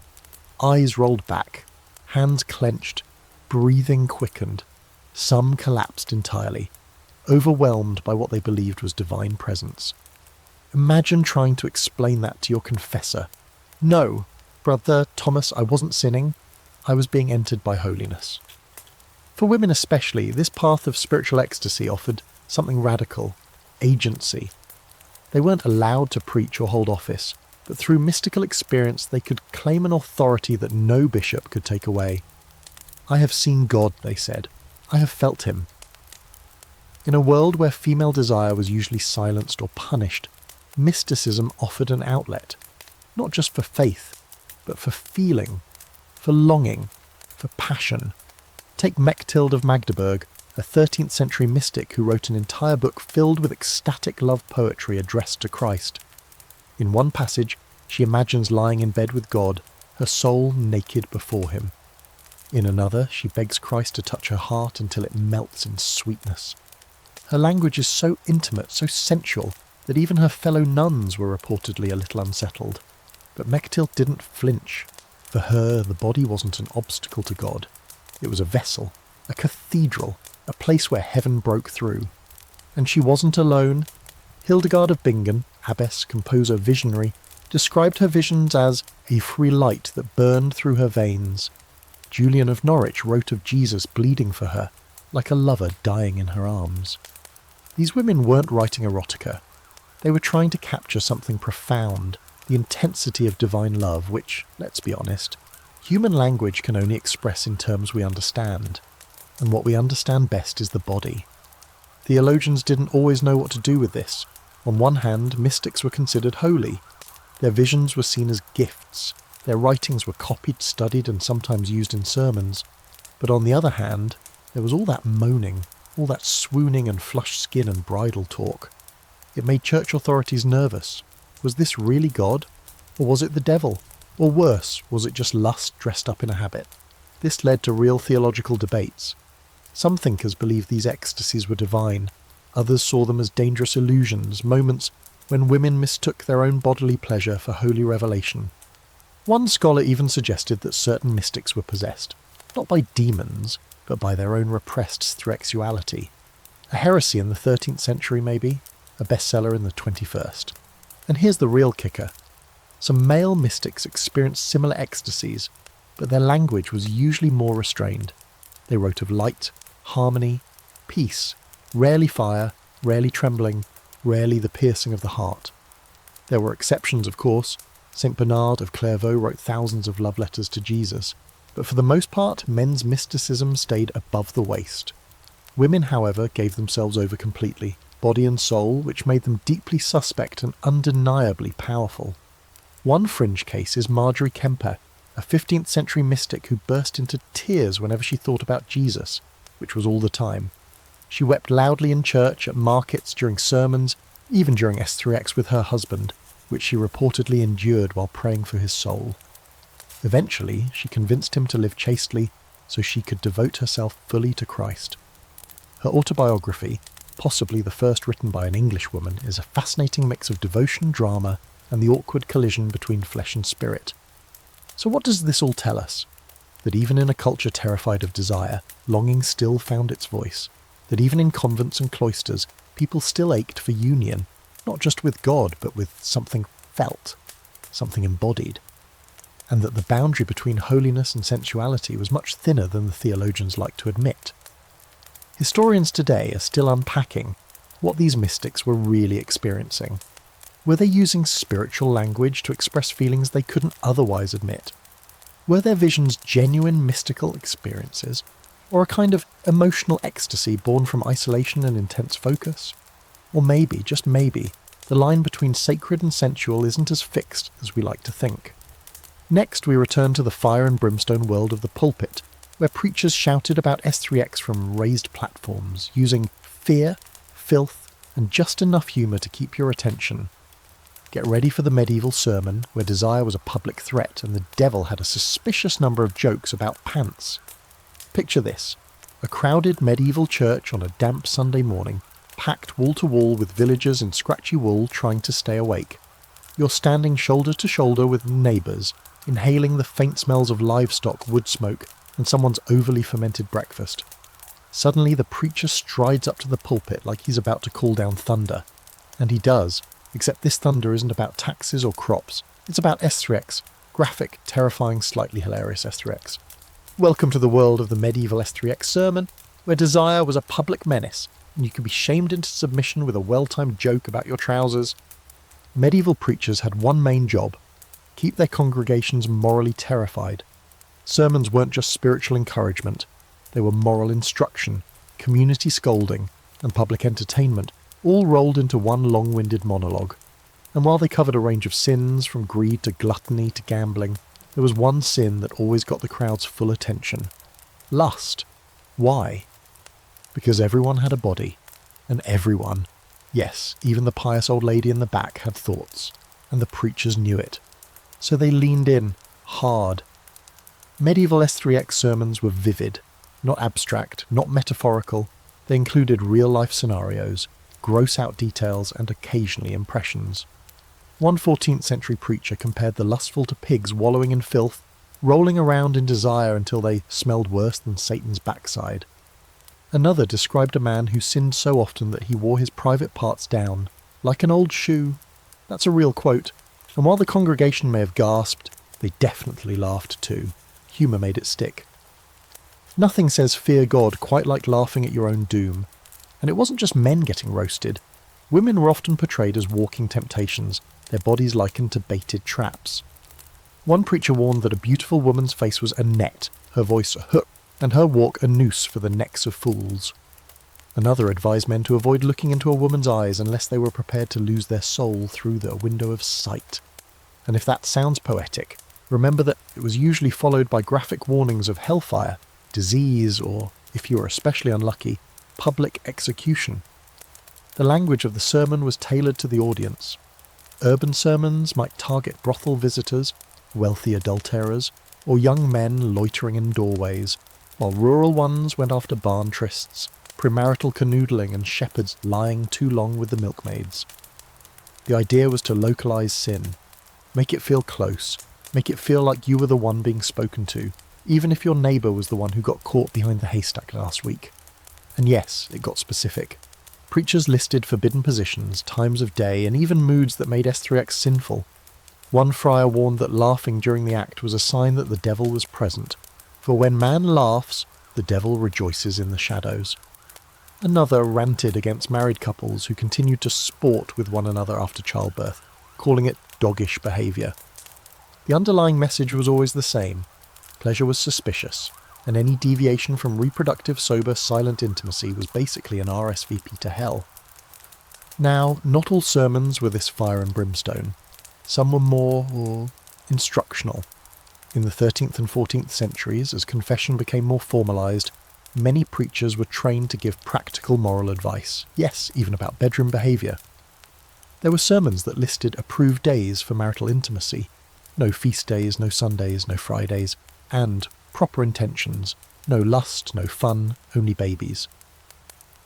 Eyes rolled back, hands clenched, breathing quickened. Some collapsed entirely, overwhelmed by what they believed was divine presence. Imagine trying to explain that to your confessor. No, Brother Thomas, I wasn't sinning. I was being entered by holiness. For women especially, this path of spiritual ecstasy offered something radical, agency. They weren't allowed to preach or hold office, but through mystical experience they could claim an authority that no bishop could take away. I have seen God, they said. I have felt him. In a world where female desire was usually silenced or punished, mysticism offered an outlet, not just for faith, but for feeling, for longing, for passion. Take Mechtild of Magdeburg, a 13th century mystic who wrote an entire book filled with ecstatic love poetry addressed to Christ. In one passage, she imagines lying in bed with God, her soul naked before him. In another, she begs Christ to touch her heart until it melts in sweetness. Her language is so intimate, so sensual, that even her fellow nuns were reportedly a little unsettled. But Mechtild didn't flinch. For her, the body wasn't an obstacle to God. It was a vessel, a cathedral, a place where heaven broke through. And she wasn't alone. Hildegard of Bingen, abbess, composer, visionary, described her visions as a free light that burned through her veins. Julian of Norwich wrote of Jesus bleeding for her, like a lover dying in her arms. These women weren't writing erotica. They were trying to capture something profound, the intensity of divine love, which, let's be honest, human language can only express in terms we understand. And what we understand best is the body. Theologians didn't always know what to do with this. On one hand, mystics were considered holy. Their visions were seen as gifts. Their writings were copied, studied, and sometimes used in sermons. But on the other hand, there was all that moaning, all that swooning and flushed skin and bridal talk. It made church authorities nervous. Was this really God? Or was it the devil? Or worse, was it just lust dressed up in a habit? This led to real theological debates. Some thinkers believed these ecstasies were divine. Others saw them as dangerous illusions, moments when women mistook their own bodily pleasure for holy revelation. One scholar even suggested that certain mystics were possessed, not by demons, but by their own repressed S3Xuality. A heresy in the 13th century maybe, a bestseller in the 21st. And here's the real kicker. Some male mystics experienced similar ecstasies, but their language was usually more restrained. They wrote of light, harmony, peace, rarely fire, rarely trembling, rarely the piercing of the heart. There were exceptions, of course. St. Bernard of Clairvaux wrote thousands of love letters to Jesus, but for the most part, men's mysticism stayed above the waist. Women, however, gave themselves over completely, body and soul, which made them deeply suspect and undeniably powerful. One fringe case is Marjorie Kemper, a 15th century mystic who burst into tears whenever she thought about Jesus, which was all the time. She wept loudly in church, at markets, during sermons, even during S3X with her husband, which she reportedly endured while praying for his soul. Eventually, she convinced him to live chastely so she could devote herself fully to Christ. Her autobiography, possibly the first written by an English woman, is a fascinating mix of devotion, drama, and the awkward collision between flesh and spirit. So what does this all tell us? That even in a culture terrified of desire, longing still found its voice. That even in convents and cloisters, people still ached for union, not just with God, but with something felt, something embodied. And that the boundary between holiness and sensuality was much thinner than the theologians like to admit. Historians today are still unpacking what these mystics were really experiencing. Were they using spiritual language to express feelings they couldn't otherwise admit? Were their visions genuine mystical experiences, or a kind of emotional ecstasy born from isolation and intense focus? Or maybe, just maybe, the line between sacred and sensual isn't as fixed as we like to think. Next, we return to the fire and brimstone world of the pulpit, where preachers shouted about S3X from raised platforms, using fear, filth, and just enough humour to keep your attention. Get ready for the medieval sermon, where desire was a public threat and the devil had a suspicious number of jokes about pants. Picture this: a crowded medieval church on a damp Sunday morning, packed wall to wall with villagers in scratchy wool trying to stay awake. You're standing shoulder to shoulder with neighbours, inhaling the faint smells of livestock, wood smoke, and someone's overly fermented breakfast. Suddenly the preacher strides up to the pulpit like he's about to call down thunder. And he does, except this thunder isn't about taxes or crops. It's about S3X. Graphic, terrifying, slightly hilarious S3X. Welcome to the world of the medieval S3X sermon, where desire was a public menace, and you could be shamed into submission with a well-timed joke about your trousers. Medieval preachers had one main job: keep their congregations morally terrified. Sermons weren't just spiritual encouragement, they were moral instruction, community scolding, and public entertainment, all rolled into one long-winded monologue. And while they covered a range of sins, from greed to gluttony to gambling, there was one sin that always got the crowd's full attention: lust. Why? Because everyone had a body, and everyone, yes, even the pious old lady in the back, had thoughts, and the preachers knew it. So they leaned in, hard. Medieval S3X sermons were vivid, not abstract, not metaphorical. They included real-life scenarios, gross-out details, and occasionally impressions. One 14th century preacher compared the lustful to pigs wallowing in filth, rolling around in desire until they smelled worse than Satan's backside. Another described a man who sinned so often that he wore his private parts down, like an old shoe. That's a real quote, and while the congregation may have gasped, they definitely laughed too. Humour made it stick. Nothing says fear God quite like laughing at your own doom. And it wasn't just men getting roasted. Women were often portrayed as walking temptations, their bodies likened to baited traps. One preacher warned that a beautiful woman's face was a net, her voice a hook, and her walk a noose for the necks of fools. Another advised men to avoid looking into a woman's eyes unless they were prepared to lose their soul through the window of sight. And if that sounds poetic, remember that it was usually followed by graphic warnings of hellfire, disease, or, if you were especially unlucky, public execution. The language of the sermon was tailored to the audience. Urban sermons might target brothel visitors, wealthy adulterers, or young men loitering in doorways, while rural ones went after barn trysts, premarital canoodling and shepherds lying too long with the milkmaids. The idea was to localise sin, make it feel close, make it feel like you were the one being spoken to, even if your neighbour was the one who got caught behind the haystack last week. And yes, it got specific. Preachers listed forbidden positions, times of day, and even moods that made S3X sinful. One friar warned that laughing during the act was a sign that the devil was present, for when man laughs, the devil rejoices in the shadows. Another ranted against married couples who continued to sport with one another after childbirth, calling it doggish behaviour. The underlying message was always the same. Pleasure was suspicious, and any deviation from reproductive, sober, silent intimacy was basically an RSVP to hell. Now, not all sermons were this fire and brimstone. Some were more instructional. In the 13th and 14th centuries, as confession became more formalised, many preachers were trained to give practical moral advice, yes, even about bedroom behaviour. There were sermons that listed approved days for marital intimacy, no feast days, no Sundays, no Fridays, and proper intentions, no lust, no fun, only babies.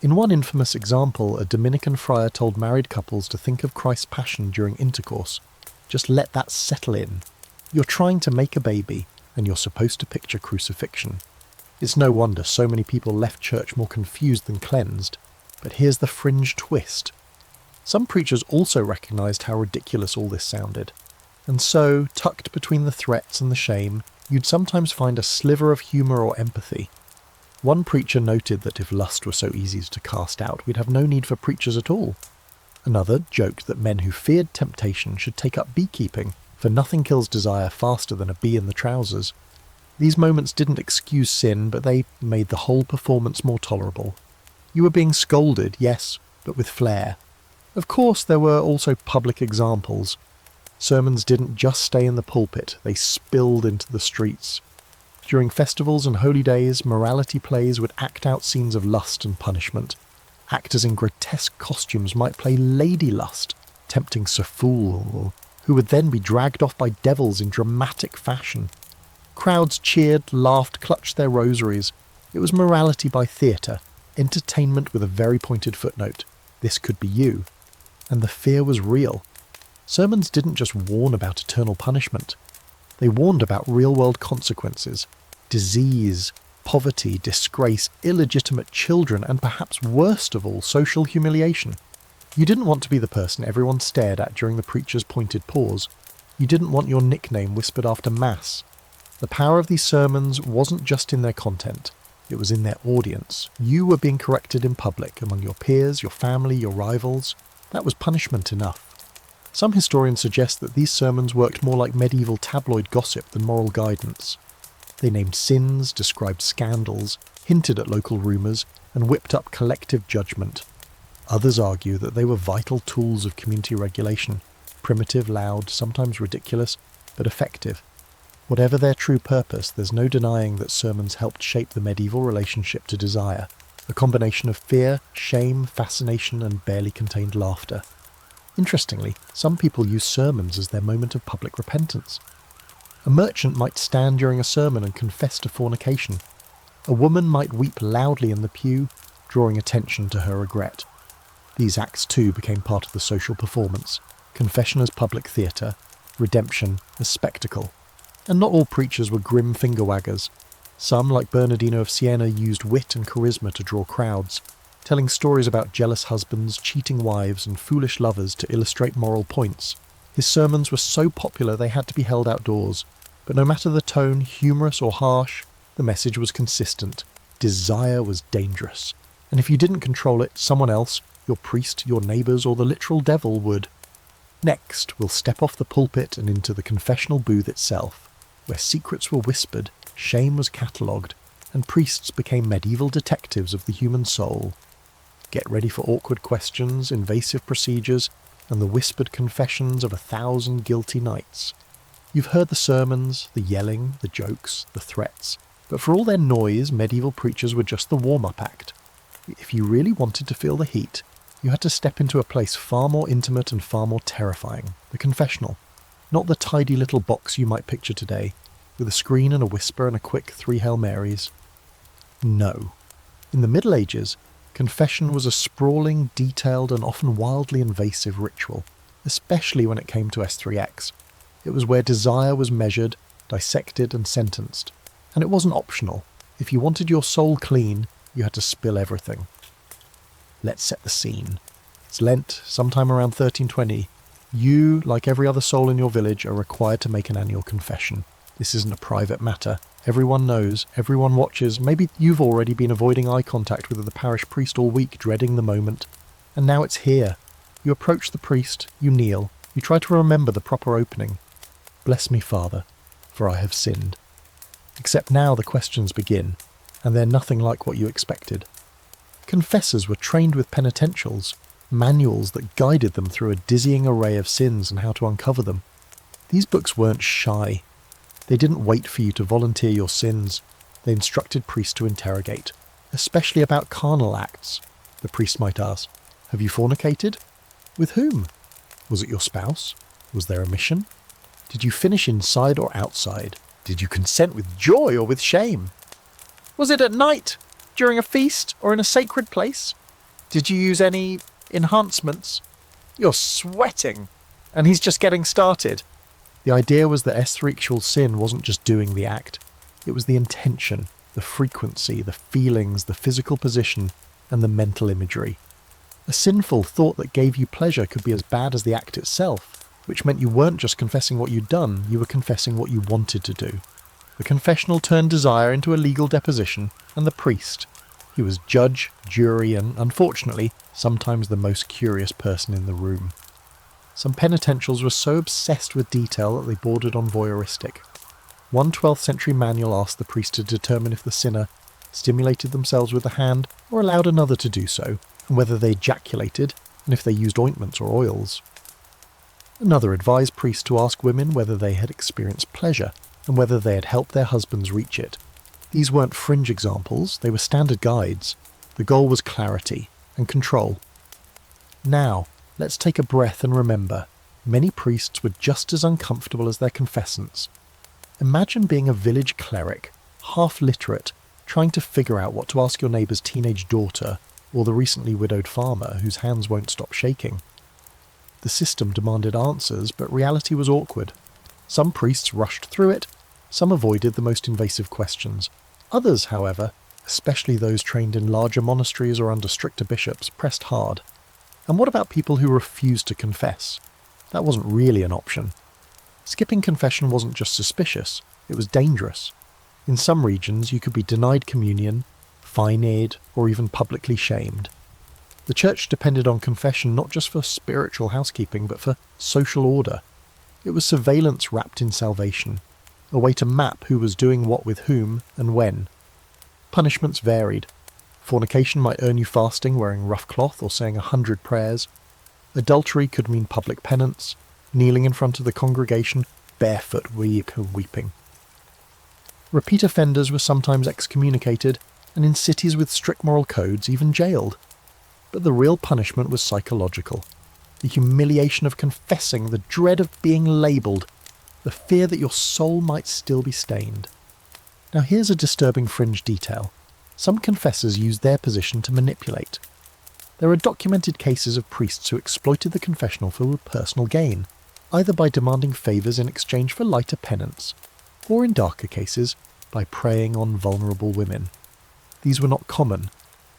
In one infamous example, a Dominican friar told married couples to think of Christ's passion during intercourse. Just let that settle in. You're trying to make a baby, and you're supposed to picture crucifixion. It's no wonder so many people left church more confused than cleansed. But here's the fringe twist. Some preachers also recognised how ridiculous all this sounded. And so, tucked between the threats and the shame, you'd sometimes find a sliver of humour or empathy. One preacher noted that if lust were so easy to cast out, we'd have no need for preachers at all. Another joked that men who feared temptation should take up beekeeping, for nothing kills desire faster than a bee in the trousers. These moments didn't excuse sin, but they made the whole performance more tolerable. You were being scolded, yes, but with flair. Of course, there were also public examples. Sermons didn't just stay in the pulpit, they spilled into the streets. During festivals and holy days, morality plays would act out scenes of lust and punishment. Actors in grotesque costumes might play lady lust, tempting sinful, who would then be dragged off by devils in dramatic fashion. Crowds cheered, laughed, clutched their rosaries. It was morality by theatre, entertainment with a very pointed footnote. This could be you. And the fear was real. Sermons didn't just warn about eternal punishment. They warned about real-world consequences, disease, poverty, disgrace, illegitimate children, and perhaps worst of all, social humiliation. You didn't want to be the person everyone stared at during the preacher's pointed pause. You didn't want your nickname whispered after Mass. The power of these sermons wasn't just in their content, it was in their audience. You were being corrected in public, among your peers, your family, your rivals. That was punishment enough. Some historians suggest that these sermons worked more like medieval tabloid gossip than moral guidance. They named sins, described scandals, hinted at local rumours, and whipped up collective judgment. Others argue that they were vital tools of community regulation, primitive, loud, sometimes ridiculous, but effective. Whatever their true purpose, there's no denying that sermons helped shape the medieval relationship to desire, a combination of fear, shame, fascination, and barely contained laughter. Interestingly, some people use sermons as their moment of public repentance. A merchant might stand during a sermon and confess to fornication. A woman might weep loudly in the pew, drawing attention to her regret. These acts too became part of the social performance, confession as public theatre, redemption as spectacle. And not all preachers were grim finger-waggers. Some, like Bernardino of Siena, used wit and charisma to draw crowds, telling stories about jealous husbands, cheating wives, and foolish lovers to illustrate moral points. His sermons were so popular they had to be held outdoors, but no matter the tone, humorous or harsh, the message was consistent. Desire was dangerous, and if you didn't control it, someone else, your priest, your neighbours, or the literal devil would. Next, we'll step off the pulpit and into the confessional booth itself, where secrets were whispered, shame was catalogued, and priests became medieval detectives of the human soul. Get ready for awkward questions, invasive procedures, and the whispered confessions of 1,000 guilty knights. You've heard the sermons, the yelling, the jokes, the threats, but for all their noise, medieval preachers were just the warm-up act. If you really wanted to feel the heat, You had to step into a place far more intimate and far more terrifying, the confessional. Not the tidy little box you might picture today, with a screen and a whisper and a quick 3 Hail Marys. No. In the Middle Ages, confession was a sprawling, detailed and often wildly invasive ritual, especially when it came to S3X. It was where desire was measured, dissected and sentenced. And it wasn't optional. If you wanted your soul clean, you had to spill everything. Let's set the scene. It's Lent, sometime around 1320. You, like every other soul in your village, are required to make an annual confession. This isn't a private matter. Everyone knows, everyone watches. Maybe you've already been avoiding eye contact with the parish priest all week, dreading the moment. And now it's here. You approach the priest, you kneel, you try to remember the proper opening. Bless me, Father, for I have sinned. Except now the questions begin, and they're nothing like what you expected. Confessors were trained with penitentials, manuals that guided them through a dizzying array of sins and how to uncover them. These books weren't shy. They didn't wait for you to volunteer your sins. They instructed priests to interrogate, especially about carnal acts. The priest might ask, have you fornicated? With whom? Was it your spouse? Was there a mission? Did you finish inside or outside? Did you consent with joy or with shame? Was it at night, during a feast, or in a sacred place? Did you use any enhancements? You're sweating, and he's just getting started. The idea was that S3X sin wasn't just doing the act. It was the intention, the frequency, the feelings, the physical position, and the mental imagery. A sinful thought that gave you pleasure could be as bad as the act itself, which meant you weren't just confessing what you'd done, you were confessing what you wanted to do. The confessional turned desire into a legal deposition, and the priest. He was judge, jury, and, unfortunately, sometimes the most curious person in the room. Some penitentials were so obsessed with detail that they bordered on voyeuristic. One 12th century manual asked the priest to determine if the sinner stimulated themselves with the hand or allowed another to do so, and whether they ejaculated, and if they used ointments or oils. Another advised priests to ask women whether they had experienced pleasure, and whether they had helped their husbands reach it. These weren't fringe examples, they were standard guides. The goal was clarity and control. Now, let's take a breath and remember, many priests were just as uncomfortable as their confessants. Imagine being a village cleric, half literate, trying to figure out what to ask your neighbour's teenage daughter, or the recently widowed farmer whose hands won't stop shaking. The system demanded answers, but reality was awkward. Some priests rushed through it, some avoided the most invasive questions. Others, however, especially those trained in larger monasteries or under stricter bishops, pressed hard. And what about people who refused to confess? That wasn't really an option. Skipping confession wasn't just suspicious, it was dangerous. In some regions you could be denied communion, fined, or even publicly shamed. The church depended on confession not just for spiritual housekeeping, but for social order. It was surveillance wrapped in salvation, a way to map who was doing what with whom and when. Punishments varied. Fornication might earn you fasting, wearing rough cloth, or saying 100 prayers. Adultery could mean public penance, kneeling in front of the congregation, barefoot weeping. Repeat offenders were sometimes excommunicated, and in cities with strict moral codes, even jailed. But the real punishment was psychological. The humiliation of confessing, the dread of being labelled, the fear that your soul might still be stained. Now here's a disturbing fringe detail. Some confessors used their position to manipulate. There are documented cases of priests who exploited the confessional for personal gain, either by demanding favours in exchange for lighter penance, or in darker cases, by preying on vulnerable women. These were not common,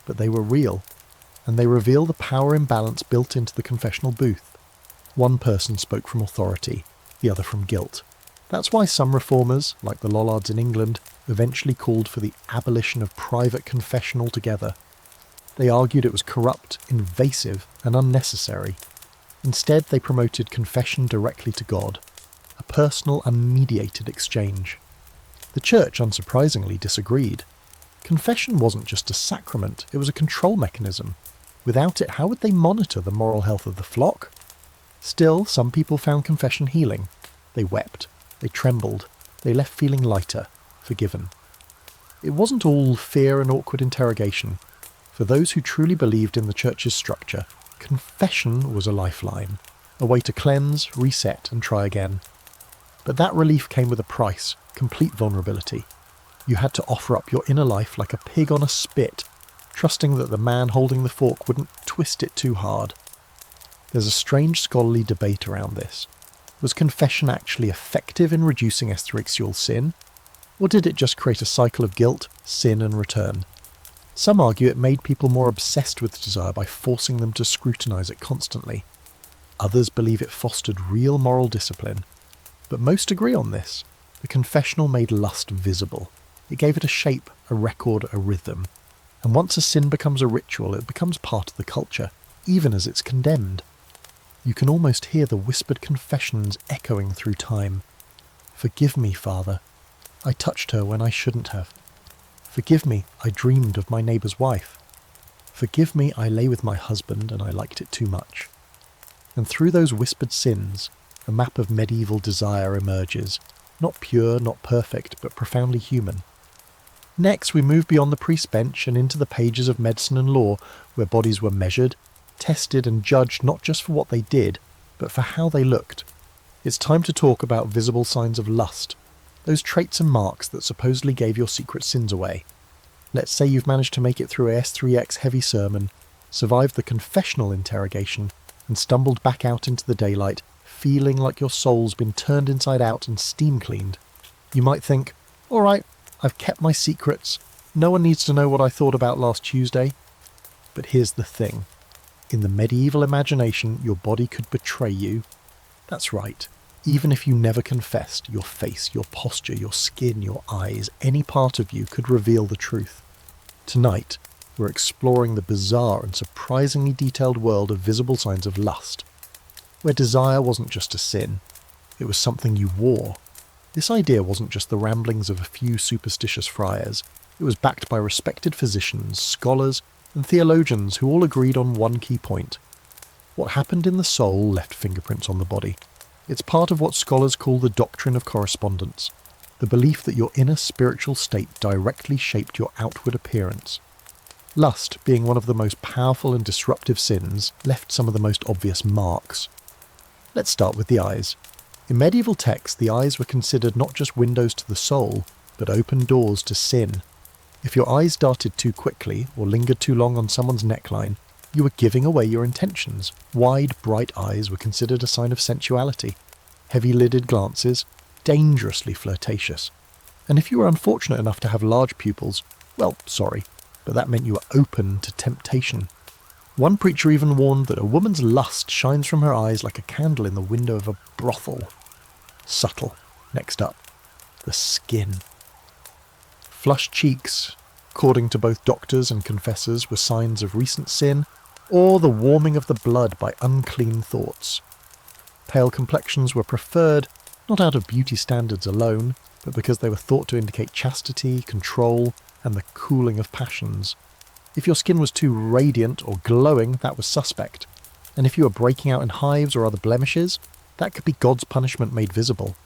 but they were real, and they reveal the power imbalance built into the confessional booth. One person spoke from authority, the other from guilt. That's why some reformers, like the Lollards in England, eventually called for the abolition of private confession altogether. They argued it was corrupt, invasive, and unnecessary. Instead, they promoted confession directly to God, a personal, unmediated exchange. The Church, unsurprisingly, disagreed. Confession wasn't just a sacrament, it was a control mechanism. Without it, how would they monitor the moral health of the flock? Still, some people found confession healing. They wept, they trembled, they left feeling lighter, forgiven. It wasn't all fear and awkward interrogation. For those who truly believed in the Church's structure, Confession was a lifeline, a way to cleanse, reset, and try again. But that relief came with a price, complete vulnerability. You had to offer up your inner life like a pig on a spit, trusting that the man holding the fork wouldn't twist it too hard. There's a strange scholarly debate around this. Was confession actually effective in reducing S3X sin? Or did it just create a cycle of guilt, sin and return? Some argue it made people more obsessed with desire by forcing them to scrutinise it constantly. Others believe it fostered real moral discipline. But most agree on this. The confessional made lust visible. It gave it a shape, a record, a rhythm. And once a sin becomes a ritual, it becomes part of the culture, even as it's condemned. You can almost hear the whispered confessions echoing through time. Forgive me, Father. I touched her when I shouldn't have. Forgive me, I dreamed of my neighbour's wife. Forgive me, I lay with my husband and I liked it too much. And through those whispered sins, a map of medieval desire emerges. Not pure, not perfect, but profoundly human. Next, we move beyond the priest's bench and into the pages of medicine and law, where bodies were measured, tested and judged not just for what they did, but for how they looked. It's time to talk about visible signs of lust, those traits and marks that supposedly gave your secret sins away. Let's say you've managed to make it through a S3X heavy sermon, survived the confessional interrogation, and stumbled back out into the daylight, feeling like your soul's been turned inside out and steam cleaned. You might think, all right, I've kept my secrets. No one needs to know what I thought about last Tuesday. But here's the thing. In the medieval imagination, your body could betray you. That's right. Even if you never confessed, your face, your posture, your skin, your eyes, any part of you could reveal the truth. Tonight, we're exploring the bizarre and surprisingly detailed world of visible signs of lust, where desire wasn't just a sin, it was something you wore. This idea wasn't just the ramblings of a few superstitious friars, it was backed by respected physicians, scholars, and theologians who all agreed on one key point. What happened in the soul left fingerprints on the body. It's part of what scholars call the doctrine of correspondence, the belief that your inner spiritual state directly shaped your outward appearance. Lust, being one of the most powerful and disruptive sins, left some of the most obvious marks. Let's start with the eyes. In medieval texts, the eyes were considered not just windows to the soul, but open doors to sin. If your eyes darted too quickly or lingered too long on someone's neckline, you were giving away your intentions. Wide, bright eyes were considered a sign of sensuality. Heavy-lidded glances, dangerously flirtatious. And if you were unfortunate enough to have large pupils, well, sorry, but that meant you were open to temptation. One preacher even warned that a woman's lust shines from her eyes like a candle in the window of a brothel. Subtle. Next up, the skin. Flushed cheeks, according to both doctors and confessors, were signs of recent sin, or the warming of the blood by unclean thoughts. Pale complexions were preferred, not out of beauty standards alone, but because they were thought to indicate chastity, control, and the cooling of passions. If your skin was too radiant or glowing, that was suspect. And if you were breaking out in hives or other blemishes, that could be God's punishment made visible.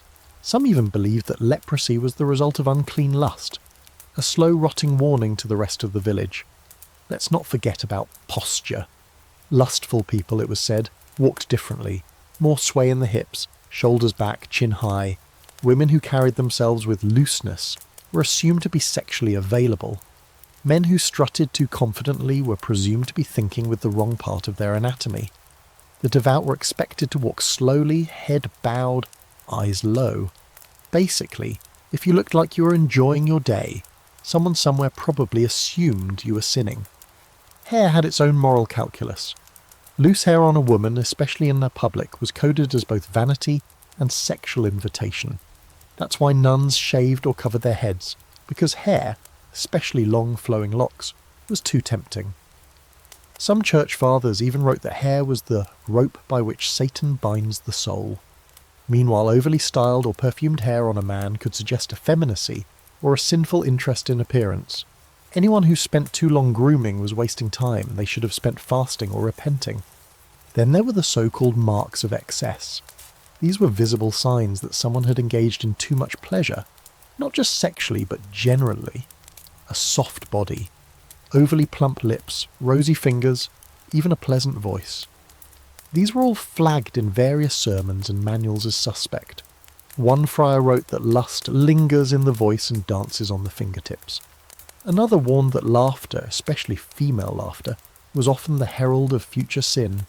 Some even believed that leprosy was the result of unclean lust, a slow rotting warning to the rest of the village. Let's not forget about posture. Lustful people, it was said, walked differently, more sway in the hips, shoulders back, chin high. Women who carried themselves with looseness were assumed to be sexually available. Men who strutted too confidently were presumed to be thinking with the wrong part of their anatomy. The devout were expected to walk slowly, head bowed, eyes low. Basically, if you looked like you were enjoying your day, someone somewhere probably assumed you were sinning. Hair had its own moral calculus. Loose hair on a woman, especially in the public, was coded as both vanity and sexual invitation. That's why nuns shaved or covered their heads, because hair, especially long flowing locks, was too tempting. Some church fathers even wrote that hair was the rope by which Satan binds the soul. Meanwhile, overly styled or perfumed hair on a man could suggest effeminacy or a sinful interest in appearance. Anyone who spent too long grooming was wasting time, and they should have spent fasting or repenting. Then there were the so-called marks of excess. These were visible signs that someone had engaged in too much pleasure, not just sexually but generally. A soft body, overly plump lips, rosy fingers, even a pleasant voice. These were all flagged in various sermons and manuals as suspect. One friar wrote that lust lingers in the voice and dances on the fingertips. Another warned that laughter, especially female laughter, was often the herald of future sin.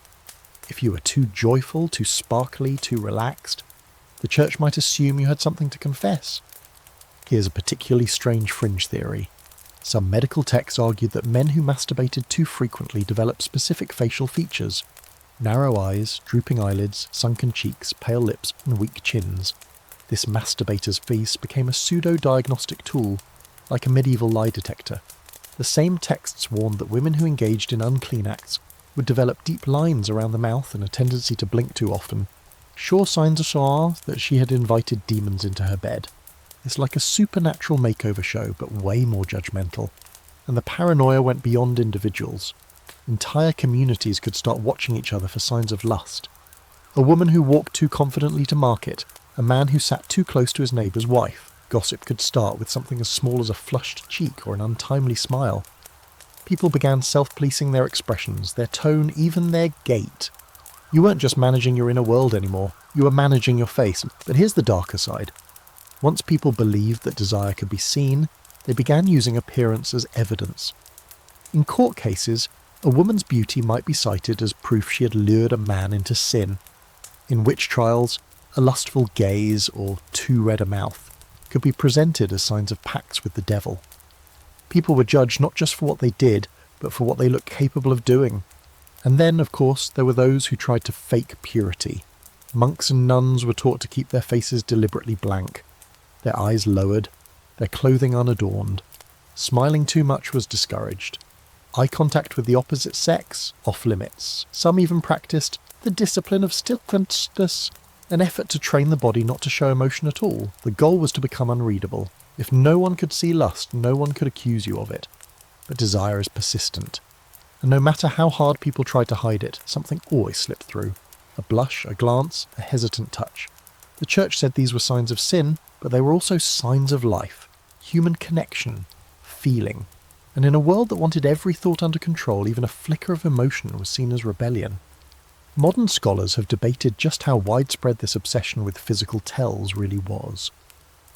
If you were too joyful, too sparkly, too relaxed, the church might assume you had something to confess. Here's a particularly strange fringe theory. Some medical texts argued that men who masturbated too frequently developed specific facial features: narrow eyes, drooping eyelids, sunken cheeks, pale lips, and weak chins. This masturbator's face became a pseudo-diagnostic tool, like a medieval lie detector. The same texts warned that women who engaged in unclean acts would develop deep lines around the mouth and a tendency to blink too often. Sure signs are that she had invited demons into her bed. It's like a supernatural makeover show, but way more judgmental. And the paranoia went beyond individuals. Entire communities could start watching each other for signs of lust. A woman who walked too confidently to market, a man who sat too close to his neighbour's wife. Gossip could start with something as small as a flushed cheek or an untimely smile. People began self-policing their expressions, their tone, even their gait. You weren't just managing your inner world anymore, you were managing your face. But here's the darker side. Once people believed that desire could be seen, they began using appearance as evidence. In court cases, a woman's beauty might be cited as proof she had lured a man into sin. In witch trials, a lustful gaze or too red a mouth could be presented as signs of pacts with the devil. People were judged not just for what they did, but for what they looked capable of doing. And then, of course, there were those who tried to fake purity. Monks and nuns were taught to keep their faces deliberately blank, their eyes lowered, their clothing unadorned. Smiling too much was discouraged. Eye contact with the opposite sex, off limits. Some even practiced the discipline of stillness, an effort to train the body not to show emotion at all. The goal was to become unreadable. If no one could see lust, no one could accuse you of it. But desire is persistent. And no matter how hard people tried to hide it, something always slipped through. A blush, a glance, a hesitant touch. The church said these were signs of sin, but they were also signs of life, human connection, feeling. And in a world that wanted every thought under control, even a flicker of emotion was seen as rebellion. Modern scholars have debated just how widespread this obsession with physical tells really was.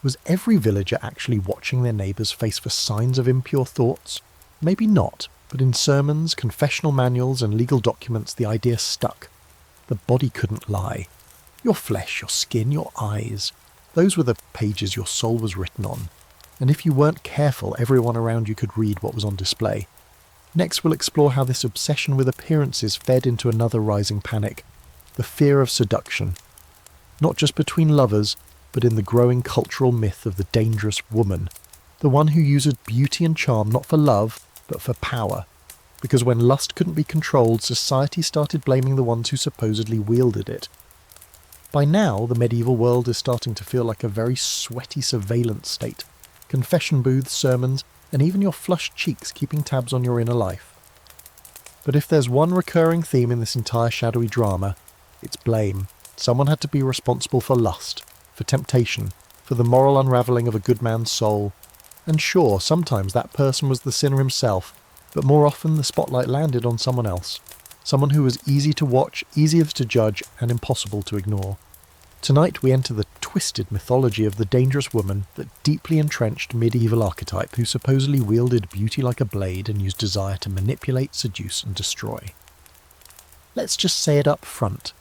Was every villager actually watching their neighbour's face for signs of impure thoughts? Maybe not, but in sermons, confessional manuals and legal documents the idea stuck. The body couldn't lie. Your flesh, your skin, your eyes, those were the pages your soul was written on. And if you weren't careful, everyone around you could read what was on display. Next we'll explore how this obsession with appearances fed into another rising panic, the fear of seduction. Not just between lovers, but in the growing cultural myth of the dangerous woman, the one who used beauty and charm not for love, but for power. Because when lust couldn't be controlled, society started blaming the ones who supposedly wielded it. By now, the medieval world is starting to feel like a very sweaty surveillance state. Confession booths, sermons, and even your flushed cheeks keeping tabs on your inner life. But if there's one recurring theme in this entire shadowy drama, it's blame. Someone had to be responsible for lust, for temptation, for the moral unravelling of a good man's soul. And sure, sometimes that person was the sinner himself, but more often the spotlight landed on someone else. Someone who was easy to watch, easier to judge, and impossible to ignore. Tonight we enter the twisted mythology of the dangerous woman, that deeply entrenched medieval archetype who supposedly wielded beauty like a blade and used desire to manipulate, seduce, and destroy. Let's just say it up front.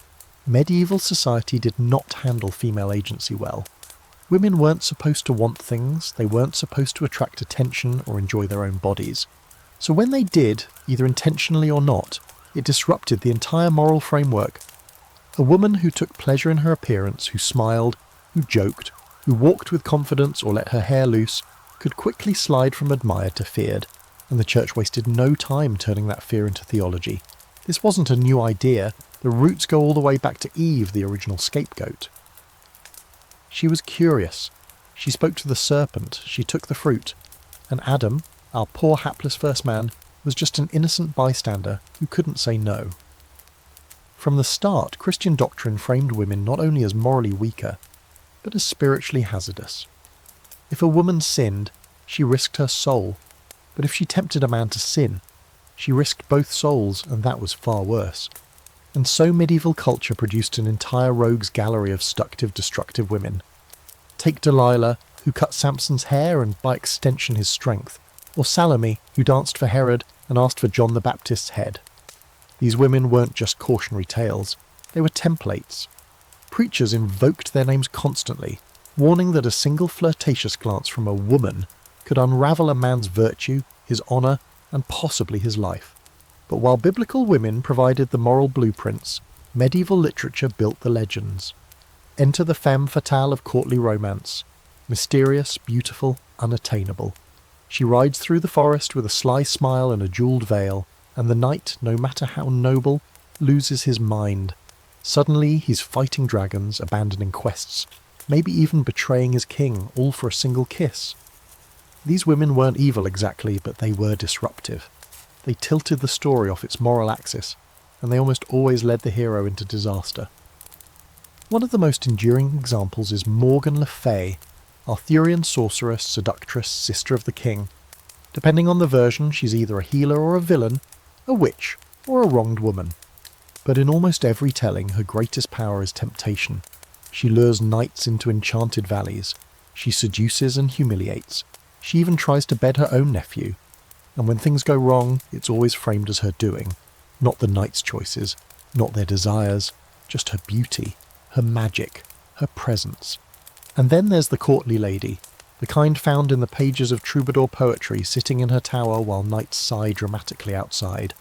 Medieval society did not handle female agency well. Women weren't supposed to want things, they weren't supposed to attract attention or enjoy their own bodies. So when they did, either intentionally or not, it disrupted the entire moral framework. A woman who took pleasure in her appearance, who smiled, who joked, who walked with confidence or let her hair loose, could quickly slide from admired to feared, and the church wasted no time turning that fear into theology. This wasn't a new idea, the roots go all the way back to Eve, the original scapegoat. She was curious. She spoke to the serpent, she took the fruit, and Adam, our poor hapless first man, was just an innocent bystander who couldn't say no. From the start, Christian doctrine framed women not only as morally weaker, but as spiritually hazardous. If a woman sinned, she risked her soul, but if she tempted a man to sin, She risked both souls, and that was far worse. And so medieval culture produced an entire rogues gallery of seductive, destructive women. Take Delilah, who cut Samson's hair and by extension his strength, or Salome, who danced for Herod and asked for John the Baptist's head. These women weren't just cautionary tales, they were templates. Preachers invoked their names constantly, warning that a single flirtatious glance from a woman could unravel a man's virtue, his honour, and possibly his life. But while biblical women provided the moral blueprints, medieval literature built the legends. Enter the femme fatale of courtly romance, mysterious, beautiful, unattainable. She rides through the forest with a sly smile and a jewelled veil, and the knight, no matter how noble, loses his mind. Suddenly he's fighting dragons, abandoning quests, maybe even betraying his king, all for a single kiss. These women weren't evil exactly, but they were disruptive. They tilted the story off its moral axis, and they almost always led the hero into disaster. One of the most enduring examples is Morgan Le Fay, Arthurian sorceress, seductress, sister of the king. Depending on the version, she's either a healer or a villain, a witch or a wronged woman. But in almost every telling, her greatest power is temptation. She lures knights into enchanted valleys. She seduces and humiliates. She even tries to bed her own nephew. And when things go wrong, it's always framed as her doing. Not the knight's choices, not their desires, just her beauty, her magic, her presence. And then there's the courtly lady, the kind found in the pages of troubadour poetry sitting in her tower while knights sigh dramatically outside.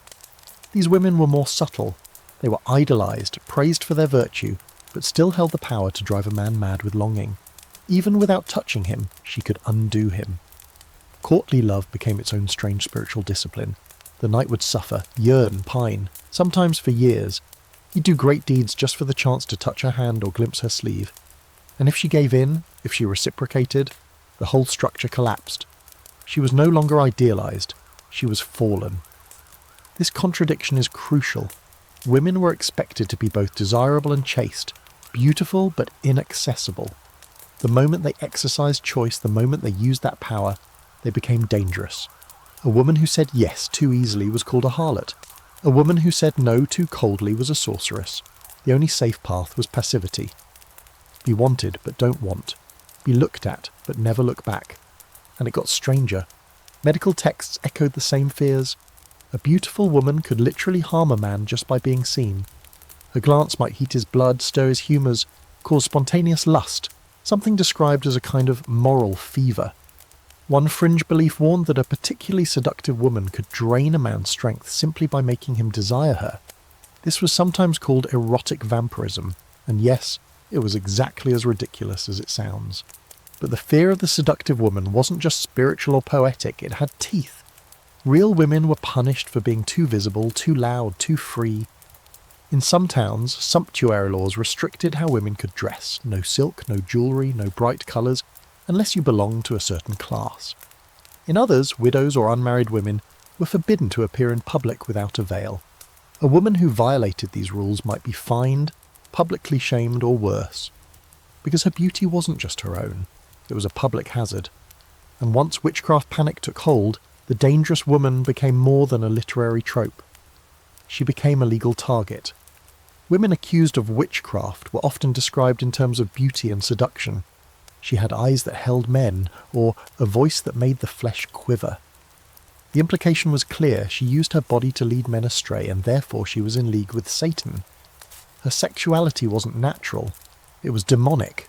These women were more subtle. They were idolised, praised for their virtue, but still held the power to drive a man mad with longing. Even without touching him, she could undo him. Courtly love became its own strange spiritual discipline. The knight would suffer, yearn, pine, sometimes for years. He'd do great deeds just for the chance to touch her hand or glimpse her sleeve. And if she gave in, if she reciprocated, the whole structure collapsed. She was no longer idealised, she was fallen. This contradiction is crucial. Women were expected to be both desirable and chaste, beautiful but inaccessible. The moment they exercised choice, the moment they used that power, they became dangerous. A woman who said yes too easily was called a harlot. A woman who said no too coldly was a sorceress. The only safe path was passivity. Be wanted but don't want. Be looked at but never look back. And it got stranger. Medical texts echoed the same fears. A beautiful woman could literally harm a man just by being seen. Her glance might heat his blood, stir his humours, cause spontaneous lust, something described as a kind of moral fever. One fringe belief warned that a particularly seductive woman could drain a man's strength simply by making him desire her. This was sometimes called erotic vampirism, and yes, it was exactly as ridiculous as it sounds. But the fear of the seductive woman wasn't just spiritual or poetic, it had teeth. Real women were punished for being too visible, too loud, too free. In some towns, sumptuary laws restricted how women could dress. No silk, no jewellery, no bright colours, unless you belonged to a certain class. In others, widows or unmarried women were forbidden to appear in public without a veil. A woman who violated these rules might be fined, publicly shamed, or worse. Because her beauty wasn't just her own, it was a public hazard. And once witchcraft panic took hold, the dangerous woman became more than a literary trope. She became a legal target. Women accused of witchcraft were often described in terms of beauty and seduction. She had eyes that held men, or a voice that made the flesh quiver. The implication was clear: she used her body to lead men astray, and therefore she was in league with Satan. Her sexuality wasn't natural, it was demonic.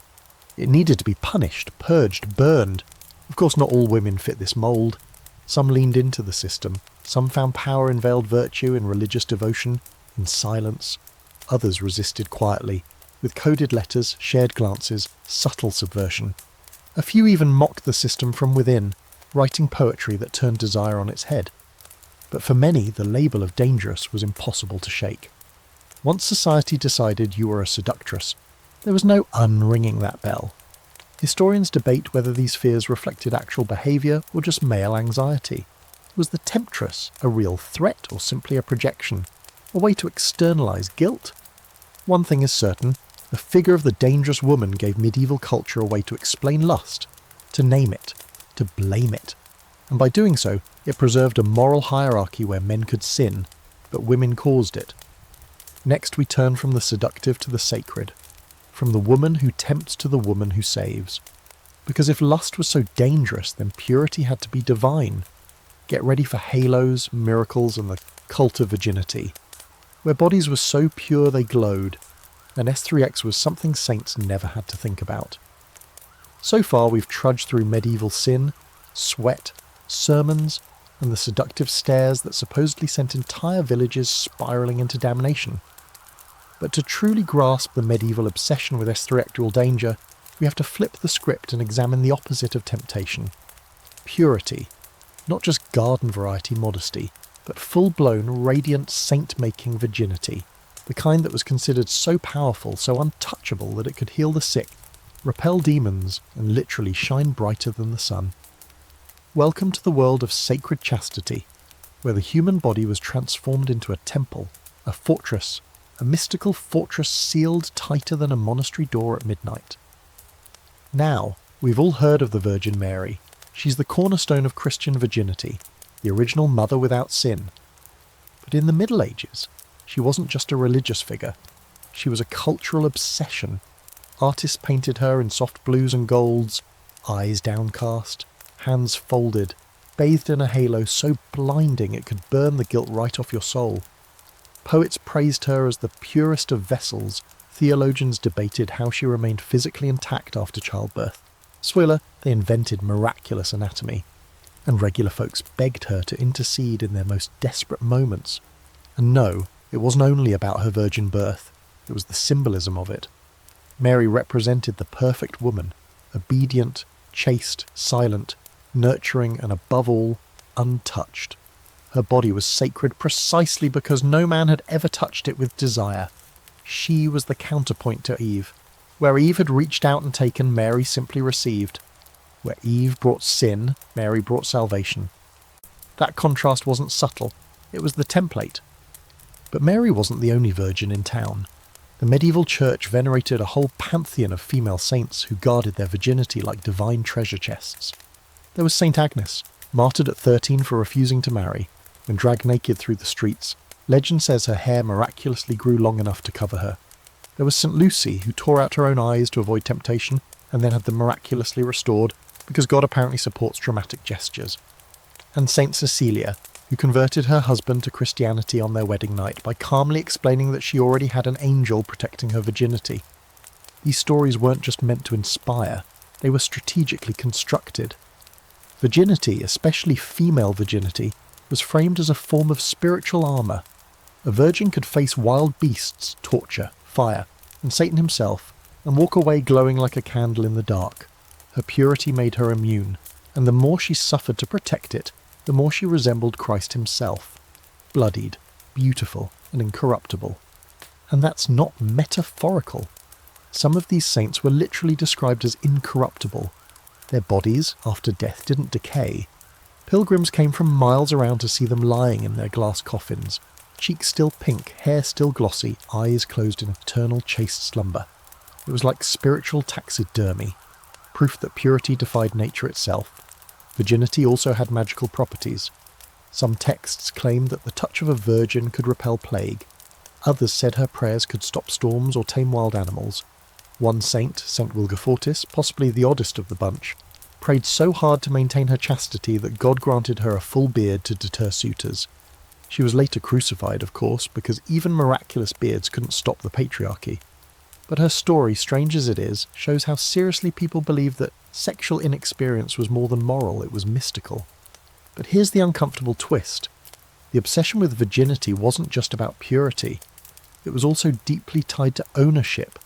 It needed to be punished, purged, burned. Of course, not all women fit this mould. Some leaned into the system, some found power in veiled virtue, in religious devotion, in silence. Others resisted quietly, with coded letters, shared glances, subtle subversion. A few even mocked the system from within, writing poetry that turned desire on its head. But for many, the label of dangerous was impossible to shake. Once society decided you were a seductress, there was no unringing that bell. Historians debate whether these fears reflected actual behaviour or just male anxiety. Was the temptress a real threat or simply a projection? A way to externalise guilt? One thing is certain, the figure of the dangerous woman gave medieval culture a way to explain lust, to name it, to blame it. And by doing so, It preserved a moral hierarchy where men could sin, but women caused it. Next we turn from the seductive to the sacred, from the woman who tempts to the woman who saves. Because if lust was so dangerous, then purity had to be divine. Get ready for halos, miracles, and the cult of virginity, where bodies were so pure they glowed, and S3X was something saints never had to think about. So far we've trudged through medieval sin, sweat, sermons, and the seductive stares that supposedly sent entire villages spiralling into damnation. But to truly grasp the medieval obsession with S3X danger, we have to flip the script and examine the opposite of temptation. Purity. Not just garden variety modesty, but full-blown, radiant, saint-making virginity. The kind that was considered so powerful, so untouchable that it could heal the sick, repel demons, and literally shine brighter than the sun. Welcome to the world of sacred chastity, where the human body was transformed into a temple, a fortress, a mystical fortress sealed tighter than a monastery door at midnight. Now, we've all heard of the Virgin Mary. She's the cornerstone of Christian virginity, the original mother without sin. But in the Middle Ages, she wasn't just a religious figure. She was a cultural obsession. Artists painted her in soft blues and golds, eyes downcast, hands folded, bathed in a halo so blinding it could burn the guilt right off your soul. Poets praised her as the purest of vessels. Theologians debated how she remained physically intact after childbirth. Spoiler, they invented miraculous anatomy. And regular folks begged her to intercede in their most desperate moments. And no, it wasn't only about her virgin birth, it was the symbolism of it. Mary represented the perfect woman, obedient, chaste, silent, nurturing, and above all, untouched. Her body was sacred precisely because no man had ever touched it with desire. She was the counterpoint to Eve. Where Eve had reached out and taken, Mary simply received. Where Eve brought sin, Mary brought salvation. That contrast wasn't subtle, it was the template. But Mary wasn't the only virgin in town. The medieval church venerated a whole pantheon of female saints who guarded their virginity like divine treasure chests. There was St. Agnes, martyred at 13 for refusing to marry. When dragged naked through the streets, legend says her hair miraculously grew long enough to cover her. There was St. Lucy, who tore out her own eyes to avoid temptation, and then had them miraculously restored, because God apparently supports dramatic gestures. And St. Cecilia, who converted her husband to Christianity on their wedding night by calmly explaining that she already had an angel protecting her virginity. These stories weren't just meant to inspire, they were strategically constructed. Virginity, especially female virginity, was framed as a form of spiritual armour. A virgin could face wild beasts, torture, fire, and Satan himself, and walk away glowing like a candle in the dark. Her purity made her immune, and the more she suffered to protect it, the more she resembled Christ himself. Bloodied, beautiful, and incorruptible. And that's not metaphorical. Some of these saints were literally described as incorruptible. Their bodies, after death, didn't decay. Pilgrims came from miles around to see them lying in their glass coffins, cheeks still pink, hair still glossy, eyes closed in eternal chaste slumber. It was like spiritual taxidermy, proof that purity defied nature itself. Virginity also had magical properties. Some texts claimed that the touch of a virgin could repel plague. Others said her prayers could stop storms or tame wild animals. One saint, St. Wilgefortis, possibly the oddest of the bunch, prayed so hard to maintain her chastity that God granted her a full beard to deter suitors. She was later crucified, of course, because even miraculous beards couldn't stop the patriarchy. But her story, strange as it is, shows how seriously people believed that sexual inexperience was more than moral, it was mystical. But here's the uncomfortable twist. The obsession with virginity wasn't just about purity. It was also deeply tied to ownership.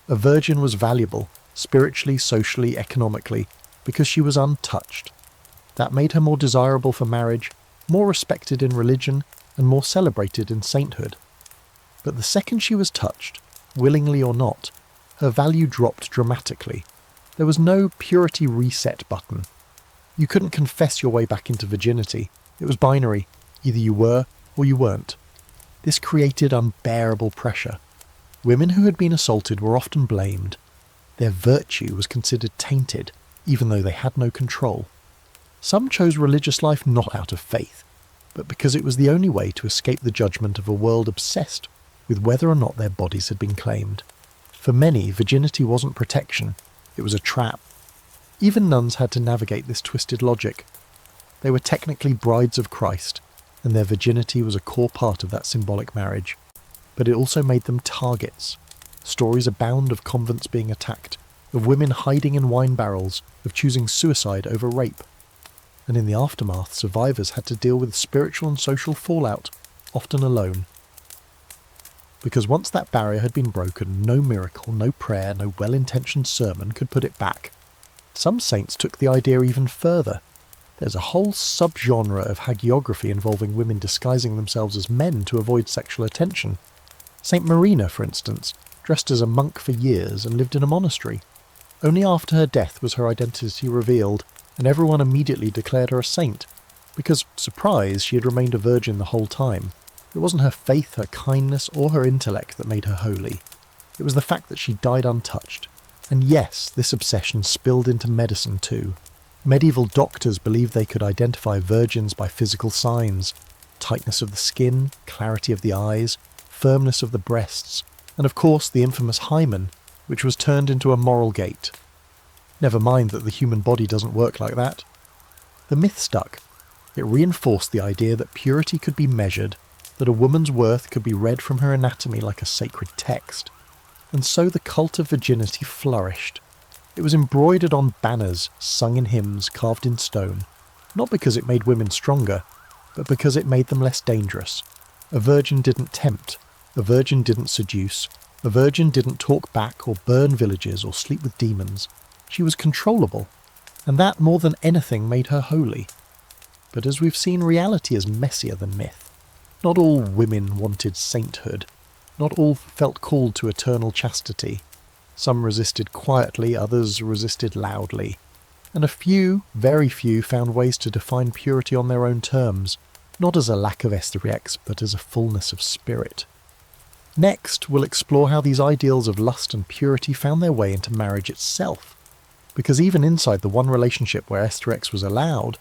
A virgin was valuable, spiritually, socially, economically, because she was untouched. That made her more desirable for marriage, more respected in religion, and more celebrated in sainthood. But the second she was touched, willingly or not, her value dropped dramatically. There was no purity reset button. You couldn't confess your way back into virginity. It was binary. Either you were or you weren't. This created unbearable pressure. Women who had been assaulted were often blamed. Their virtue was considered tainted, even though they had no control. Some chose religious life not out of faith, but because it was the only way to escape the judgment of a world obsessed with whether or not their bodies had been claimed. For many, virginity wasn't protection, it was a trap. Even nuns had to navigate this twisted logic. They were technically brides of Christ, and their virginity was a core part of that symbolic marriage. But it also made them targets. Stories abound of convents being attacked, of women hiding in wine barrels, of choosing suicide over rape. And in the aftermath, survivors had to deal with spiritual and social fallout, often alone. Because once that barrier had been broken, no miracle, no prayer, no well-intentioned sermon could put it back. Some saints took the idea even further. There's a whole subgenre of hagiography involving women disguising themselves as men to avoid sexual attention. Saint Marina, for instance, dressed as a monk for years and lived in a monastery. Only after her death was her identity revealed, and everyone immediately declared her a saint, because, surprise, she had remained a virgin the whole time. It wasn't her faith, her kindness, or her intellect that made her holy. It was the fact that she died untouched. And yes, this obsession spilled into medicine too. Medieval doctors believed they could identify virgins by physical signs: tightness of the skin, clarity of the eyes, firmness of the breasts, and of course the infamous hymen, which was turned into a moral gate. Never mind that the human body doesn't work like that. The myth stuck. It reinforced the idea that purity could be measured, that a woman's worth could be read from her anatomy like a sacred text. And so the cult of virginity flourished. It was embroidered on banners, sung in hymns, carved in stone, not because it made women stronger, but because it made them less dangerous. A virgin didn't tempt, a virgin didn't seduce, a virgin didn't talk back or burn villages or sleep with demons. She was controllable, and that more than anything made her holy. But as we've seen, reality is messier than myth. Not all women wanted sainthood. Not all felt called to eternal chastity. Some resisted quietly, others resisted loudly. And a few, very few, found ways to define purity on their own terms, not as a lack of S3X, but as a fullness of spirit. Next, we'll explore how these ideals of lust and purity found their way into marriage itself. Because even inside the one relationship where S3X was allowed,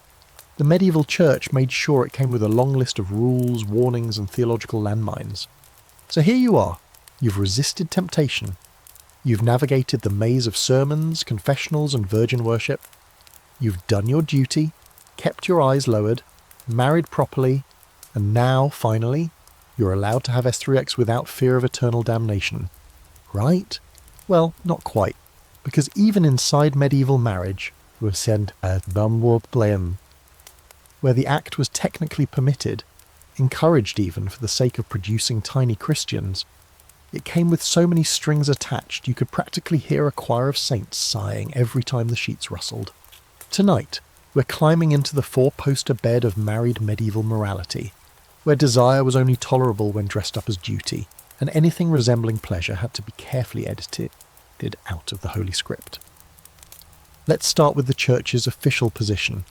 the medieval church made sure it came with a long list of rules, warnings, and theological landmines. So here you are. You've resisted temptation. You've navigated the maze of sermons, confessionals, and virgin worship. You've done your duty, kept your eyes lowered, married properly, and now, finally, you're allowed to have S3X without fear of eternal damnation. Right? Well, not quite. Because even inside medieval marriage, where the act was technically permitted, encouraged even for the sake of producing tiny Christians, it came with so many strings attached you could practically hear a choir of saints sighing every time the sheets rustled. Tonight, we're climbing into the four-poster bed of married medieval morality, where desire was only tolerable when dressed up as duty, and anything resembling pleasure had to be carefully edited out of the Holy Script. Let's start with the Church's official position.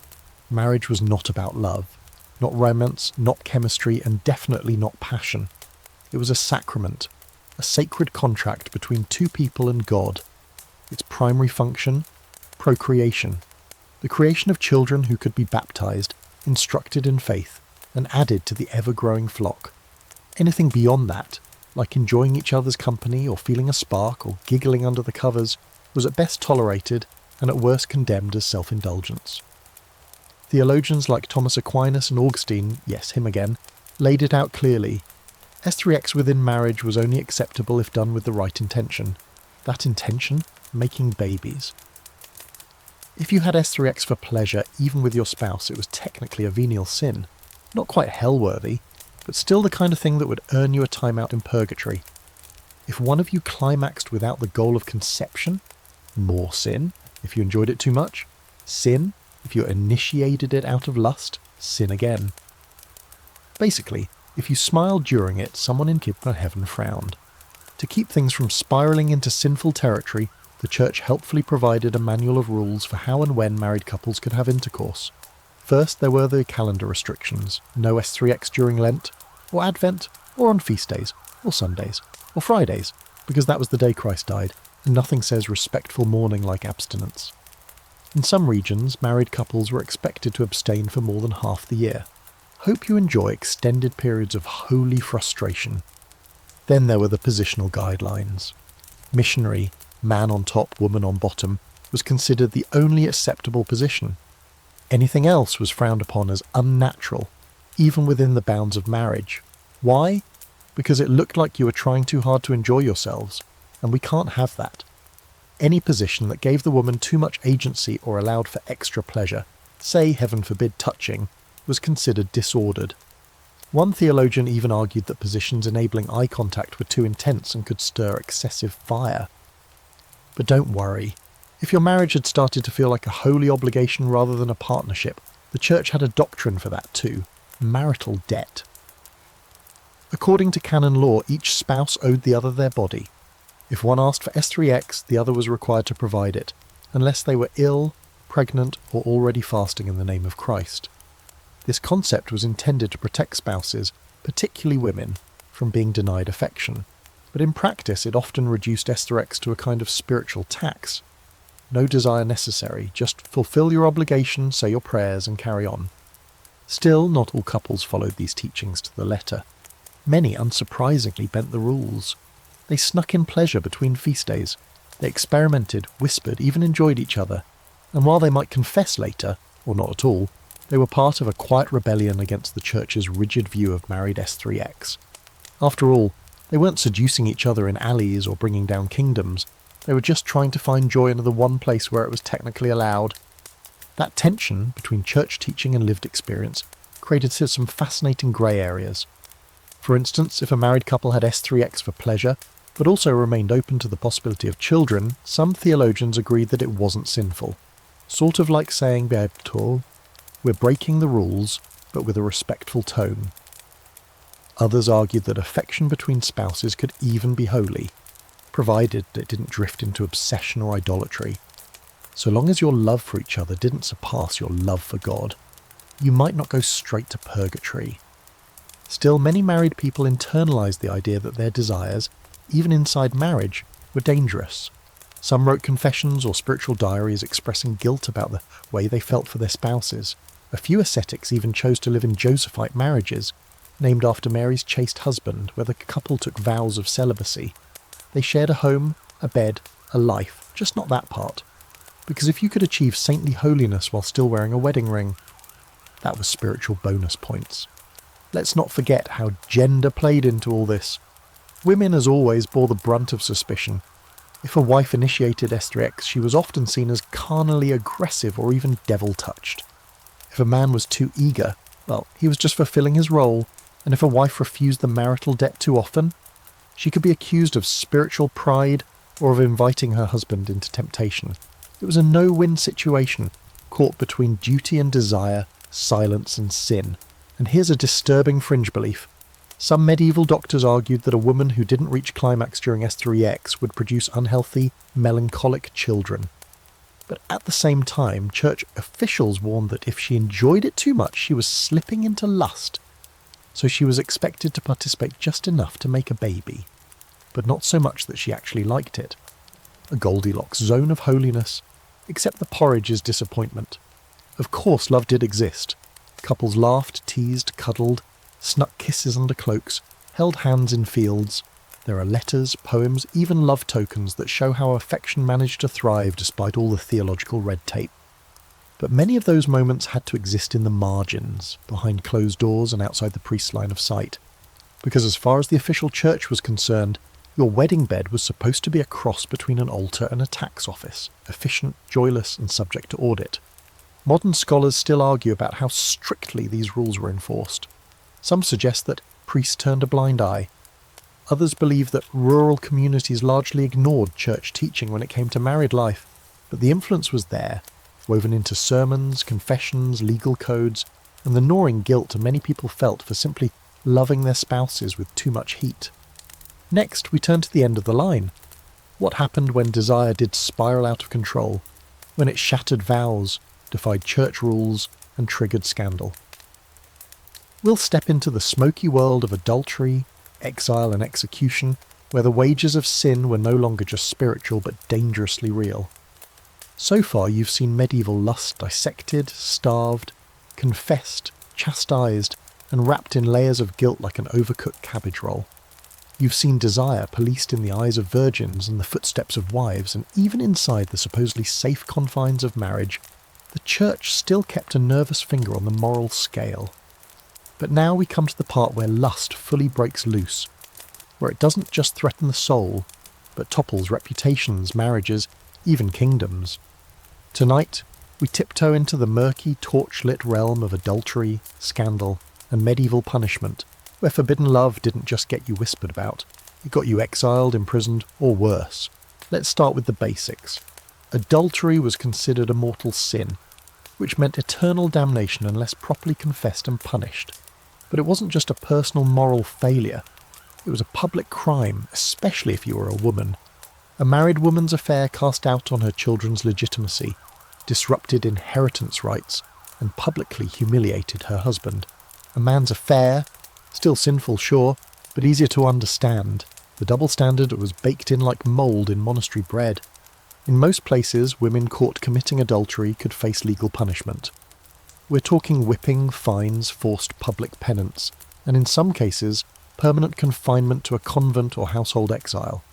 Marriage was not about love, not romance, not chemistry, and definitely not passion. It was a sacrament, a sacred contract between two people and God. Its primary function? Procreation. The creation of children who could be baptized, instructed in faith, and added to the ever-growing flock. Anything beyond that, like enjoying each other's company or feeling a spark or giggling under the covers, was at best tolerated and at worst condemned as self-indulgence. Theologians like Thomas Aquinas and Augustine, yes, him again, laid it out clearly. S3X within marriage was only acceptable if done with the right intention. That intention? Making babies. If you had S3X for pleasure, even with your spouse, it was technically a venial sin. Not quite hell-worthy, but still the kind of thing that would earn you a time out in purgatory. If one of you climaxed without the goal of conception, more sin. If you enjoyed it too much, sin. If you initiated it out of lust, sin again. Basically, if you smiled during it, someone in heaven frowned. To keep things from spiralling into sinful territory, the Church helpfully provided a manual of rules for how and when married couples could have intercourse. First, there were the calendar restrictions. No S3X during Lent, or Advent, or on feast days, or Sundays, or Fridays, because that was the day Christ died, and nothing says respectful mourning like abstinence. In some regions, married couples were expected to abstain for more than half the year. Hope you enjoy extended periods of holy frustration. Then there were the positional guidelines. Missionary, man on top, woman on bottom, was considered the only acceptable position. Anything else was frowned upon as unnatural, even within the bounds of marriage. Why? Because it looked like you were trying too hard to enjoy yourselves, and we can't have that. Any position that gave the woman too much agency or allowed for extra pleasure, say, heaven forbid, touching, was considered disordered. One theologian even argued that positions enabling eye contact were too intense and could stir excessive fire. But don't worry. If your marriage had started to feel like a holy obligation rather than a partnership, the church had a doctrine for that too: marital debt. According to canon law, each spouse owed the other their body. If one asked for S3X, the other was required to provide it, unless they were ill, pregnant, or already fasting in the name of Christ. This concept was intended to protect spouses, particularly women, from being denied affection, but in practice it often reduced S3X to a kind of spiritual tax. No desire necessary, just fulfill your obligation, say your prayers, and carry on. Still, not all couples followed these teachings to the letter. Many unsurprisingly bent the rules. They snuck in pleasure between feast days. They experimented, whispered, even enjoyed each other. And while they might confess later, or not at all, they were part of a quiet rebellion against the church's rigid view of married S3X. After all, they weren't seducing each other in alleys or bringing down kingdoms. They were just trying to find joy in the one place where it was technically allowed. That tension between church teaching and lived experience created some fascinating grey areas. For instance, if a married couple had S3X for pleasure, but also remained open to the possibility of children, some theologians agreed that it wasn't sinful. Sort of like saying, we're breaking the rules, but with a respectful tone. Others argued that affection between spouses could even be holy, provided it didn't drift into obsession or idolatry. So long as your love for each other didn't surpass your love for God, you might not go straight to purgatory. Still, many married people internalized the idea that their desires, even inside marriage, were dangerous. Some wrote confessions or spiritual diaries expressing guilt about the way they felt for their spouses. A few ascetics even chose to live in Josephite marriages, named after Mary's chaste husband, where the couple took vows of celibacy. They shared a home, a bed, a life, just not that part. Because if you could achieve saintly holiness while still wearing a wedding ring, that was spiritual bonus points. Let's not forget how gender played into all this. Women, as always, bore the brunt of suspicion. If a wife initiated S3X, she was often seen as carnally aggressive or even devil-touched. If a man was too eager, well, he was just fulfilling his role, and if a wife refused the marital debt too often, she could be accused of spiritual pride or of inviting her husband into temptation. It was a no-win situation, caught between duty and desire, silence and sin. And here's a disturbing fringe belief. Some medieval doctors argued that a woman who didn't reach climax during S3X would produce unhealthy, melancholic children. But at the same time, church officials warned that if she enjoyed it too much, she was slipping into lust. So she was expected to participate just enough to make a baby, but not so much that she actually liked it. A Goldilocks zone of holiness, except the porridge is disappointment. Of course love did exist. Couples laughed, teased, cuddled, snuck kisses under cloaks, held hands in fields. There are letters, poems, even love tokens that show how affection managed to thrive despite all the theological red tape. But many of those moments had to exist in the margins, behind closed doors and outside the priest's line of sight. Because as far as the official church was concerned, your wedding bed was supposed to be a cross between an altar and a tax office, efficient, joyless, and subject to audit. Modern scholars still argue about how strictly these rules were enforced. Some suggest that priests turned a blind eye. Others believe that rural communities largely ignored church teaching when it came to married life, but the influence was there, woven into sermons, confessions, legal codes, and the gnawing guilt many people felt for simply loving their spouses with too much heat. Next, we turn to the end of the line. What happened when desire did spiral out of control, when it shattered vows, defied church rules, and triggered scandal? We'll step into the smoky world of adultery, exile and execution, where the wages of sin were no longer just spiritual but dangerously real. So far you've seen medieval lust dissected, starved, confessed, chastised, and wrapped in layers of guilt like an overcooked cabbage roll. You've seen desire policed in the eyes of virgins and the footsteps of wives, and even inside the supposedly safe confines of marriage, the church still kept a nervous finger on the moral scale. But now we come to the part where lust fully breaks loose, where it doesn't just threaten the soul, but topples reputations, marriages, even kingdoms. Tonight, we tiptoe into the murky, torch-lit realm of adultery, scandal, and medieval punishment, where forbidden love didn't just get you whispered about, it got you exiled, imprisoned, or worse. Let's start with the basics. Adultery was considered a mortal sin, which meant eternal damnation unless properly confessed and punished. But it wasn't just a personal moral failure, it was a public crime, especially if you were a woman. A married woman's affair cast doubt on her children's legitimacy, disrupted inheritance rights, and publicly humiliated her husband. A man's affair, still sinful, sure, but easier to understand. The double standard was baked in like mould in monastery bread. In most places, women caught committing adultery could face legal punishment. We're talking whipping, fines, forced public penance, and in some cases, permanent confinement to a convent or household exile.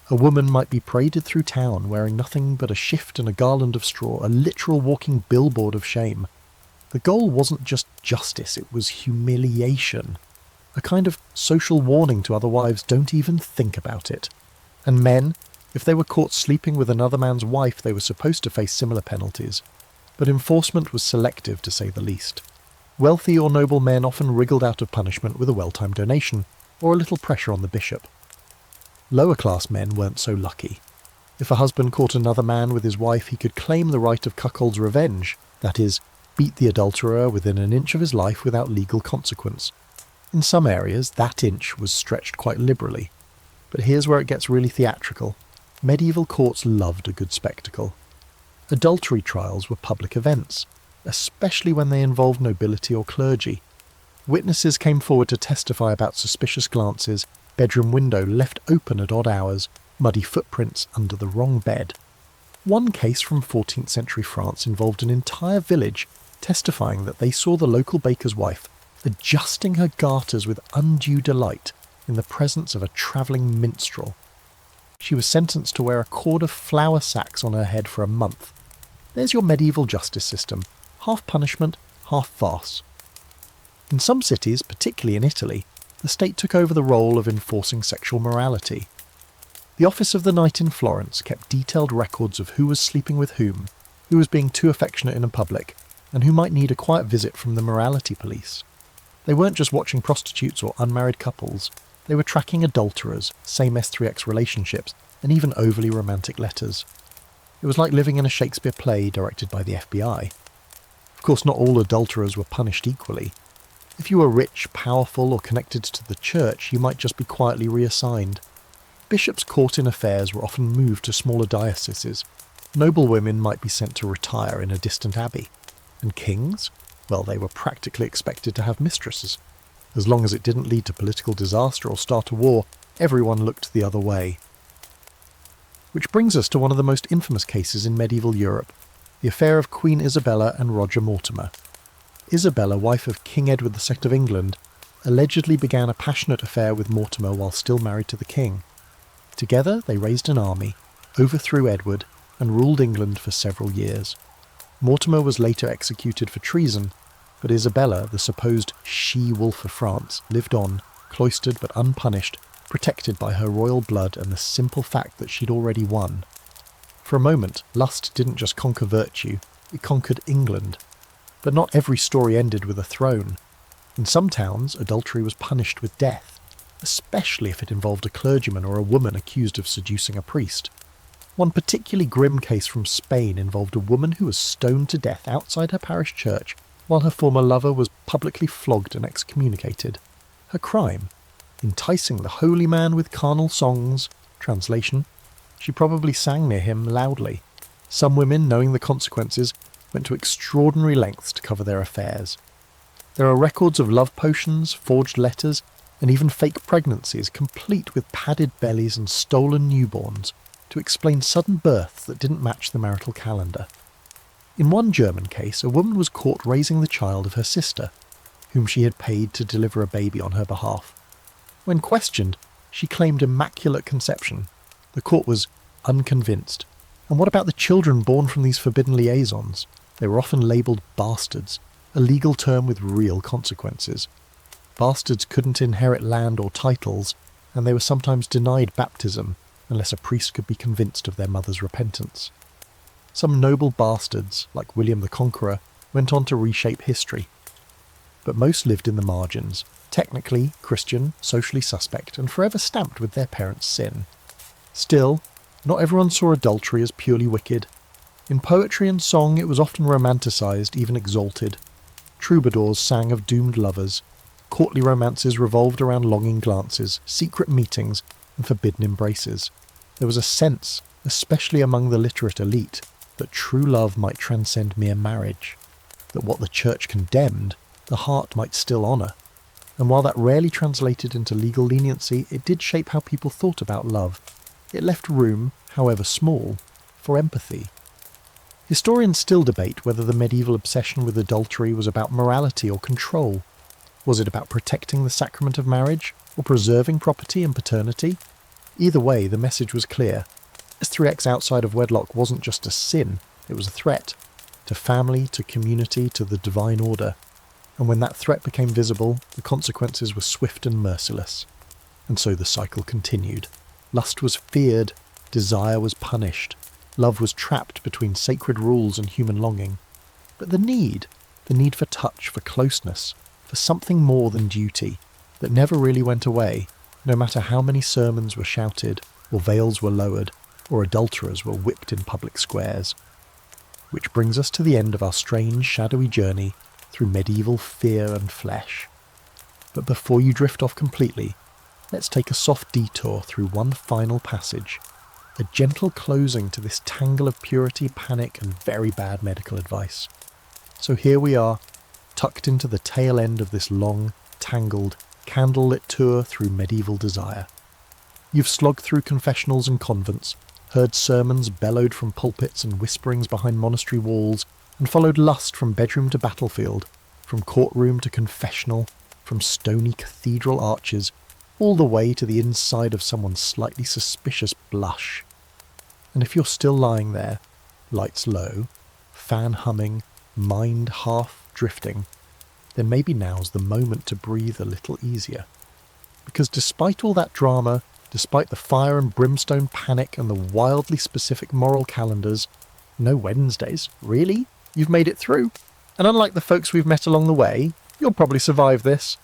A woman might be paraded through town wearing nothing but a shift and a garland of straw, a literal walking billboard of shame. The goal wasn't just justice, it was humiliation. A kind of social warning to other wives, don't even think about it. And men, if they were caught sleeping with another man's wife, they were supposed to face similar penalties. But enforcement was selective, to say the least. Wealthy or noble men often wriggled out of punishment with a well-timed donation, or a little pressure on the bishop. Lower-class men weren't so lucky. If a husband caught another man with his wife, he could claim the right of cuckold's revenge, that is, beat the adulterer within an inch of his life without legal consequence. In some areas, that inch was stretched quite liberally. But here's where it gets really theatrical. Medieval courts loved a good spectacle. Adultery trials were public events, especially when they involved nobility or clergy. Witnesses came forward to testify about suspicious glances, bedroom window left open at odd hours, muddy footprints under the wrong bed. One case from 14th century France involved an entire village testifying that they saw the local baker's wife adjusting her garters with undue delight in the presence of a travelling minstrel. She was sentenced to wear a cord of flour sacks on her head for a month. There's your medieval justice system, half punishment, half farce. In some cities, particularly in Italy, the state took over the role of enforcing sexual morality. The Office of the Knight in Florence kept detailed records of who was sleeping with whom, who was being too affectionate in public, and who might need a quiet visit from the morality police. They weren't just watching prostitutes or unmarried couples, they were tracking adulterers, same S3X relationships, and even overly romantic letters. It was like living in a Shakespeare play directed by the FBI. Of course, not all adulterers were punished equally. If you were rich, powerful, or connected to the church, you might just be quietly reassigned. Bishops caught in affairs were often moved to smaller dioceses. Noble women might be sent to retire in a distant abbey. And kings? Well, they were practically expected to have mistresses. As long as it didn't lead to political disaster or start a war, everyone looked the other way. Which brings us to one of the most infamous cases in medieval Europe, the affair of Queen Isabella and Roger Mortimer. Isabella, wife of King Edward II of England, allegedly began a passionate affair with Mortimer while still married to the king. Together they raised an army, overthrew Edward, and ruled England for several years. Mortimer was later executed for treason, but Isabella, the supposed she-wolf of France, lived on, cloistered but unpunished, protected by her royal blood and the simple fact that she'd already won. For a moment, lust didn't just conquer virtue, it conquered England. But not every story ended with a throne. In some towns, adultery was punished with death, especially if it involved a clergyman or a woman accused of seducing a priest. One particularly grim case from Spain involved a woman who was stoned to death outside her parish church while her former lover was publicly flogged and excommunicated. Her crime? Enticing the holy man with carnal songs. Translation: she probably sang near him loudly. Some women, knowing the consequences, went to extraordinary lengths to cover their affairs. There are records of love potions, forged letters, and even fake pregnancies, complete with padded bellies and stolen newborns, to explain sudden births that didn't match the marital calendar. In one German case, a woman was caught raising the child of her sister, whom she had paid to deliver a baby on her behalf. When questioned, she claimed immaculate conception. The court was unconvinced. And what about the children born from these forbidden liaisons? They were often labelled bastards, a legal term with real consequences. Bastards couldn't inherit land or titles, and they were sometimes denied baptism unless a priest could be convinced of their mother's repentance. Some noble bastards, like William the Conqueror, went on to reshape history. But most lived in the margins, technically Christian, socially suspect, and forever stamped with their parents' sin. Still, not everyone saw adultery as purely wicked. In poetry and song it was often romanticised, even exalted. Troubadours sang of doomed lovers. Courtly romances revolved around longing glances, secret meetings, and forbidden embraces. There was a sense, especially among the literate elite, that true love might transcend mere marriage, that what the church condemned, the heart might still honour. And while that rarely translated into legal leniency, it did shape how people thought about love. It left room, however small, for empathy. Historians still debate whether the medieval obsession with adultery was about morality or control. Was it about protecting the sacrament of marriage, or preserving property and paternity? Either way, the message was clear. S3X outside of wedlock wasn't just a sin, it was a threat. To family, to community, to the divine order. And when that threat became visible, the consequences were swift and merciless. And so the cycle continued. Lust was feared, desire was punished, love was trapped between sacred rules and human longing. But the need for touch, for closeness, for something more than duty, that never really went away, no matter how many sermons were shouted, or veils were lowered, or adulterers were whipped in public squares. Which brings us to the end of our strange, shadowy journey through medieval fear and flesh. But before you drift off completely, let's take a soft detour through one final passage, a gentle closing to this tangle of purity, panic, and very bad medical advice. So here we are, tucked into the tail end of this long, tangled, candlelit tour through medieval desire. You've slogged through confessionals and convents, heard sermons bellowed from pulpits and whisperings behind monastery walls, and followed lust from bedroom to battlefield, from courtroom to confessional, from stony cathedral arches, all the way to the inside of someone's slightly suspicious blush. And if you're still lying there, lights low, fan humming, mind half drifting, then maybe now's the moment to breathe a little easier. Because despite all that drama, despite the fire and brimstone panic and the wildly specific moral calendars, no Wednesdays, really? You've made it through. And unlike the folks we've met along the way, you'll probably survive this.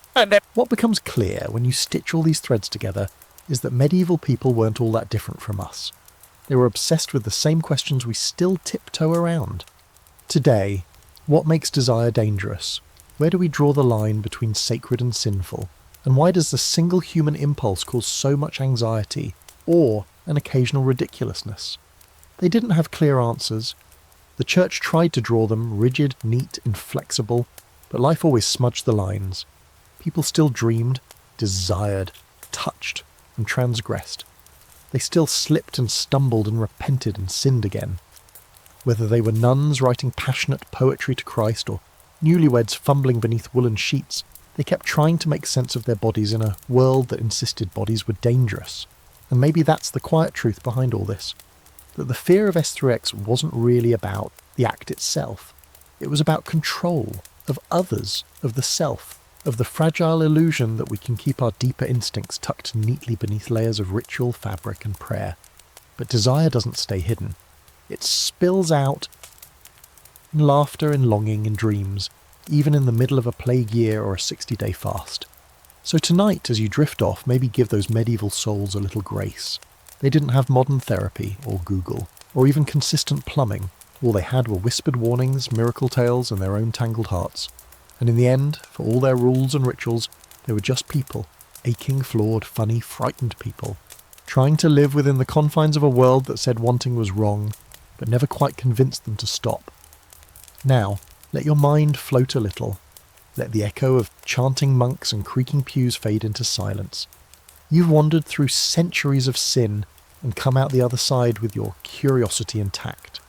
What becomes clear when you stitch all these threads together is that medieval people weren't all that different from us. They were obsessed with the same questions we still tiptoe around. Today, what makes desire dangerous? Where do we draw the line between sacred and sinful? And why does the single human impulse cause so much anxiety, or an occasional ridiculousness? They didn't have clear answers. The church tried to draw them, rigid, neat, inflexible, but life always smudged the lines. People still dreamed, desired, touched, and transgressed. They still slipped and stumbled and repented and sinned again. Whether they were nuns writing passionate poetry to Christ or newlyweds fumbling beneath woolen sheets, they kept trying to make sense of their bodies in a world that insisted bodies were dangerous. And maybe that's the quiet truth behind all this. That the fear of S3X wasn't really about the act itself. It was about control of others, of the self, of the fragile illusion that we can keep our deeper instincts tucked neatly beneath layers of ritual, fabric, and prayer. But desire doesn't stay hidden. It spills out in laughter, in longing, in dreams, even in the middle of a plague year or a 60-day fast. So tonight, as you drift off, maybe give those medieval souls a little grace. They didn't have modern therapy, or Google, or even consistent plumbing. All they had were whispered warnings, miracle tales, and their own tangled hearts. And in the end, for all their rules and rituals, they were just people, aching, flawed, funny, frightened people, trying to live within the confines of a world that said wanting was wrong, but never quite convinced them to stop. Now, let your mind float a little. Let the echo of chanting monks and creaking pews fade into silence. You've wandered through centuries of sin, and come out the other side with your curiosity intact.